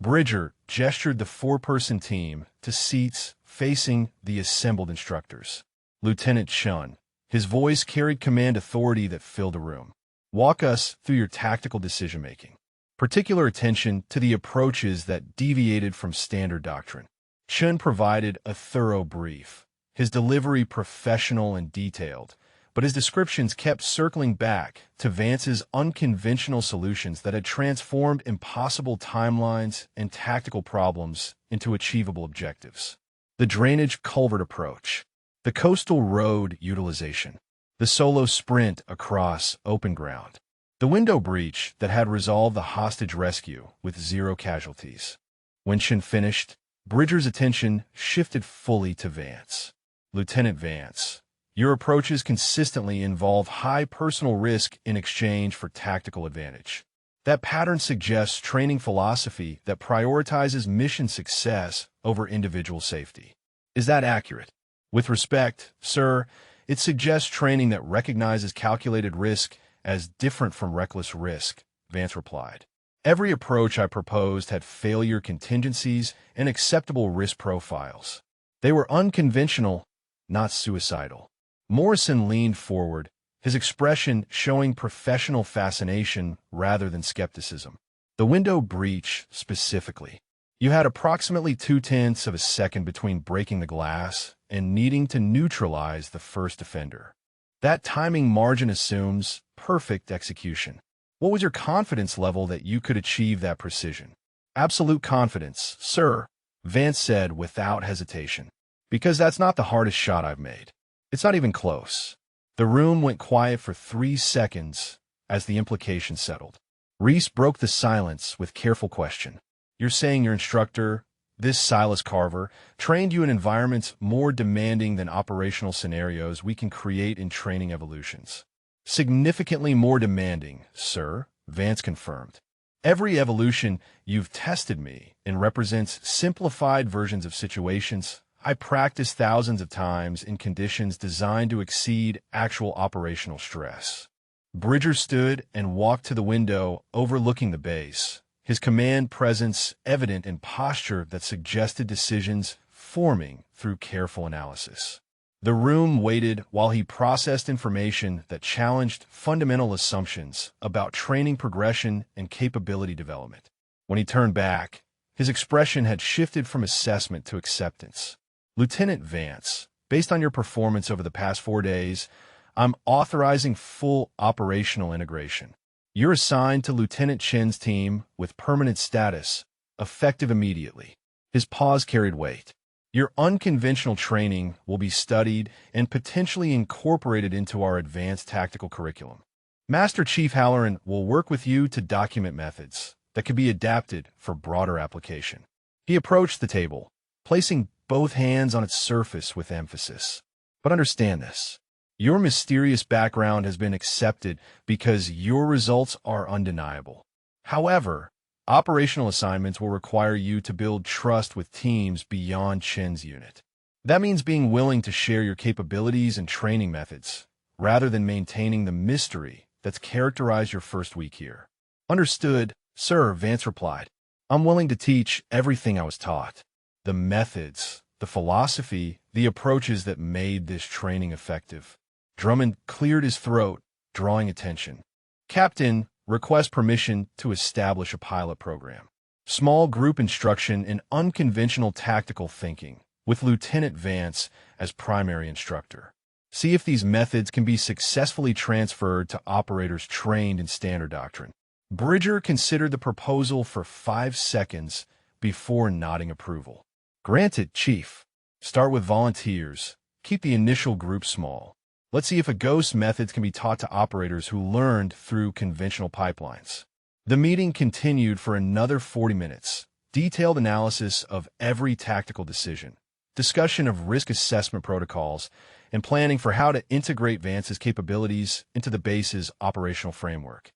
Bridger gestured the 4-person team to seats facing the assembled instructors. Lieutenant Chun, his voice carried command authority that filled the room. Walk us through your tactical decision-making. Particular attention to the approaches that deviated from standard doctrine. Chun provided a thorough brief, his delivery professional and detailed, but his descriptions kept circling back to Vance's unconventional solutions that had transformed impossible timelines and tactical problems into achievable objectives. The drainage culvert approach, the coastal road utilization, the solo sprint across open ground, the window breach that had resolved the hostage rescue with 0 casualties. When Chun finished, Bridger's attention shifted fully to Vance. Lieutenant Vance, your approaches consistently involve high personal risk in exchange for tactical advantage. That pattern suggests training philosophy that prioritizes mission success over individual safety. Is that accurate? With respect, sir, it suggests training that recognizes calculated risk as different from reckless risk, Vance replied. Every approach I proposed had failure contingencies and acceptable risk profiles. They were unconventional, not suicidal. Morrison leaned forward, his expression showing professional fascination rather than skepticism. The window breach, specifically. You had approximately 0.2 of a second between breaking the glass and needing to neutralize the first offender. That timing margin assumes perfect execution. What was your confidence level that you could achieve that precision? Absolute confidence, sir, Vance said without hesitation. Because that's not the hardest shot I've made. It's not even close. The room went quiet for 3 seconds as the implication settled. Reese broke the silence with careful question. You're saying your instructor, this Silas Carver, trained you in environments more demanding than operational scenarios we can create in training evolutions. Significantly more demanding, sir, Vance confirmed. Every evolution you've tested me in represents simplified versions of situations I practiced thousands of times in conditions designed to exceed actual operational stress. Bridger stood and walked to the window overlooking the base, his command presence evident in posture that suggested decisions forming through careful analysis. The room waited while he processed information that challenged fundamental assumptions about training progression and capability development. When he turned back, his expression had shifted from assessment to acceptance. Lieutenant Vance, based on your performance over the past 4 days, I'm authorizing full operational integration. You're assigned to Lieutenant Chen's team with permanent status, effective immediately. His pause carried weight. Your unconventional training will be studied and potentially incorporated into our advanced tactical curriculum. Master Chief Halloran will work with you to document methods that can be adapted for broader application. He approached the table, placing both hands on its surface with emphasis. But understand this. Your mysterious background has been accepted because your results are undeniable. However, operational assignments will require you to build trust with teams beyond Chen's unit. That means being willing to share your capabilities and training methods, rather than maintaining the mystery that's characterized your first week here. Understood, sir, Vance replied. I'm willing to teach everything I was taught. The methods, the philosophy, the approaches that made this training effective. Drummond cleared his throat, drawing attention. Captain, request permission to establish a pilot program. Small group instruction in unconventional tactical thinking, with Lieutenant Vance as primary instructor. See if these methods can be successfully transferred to operators trained in standard doctrine. Bridger considered the proposal for 5 seconds before nodding approval. Granted, Chief. Start with volunteers. Keep the initial group small. Let's see if a ghost methods can be taught to operators who learned through conventional pipelines. The meeting continued for another 40 minutes. Detailed analysis of every tactical decision, discussion of risk assessment protocols, and planning for how to integrate Vance's capabilities into the base's operational framework.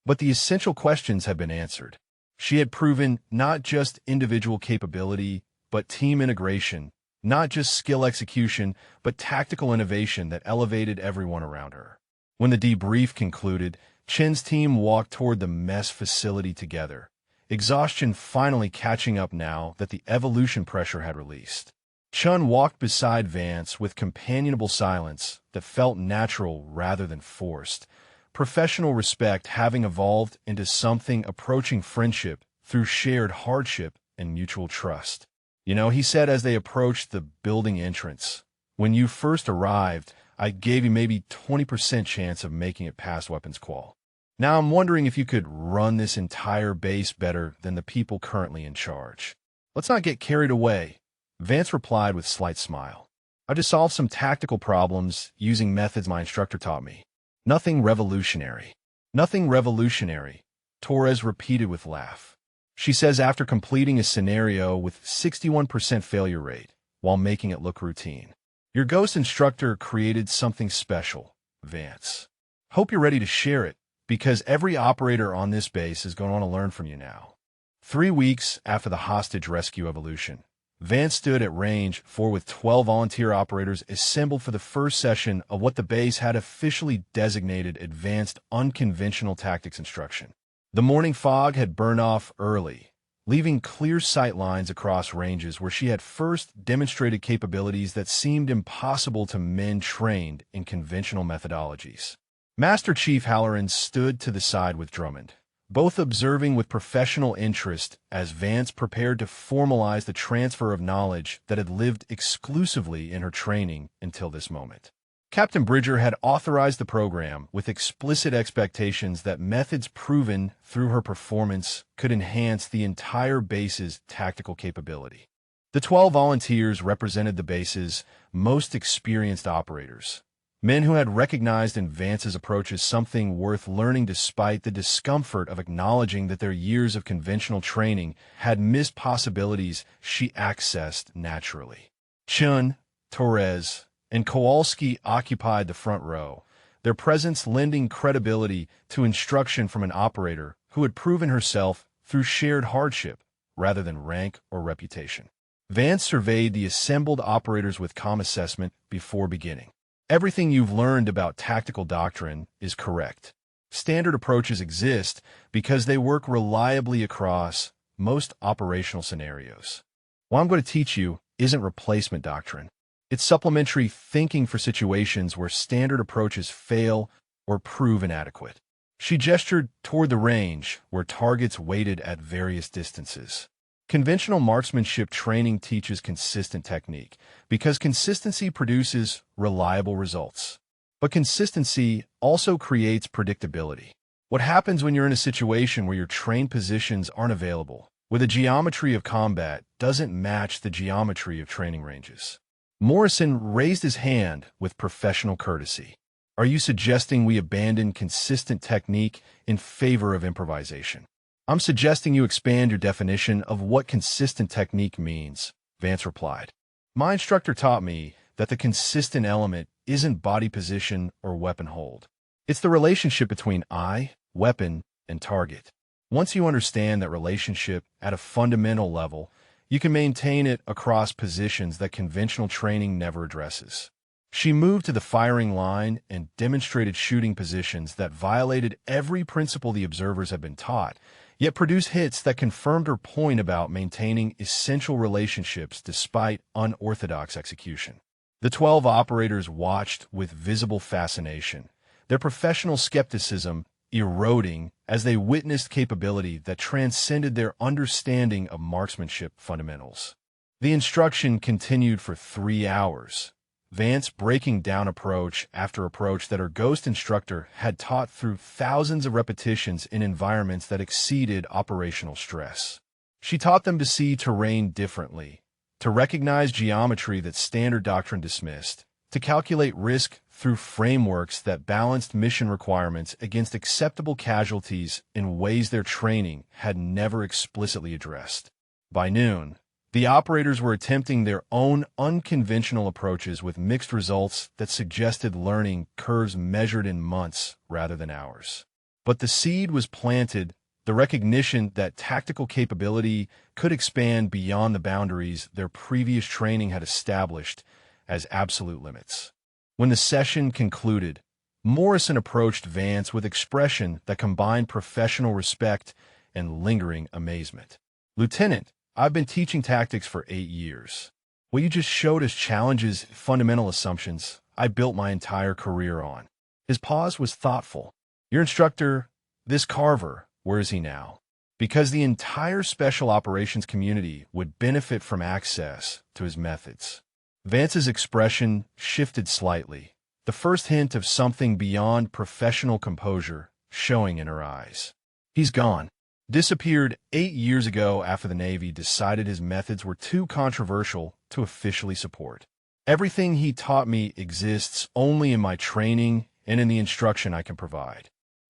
But the essential questions had been answered. She had proven not just individual capability, but team integration, not just skill execution, but tactical innovation that elevated everyone around her. When the debrief concluded, Chen's team walked toward the mess facility together, exhaustion finally catching up now that the evolution pressure had released. Chun walked beside Vance with companionable silence that felt natural rather than forced, professional respect having evolved into something approaching friendship through shared hardship and mutual trust. You know, he said as they approached the building entrance, "When you first arrived, I gave you maybe 20% chance of making it past weapons qual. Now I'm wondering if you could run this entire base better than the people currently in charge. Let's not get carried away," Vance replied with a slight smile. "I just solved some tactical problems using methods my instructor taught me. Nothing revolutionary." "Nothing revolutionary," Torres repeated with a laugh. She says after completing a scenario with 61% failure rate while making it look routine. "Your ghost instructor created something special, Vance. Hope you're ready to share it, because every operator on this base is going to want to learn from you now." 3 weeks after the hostage rescue evolution, Vance stood at range 4 with 12 volunteer operators assembled for the first session of what the base had officially designated Advanced Unconventional Tactics Instruction. The morning fog had burned off early, leaving clear sight lines across ranges where she had first demonstrated capabilities that seemed impossible to men trained in conventional methodologies. Master Chief Halloran stood to the side with Drummond, both observing with professional interest as Vance prepared to formalize the transfer of knowledge that had lived exclusively in her training until this moment. Captain Bridger had authorized the program with explicit expectations that methods proven through her performance could enhance the entire base's tactical capability. The 12 volunteers represented the base's most experienced operators, men who had recognized in Vance's approach as something worth learning despite the discomfort of acknowledging that their years of conventional training had missed possibilities she accessed naturally. Chun, Torres, and Kowalski occupied the front row, their presence lending credibility to instruction from an operator who had proven herself through shared hardship rather than rank or reputation. Vance surveyed the assembled operators with calm assessment before beginning. "Everything you've learned about tactical doctrine is correct. Standard approaches exist because they work reliably across most operational scenarios. What I'm going to teach you isn't replacement doctrine. It's supplementary thinking for situations where standard approaches fail or prove inadequate." She gestured toward the range where targets waited at various distances. "Conventional marksmanship training teaches consistent technique because consistency produces reliable results. But consistency also creates predictability. What happens when you're in a situation where your trained positions aren't available, where the geometry of combat doesn't match the geometry of training ranges?" Morrison raised his hand with professional courtesy. "Are you suggesting we abandon consistent technique in favor of improvisation?" "I'm suggesting you expand your definition of what consistent technique means," Vance replied. "My instructor taught me that the consistent element isn't body position or weapon hold. It's the relationship between eye, weapon, and target. Once you understand that relationship at a fundamental level, you can maintain it across positions that conventional training never addresses." She moved to the firing line and demonstrated shooting positions that violated every principle the observers had been taught, yet produced hits that confirmed her point about maintaining essential relationships despite unorthodox execution. The 12 operators watched with visible fascination, their professional skepticism eroding as they witnessed capability that transcended their understanding of marksmanship fundamentals. The instruction continued for 3 hours, Vance breaking down approach after approach that her ghost instructor had taught through thousands of repetitions in environments that exceeded operational stress. She taught them to see terrain differently, to recognize geometry that standard doctrine dismissed, to calculate risk through frameworks that balanced mission requirements against acceptable casualties in ways their training had never explicitly addressed. By noon, the operators were attempting their own unconventional approaches with mixed results that suggested learning curves measured in months rather than hours. But the seed was planted, the recognition that tactical capability could expand beyond the boundaries their previous training had established as absolute limits. When the session concluded, Morrison approached Vance with expression that combined professional respect and lingering amazement. "Lieutenant, I've been teaching tactics for 8 years. What you just showed us challenges fundamental assumptions I built my entire career on." His pause was thoughtful. "Your instructor, this Carver, where is he now?" Because the entire special operations community would benefit from access to his methods. Vance's expression shifted slightly, the first hint of something beyond professional composure showing in her eyes. "He's gone. Disappeared 8 years ago after the Navy decided his methods were too controversial to officially support. Everything he taught me exists only in my training and in the instruction I can provide."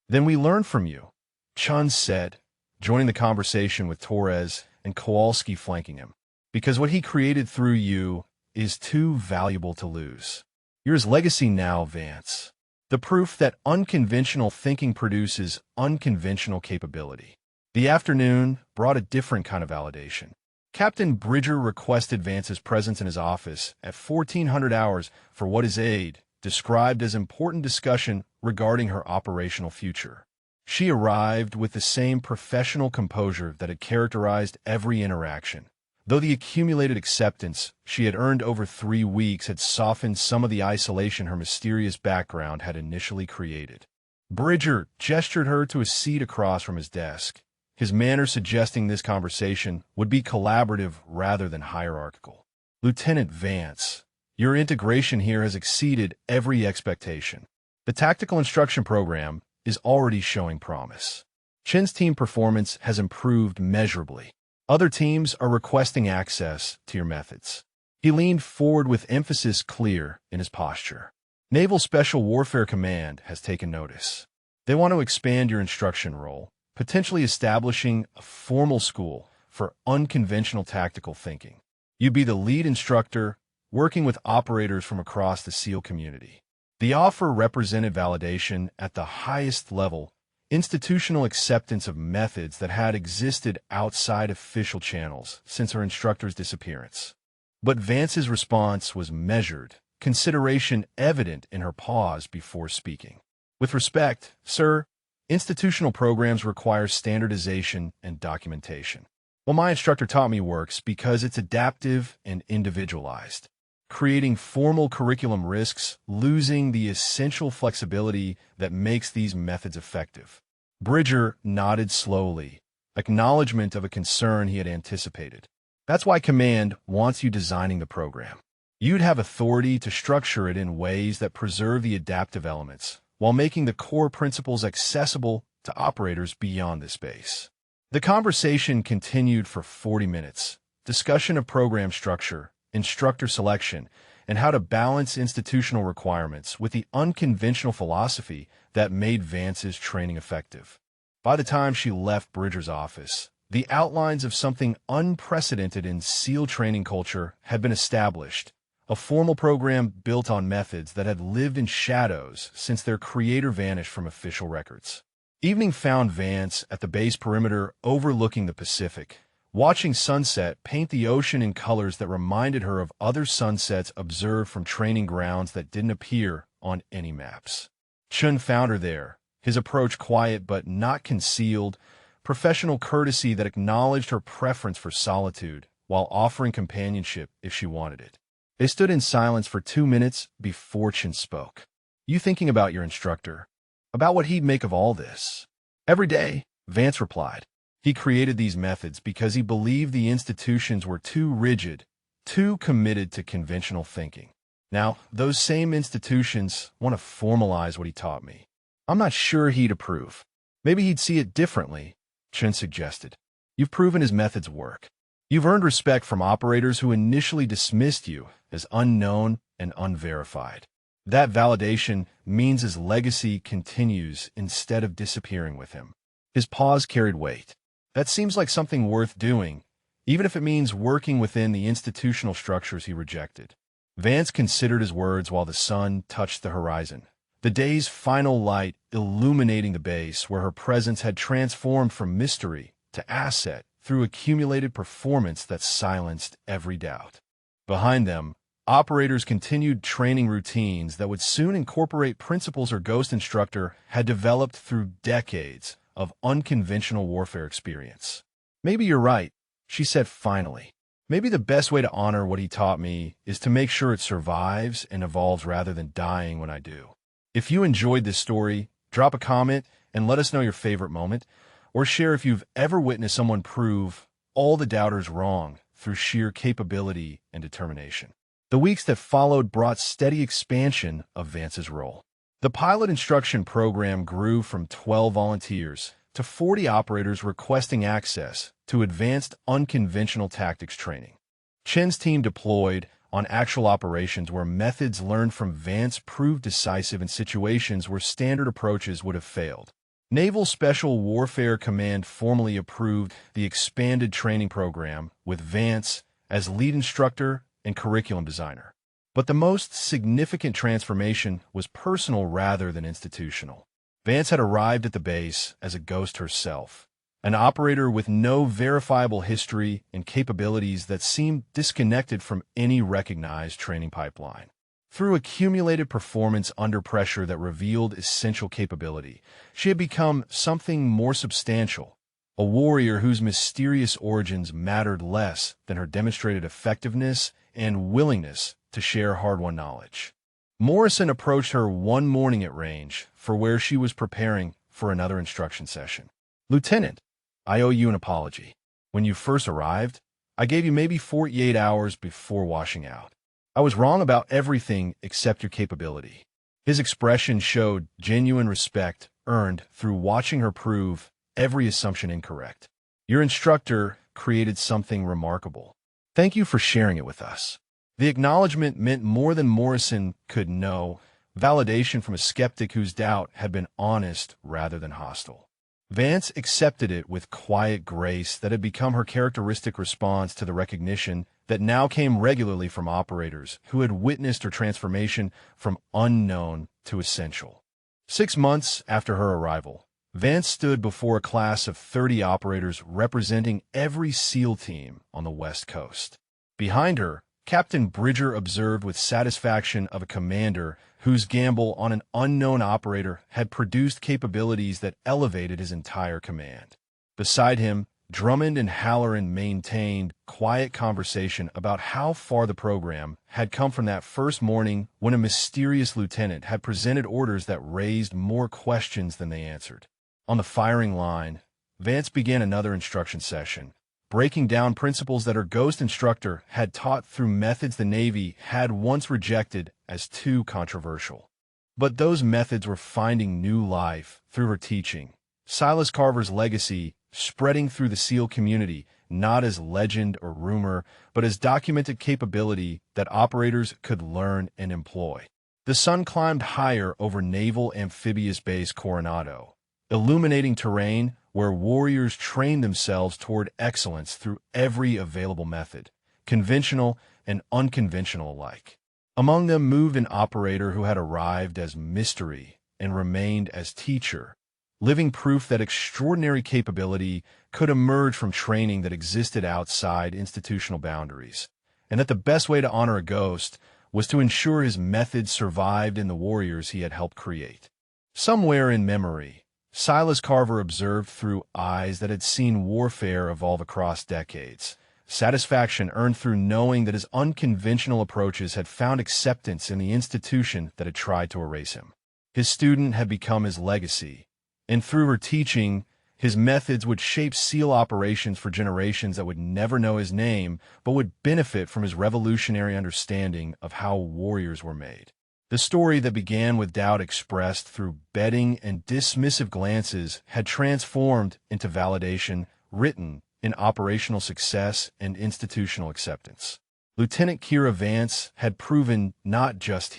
"Then we learn from you," Chun said, joining the conversation with Torres and Kowalski flanking him. "Because what he created through you is too valuable to lose. You're his legacy now, Vance. The proof that unconventional thinking produces unconventional capability." The afternoon brought a different kind of validation. Captain Bridger requested Vance's presence in his office at 1400 hours for what his aide described as important discussion regarding her operational future. She arrived with the same professional composure that had characterized every interaction, though the accumulated acceptance she had earned over 3 weeks had softened some of the isolation her mysterious background had initially created. Bridger gestured her to a seat across from his desk, his manner suggesting this conversation would be collaborative rather than hierarchical. "Lieutenant Vance, your integration here has exceeded every expectation. The tactical instruction program is already showing promise. Chin's team performance has improved measurably. Other teams are requesting access to your methods." He leaned forward with emphasis clear in his posture. "Naval Special Warfare Command has taken notice. They want to expand your instruction role, potentially establishing a formal school for unconventional tactical thinking. You'd be the lead instructor, working with operators from across the SEAL community." The offer represented validation at the highest level, institutional acceptance of methods that had existed outside official channels since her instructor's disappearance. But Vance's response was measured, consideration evident in her pause before speaking. "With respect, sir, institutional programs require standardization and documentation. What my instructor taught me works because it's adaptive and individualized. Creating formal curriculum risks losing the essential flexibility that makes these methods effective." Bridger nodded slowly, acknowledgement of a concern he had anticipated. "That's why Command wants you designing the program. You'd have authority to structure it in ways that preserve the adaptive elements, while making the core principles accessible to operators beyond this space." The conversation continued for 40 minutes, discussion of program structure, instructor selection, and how to balance institutional requirements with the unconventional philosophy that made Vance's training effective. By the time she left Bridger's office, the outlines of something unprecedented in SEAL training culture had been established, a formal program built on methods that had lived in shadows since their creator vanished from official records. Evening found Vance at the base perimeter overlooking the Pacific, watching sunset paint the ocean in colors that reminded her of other sunsets observed from training grounds that didn't appear on any maps. Chun found her there, his approach quiet but not concealed, professional courtesy that acknowledged her preference for solitude while offering companionship if she wanted it. They stood in silence for 2 minutes before Chun spoke. "You thinking about your instructor? About what he'd make of all this?" "Every day," Vance replied. "He created these methods because he believed the institutions were too rigid, too committed to conventional thinking. Now, those same institutions want to formalize what he taught me. I'm not sure he'd approve. Maybe he'd see it differently," Chun suggested. "You've proven his methods work. You've earned respect from operators who initially dismissed you as unknown and unverified. That validation means his legacy continues instead of disappearing with him." His pause carried weight. "That seems like something worth doing, even if it means working within the institutional structures he rejected." Vance considered his words while the sun touched the horizon. The day's final light illuminating the base where her presence had transformed from mystery to asset through accumulated performance that silenced every doubt. Behind them, operators continued training routines that would soon incorporate principles her ghost instructor had developed through decades of unconventional warfare experience. "Maybe you're right," she said finally. "Maybe the best way to honor what he taught me is to make sure it survives and evolves rather than dying when I do." If you enjoyed this story, drop a comment and let us know your favorite moment, or share if you've ever witnessed someone prove all the doubters wrong through sheer capability and determination. The weeks that followed brought steady expansion of Vance's role. The pilot instruction program grew from 12 volunteers to 40 operators requesting access to advanced unconventional tactics training. Chen's team deployed on actual operations where methods learned from Vance proved decisive in situations where standard approaches would have failed. Naval Special Warfare Command formally approved the expanded training program with Vance as lead instructor and curriculum designer. But the most significant transformation was personal rather than institutional. Vance had arrived at the base as a ghost herself, an operator with no verifiable history and capabilities that seemed disconnected from any recognized training pipeline. Through accumulated performance under pressure that revealed essential capability, she had become something more substantial, a warrior whose mysterious origins mattered less than her demonstrated effectiveness and willingness to share hard-won knowledge. Morrison approached her one morning at range for where she was preparing for another instruction session. "Lieutenant, I owe you an apology. When you first arrived, I gave you maybe 48 hours before washing out. I was wrong about everything except your capability." His expression showed genuine respect earned through watching her prove every assumption incorrect. "Your instructor created something remarkable. Thank you for sharing it with us." The acknowledgement meant more than Morrison could know, validation from a skeptic whose doubt had been honest rather than hostile. Vance accepted it with quiet grace that had become her characteristic response to the recognition that now came regularly from operators who had witnessed her transformation from unknown to essential. 6 months after her arrival, Vance stood before a class of 30 operators representing every SEAL team on the West Coast. Behind her, Captain Bridger observed with satisfaction of a commander whose gamble on an unknown operator had produced capabilities that elevated his entire command. Beside him, Drummond and Halloran maintained quiet conversation about how far the program had come from that first morning when a mysterious lieutenant had presented orders that raised more questions than they answered. On the firing line, Vance began another instruction session, breaking down principles that her ghost instructor had taught through methods the Navy had once rejected as too controversial. But those methods were finding new life through her teaching. Silas Carver's legacy spreading through the SEAL community, not as legend or rumor, but as documented capability that operators could learn and employ. The sun climbed higher over Naval Amphibious Base Coronado, illuminating terrain where warriors trained themselves toward excellence through every available method, conventional and unconventional alike. Among them moved an operator who had arrived as mystery and remained as teacher, living proof that extraordinary capability could emerge from training that existed outside institutional boundaries, and that the best way to honor a ghost was to ensure his methods survived in the warriors he had helped create. Somewhere in memory, Silas Carver observed through eyes that had seen warfare evolve across decades, satisfaction earned through knowing that his unconventional approaches had found acceptance in the institution that had tried to erase him. His student had become his legacy, and through her teaching, his methods would shape SEAL operations for generations that would never know his name, but would benefit from his revolutionary understanding of how warriors were made. The story that began with doubt expressed through betting and dismissive glances had transformed into validation written in operational success and institutional acceptance. Lieutenant Kira Vance had proven not just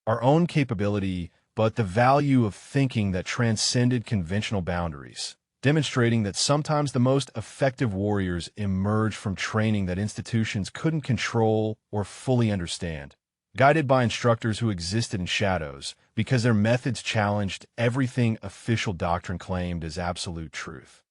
our own capability, but the value of thinking that transcended conventional boundaries, demonstrating that sometimes the most effective warriors emerge from training that institutions couldn't control or fully understand. guided by instructors who existed in shadows because their methods challenged everything official doctrine claimed as absolute truth.